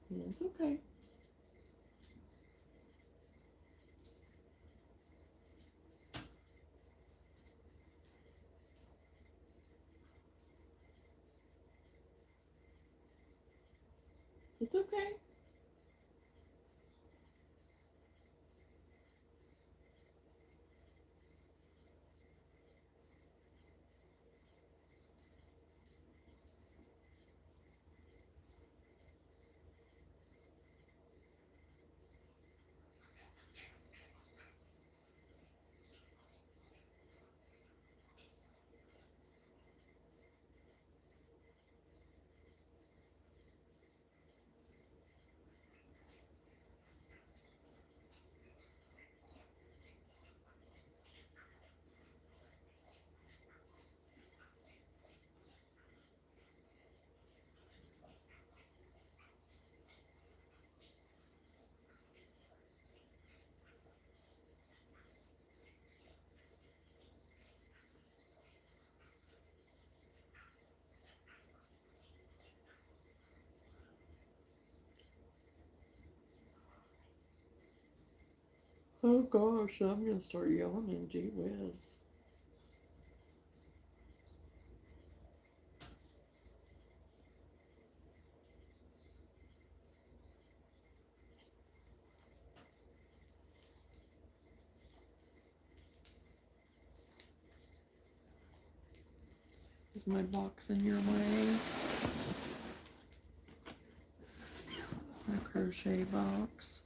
S1: Yeah, it's okay. It's okay. Oh gosh, I'm gonna start yawning. Gee whiz. Is my box in your way? My crochet box.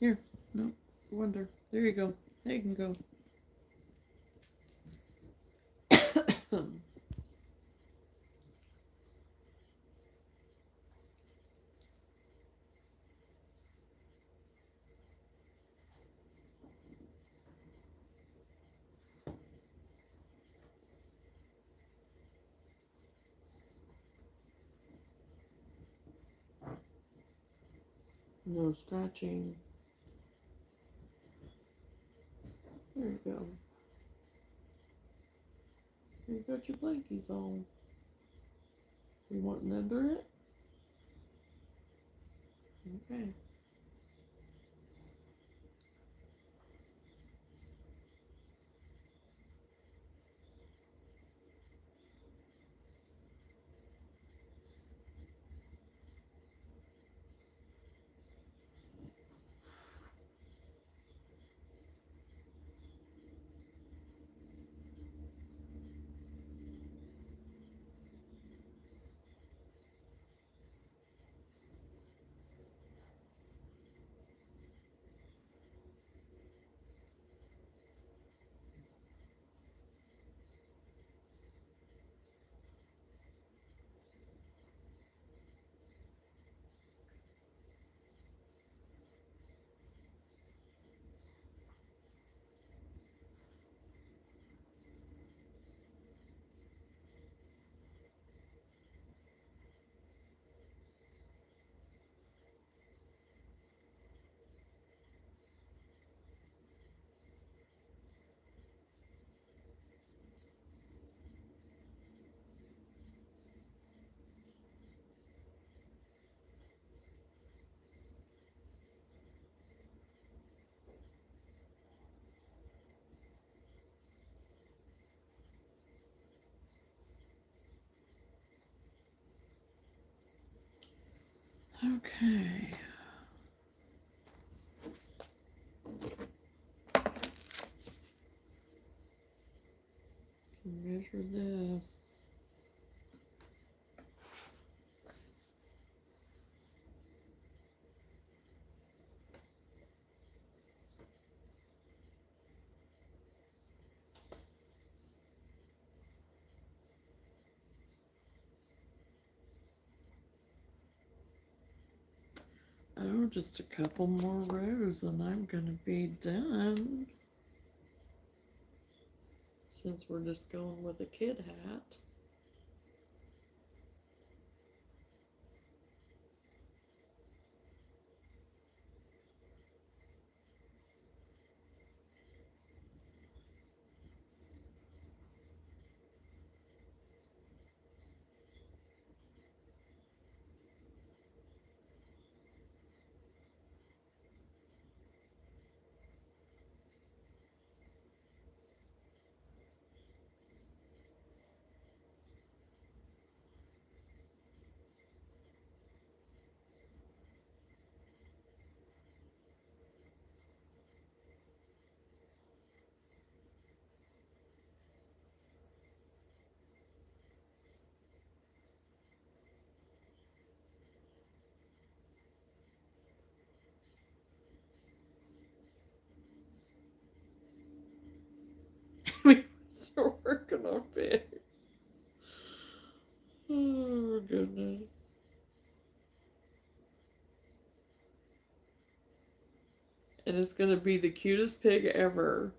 S1: Here. No. Wonder. There you go. There you can go. No scratching. There you go. You got your blankies on. You wanting under it? Okay. Okay. Measure this. Oh, just a couple more rows and I'm gonna be done. Since we're just going with a kid hat. We are working on big. Oh goodness. And it's gonna be the cutest pig ever.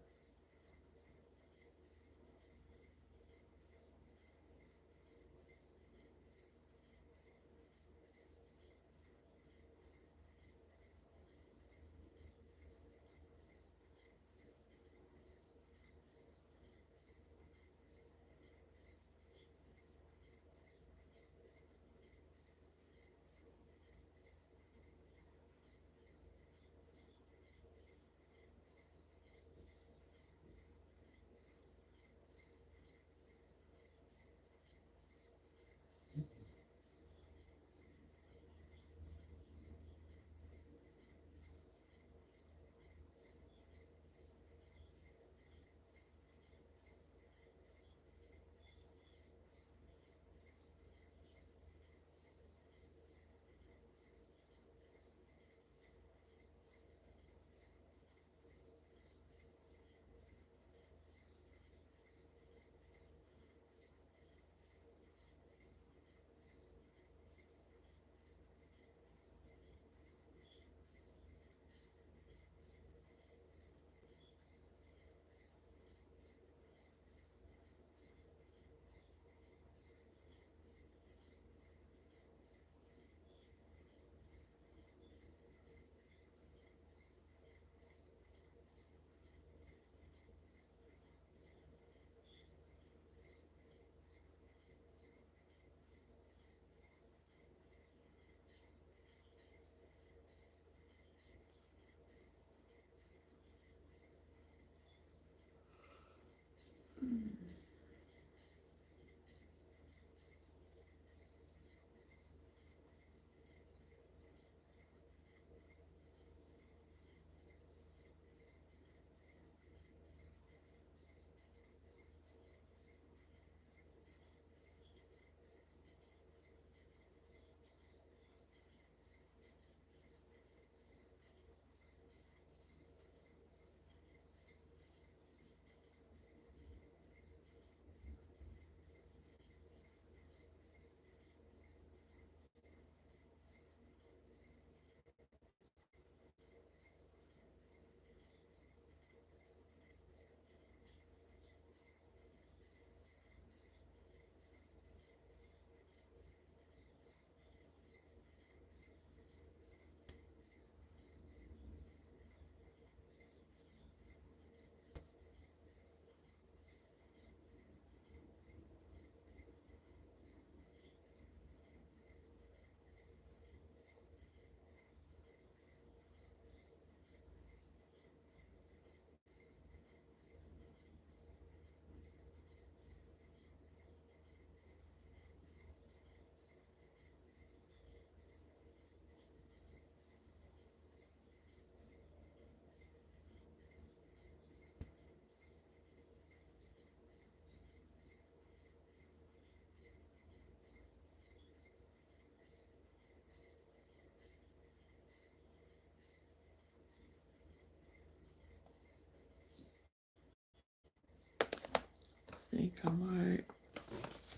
S1: think I might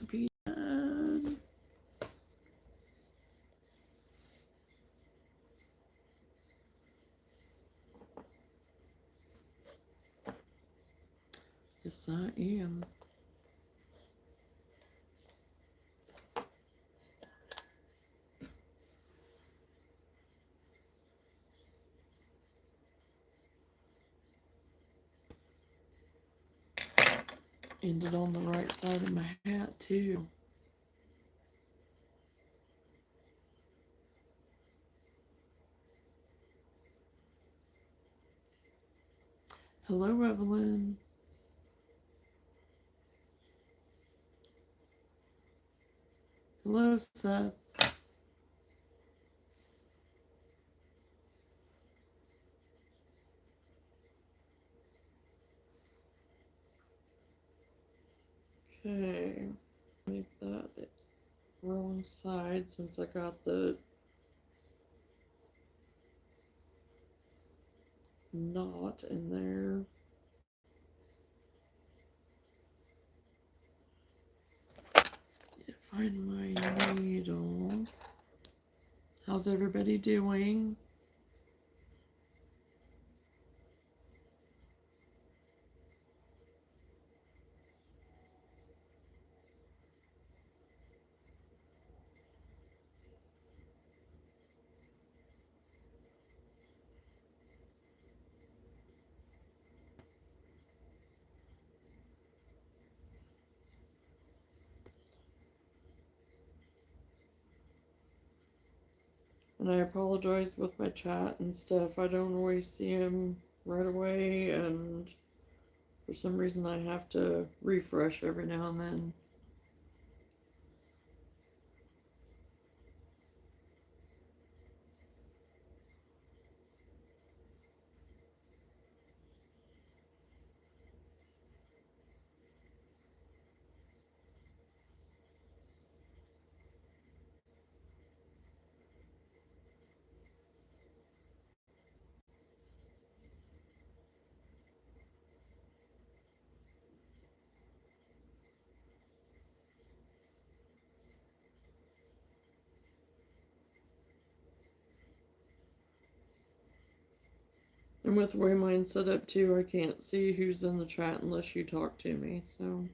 S1: be done. Yes, I am. Ended on the right side of my hat too. Hello, Evelyn. Hello, Seth. Okay, make that the wrong side since I got the knot in there. Find my needle. How's everybody doing? And I apologize with my chat and stuff. I don't always see them right away, and for some reason I have to refresh every now and then. And with the way mine's set up too, I can't see who's in the chat unless you talk to me, so.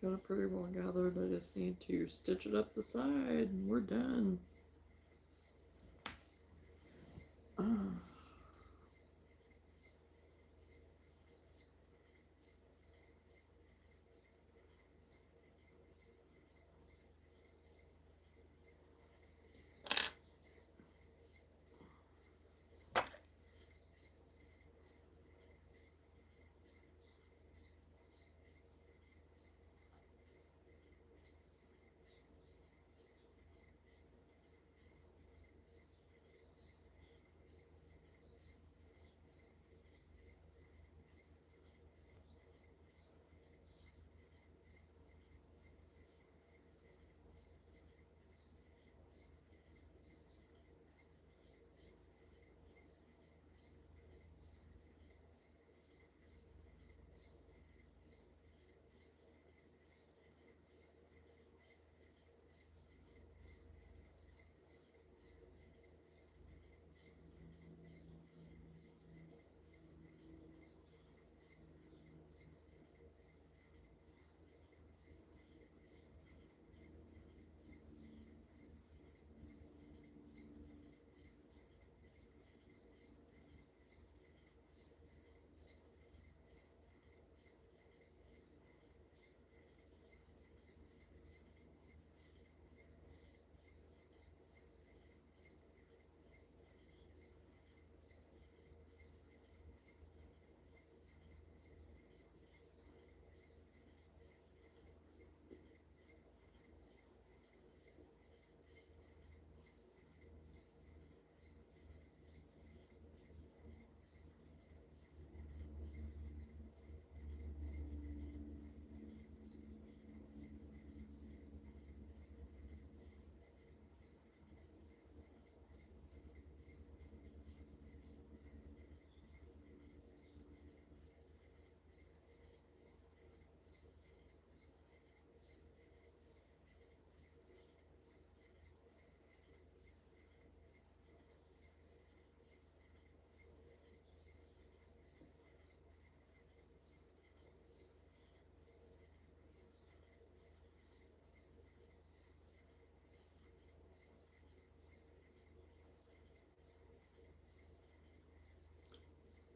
S1: Got it pretty well gathered. I just need to stitch it up the side and we're done.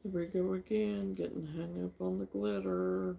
S1: Here we go again, getting hung up on the glitter.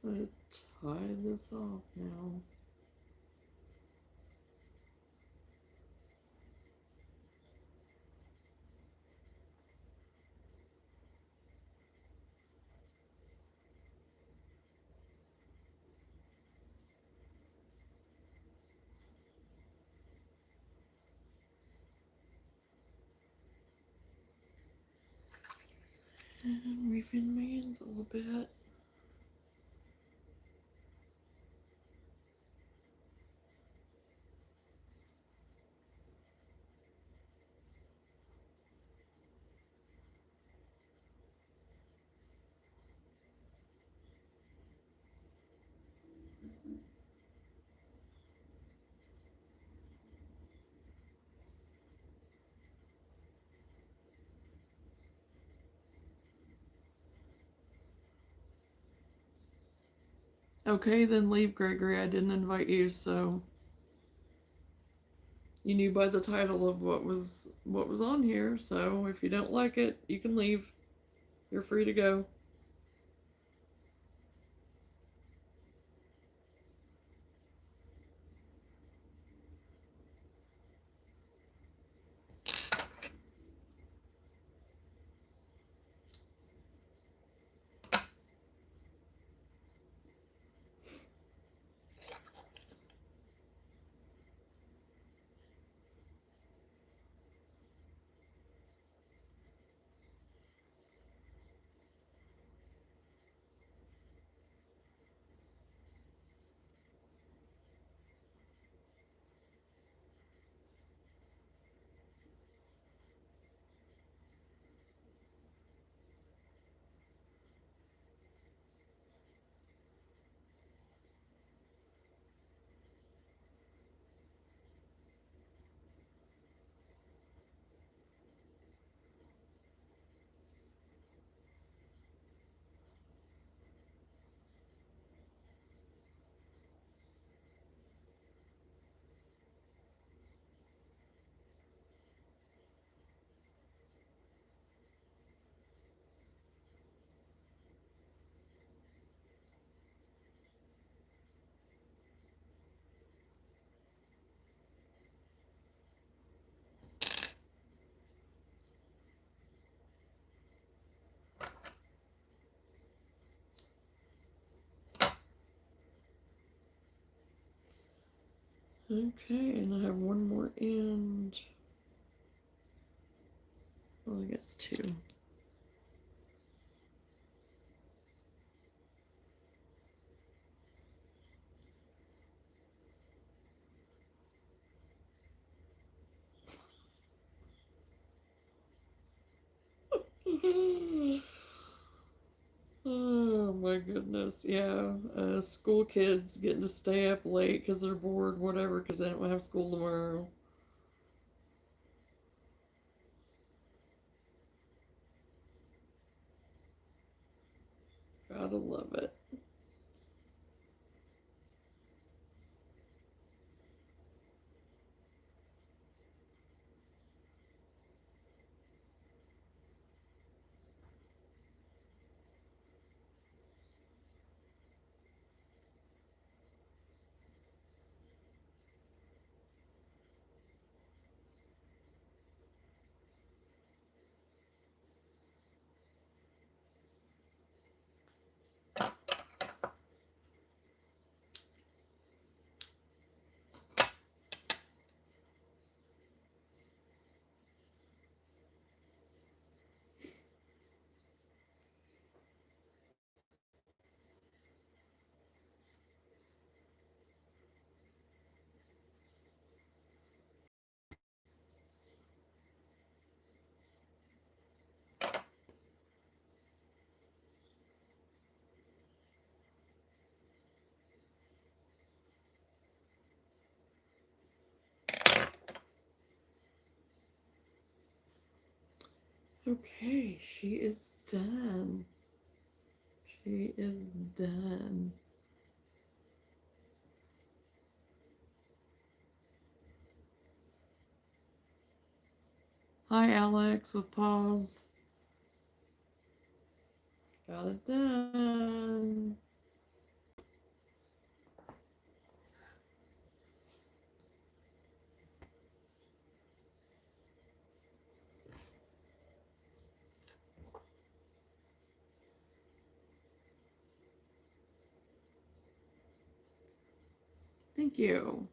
S1: I'm going to tie this off now. And refin my ends a little bit. Okay, then leave, Gregory. I didn't invite you, so you knew by the title of what was on here. So if you don't like it, you can leave. You're free to go. Okay, and I have one more end. Well, I guess two. Oh my goodness, yeah. School kids getting to stay up late because they're bored, whatever, because they don't have school tomorrow. Gotta love it. Okay, she is done. She is done. Hi, Alex, with paws. Got it done. Thank you.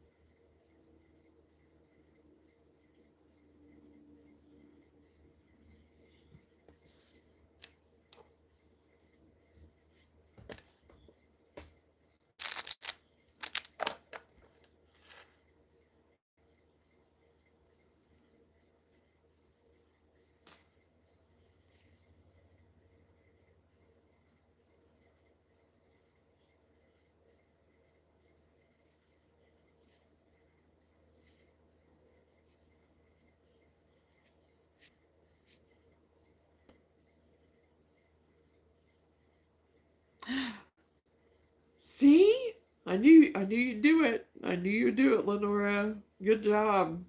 S1: See? I knew you'd do it. I knew you'd do it, Lenora. Good job.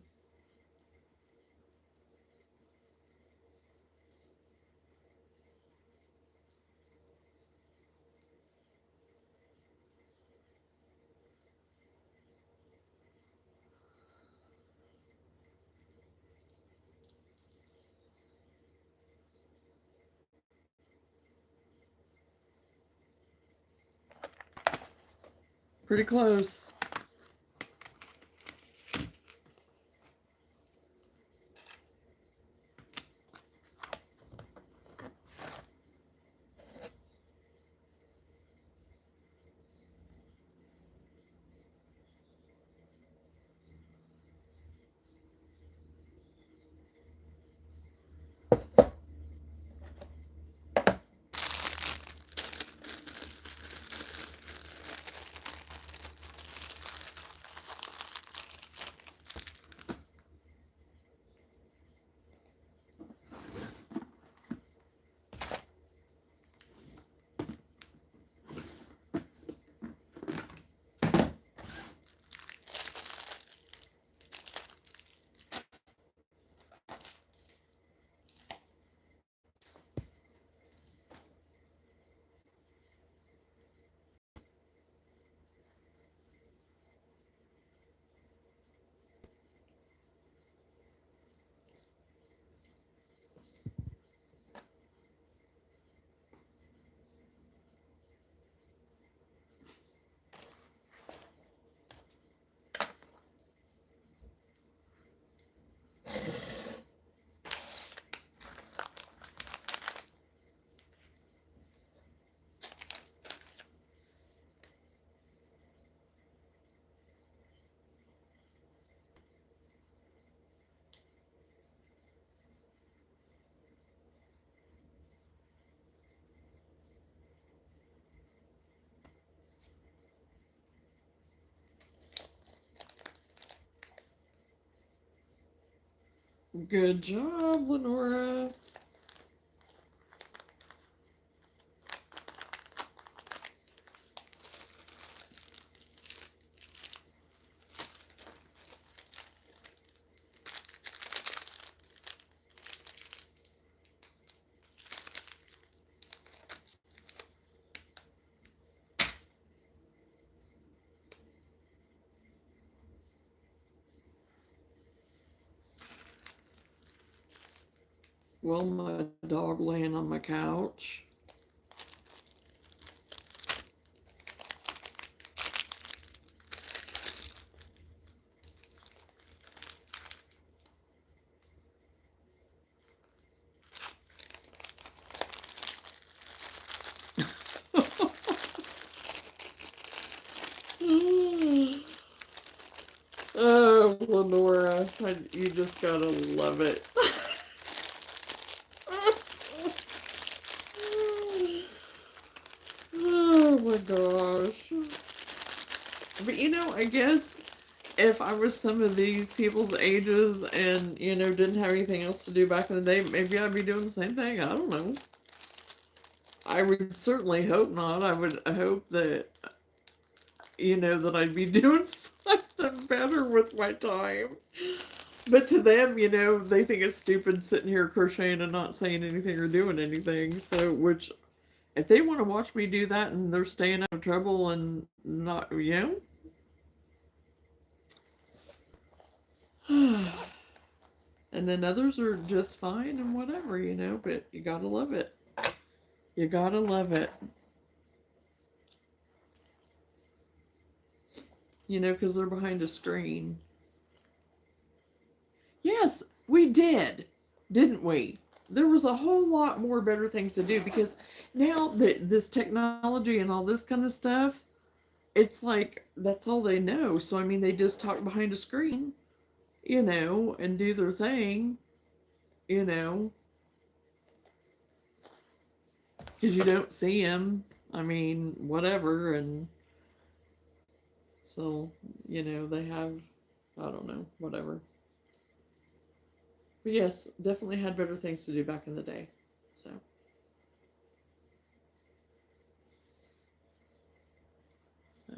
S1: Pretty close. Good job, Lenora. Well, my dog laying on my couch. Oh, Lenora, you just gotta love it. Oh my gosh. But you know, I guess if I was some of these people's ages and, you know, didn't have anything else to do back in the day, maybe I'd be doing the same thing. I don't know. I would certainly hope not. I would hope that, you know, that I'd be doing something better with my time. But to them, you know, they think it's stupid sitting here crocheting and not saying anything or doing anything. So, which, if they want to watch me do that and they're staying out of trouble and not, you know. And then others are just fine and whatever, you know, but you gotta love it. You gotta love it. you know, because they're behind a screen. Yes, we did, didn't we? There was a whole lot more better things to do because now that this technology and all this kind of stuff, it's like that's all they know. So I mean, they just talk behind a screen, you know, and do their thing, you know, because you don't see them. I mean, whatever, and so you know they have, I don't know, whatever. But yes, definitely had better things to do back in the day. So. So.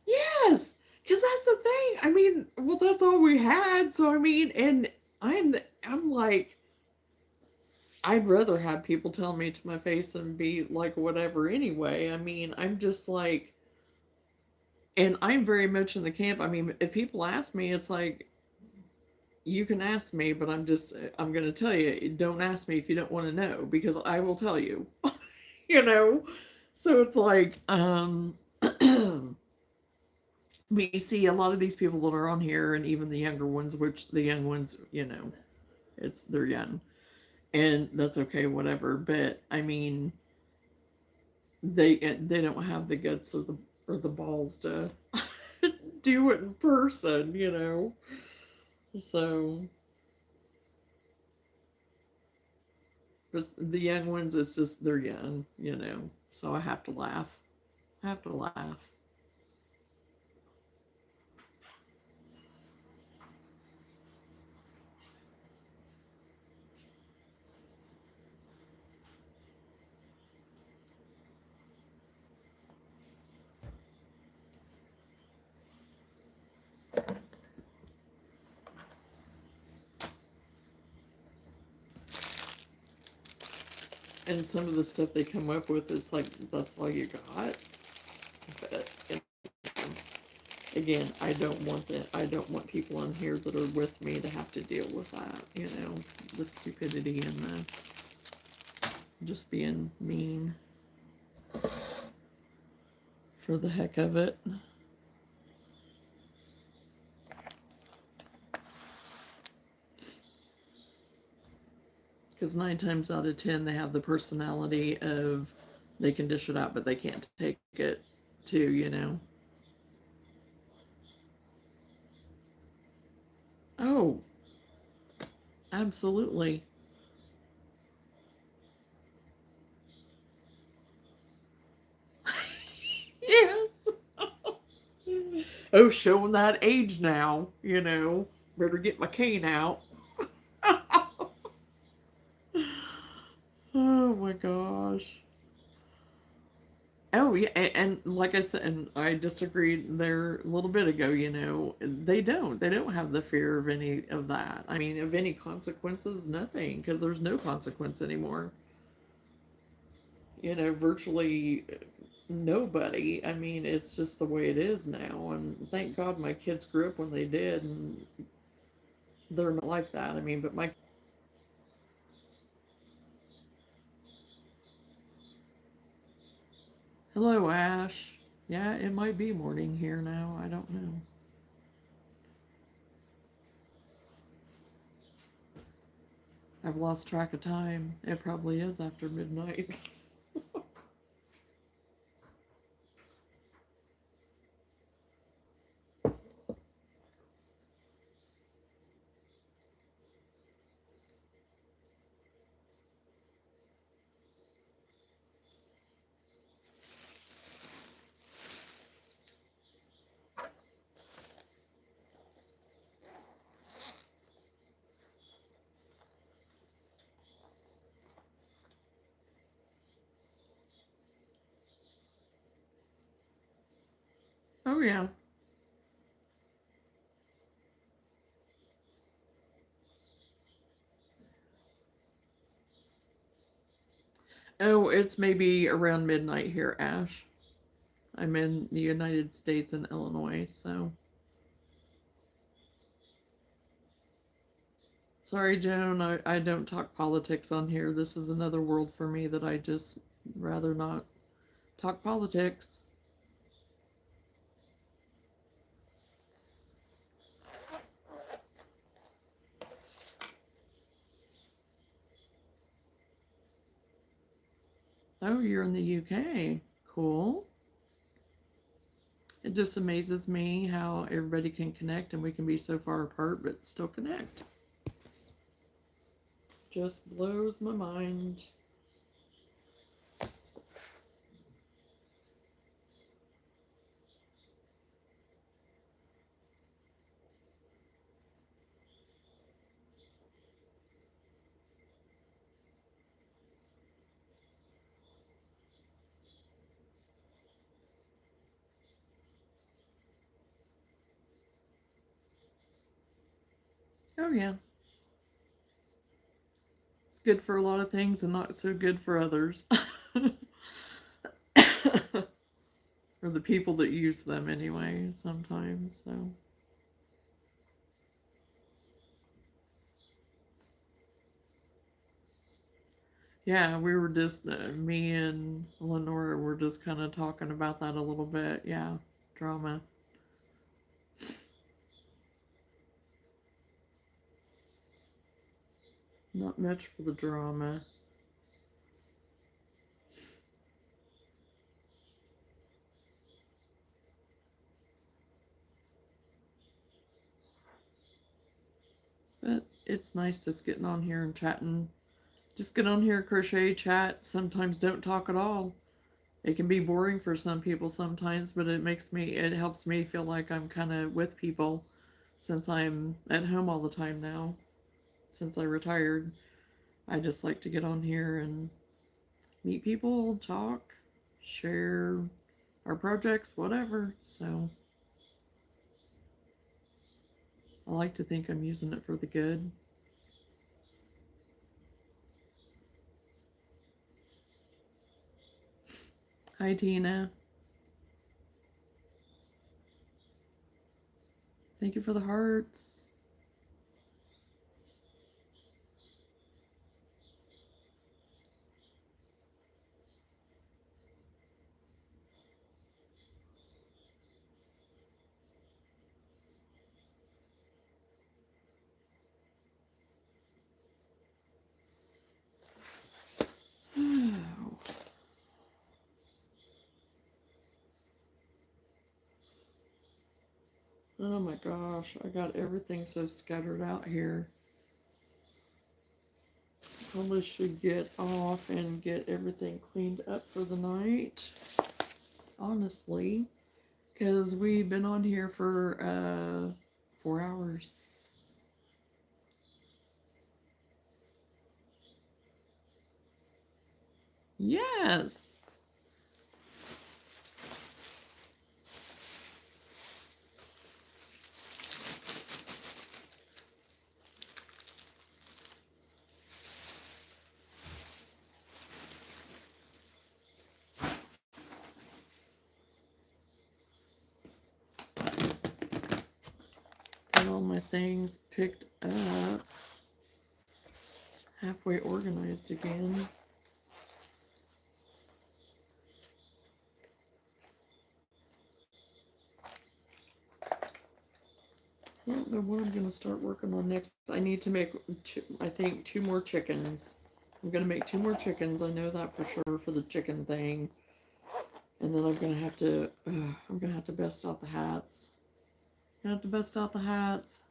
S1: Yes, because that's the thing. I mean, well, that's all we had. So I mean, and I'm like, I'd rather have people tell me to my face and be like whatever anyway. I mean, I'm just like, and I'm very much in the camp. I mean, if people ask me, it's like you can ask me, but I'm going to tell you, don't ask me if you don't want to know because I will tell you. You know, so it's like, we see a lot of these people that are on here, and even the younger ones, which the young ones, you know, they're young, and that's okay, whatever. But I mean, they don't have the guts or the balls to do it in person, you know. So the young ones, it's just they're young, you know. So I have to laugh. I have to laugh. And some of the stuff they come up with is like that's all you got. But again, I don't want people on here that are with me to have to deal with that, you know, the stupidity and the just being mean for the heck of it. Because 9 times out of 10, they have the personality of they can dish it out, but they can't take it too, you know. Oh, absolutely. Yes. Oh, showing that age now, you know. Better get my cane out. Oh my gosh. Oh yeah, and like I said, and I disagreed there a little bit ago. You know, they don't have the fear of any of that. I mean, of any consequences, nothing, because there's no consequence anymore. You know, virtually nobody. I mean, it's just the way it is now, and thank God my kids grew up when they did, and they're not like that. I mean, but my hello, Ash. Yeah, it might be morning here now. I don't know. I've lost track of time. It probably is after midnight. Oh yeah. Oh, it's maybe around midnight here, Ash. I'm in the United States in Illinois, so. Sorry, Joan, I don't talk politics on here. This is another world for me that I just rather not talk politics. Oh, you're in the UK. Cool. It just amazes me how everybody can connect and we can be so far apart but still connect. Just blows my mind. Oh, yeah. It's good for a lot of things and not so good for others. Or the people that use them anyway, sometimes, so. Yeah, we were just, me and Lenora were just kind of talking about that a little bit. Yeah, drama. Not much for the drama. But it's nice just getting on here and chatting. Just get on here, crochet, chat. Sometimes don't talk at all. It can be boring for some people sometimes, but it helps me feel like I'm kind of with people since I'm at home all the time now. Since I retired, I just like to get on here and meet people, talk, share our projects, whatever. So I like to think I'm using it for the good. Hi, Tina. Thank you for the hearts. Oh my gosh, I got everything so scattered out here. Probably should get off and get everything cleaned up for the night. Honestly, because we've been on here for 4 hours. Yes. Got all my things picked up. Halfway organized again. I don't know what I'm going to start working on next. I need to make, I think, 2 more chickens. I'm going to make 2 more chickens. I know that for sure for the chicken thing. And then I'm going to have to, I'm going to have to bust out the hats. I have to bust out the hats.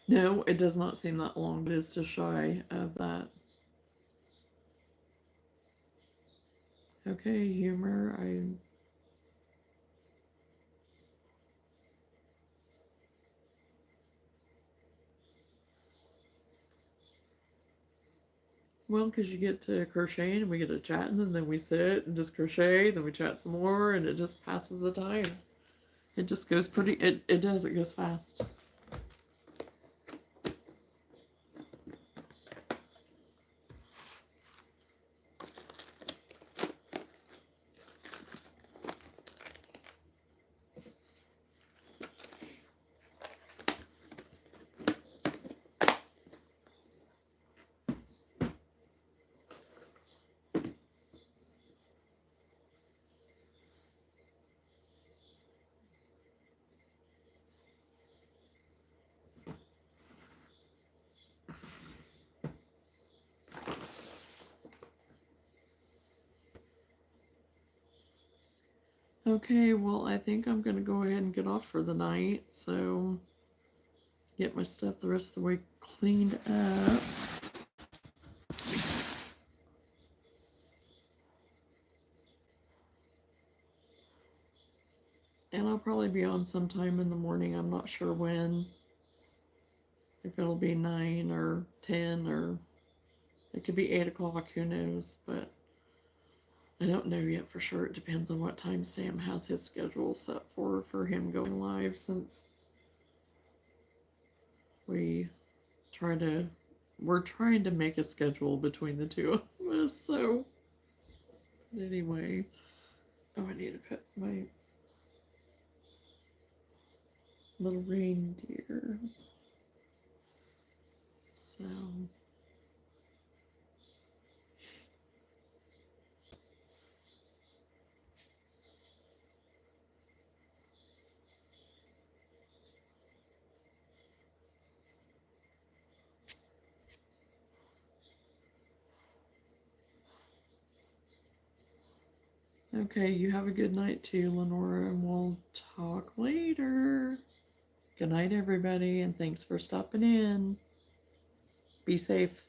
S1: No, it does not seem that long. It is just shy of that. Okay, humor. Well, because you get to crocheting and we get to chatting and then we sit and just crochet, then we chat some more and it just passes the time. It just goes pretty, it does, it goes fast. Okay, well, I think I'm going to go ahead and get off for the night. So, get my stuff the rest of the way cleaned up. And I'll probably be on sometime in the morning. I'm not sure when. If it'll be 9 or 10 or it could be 8 o'clock, who knows. But I don't know yet for sure. It depends on what time Sam has his schedule set for him going live, since we're trying to make a schedule between the two of us. So anyway, oh, I need to put my little reindeer. So okay, you have a good night too, Lenora, and we'll talk later. Good night, everybody, and thanks for stopping in. Be safe.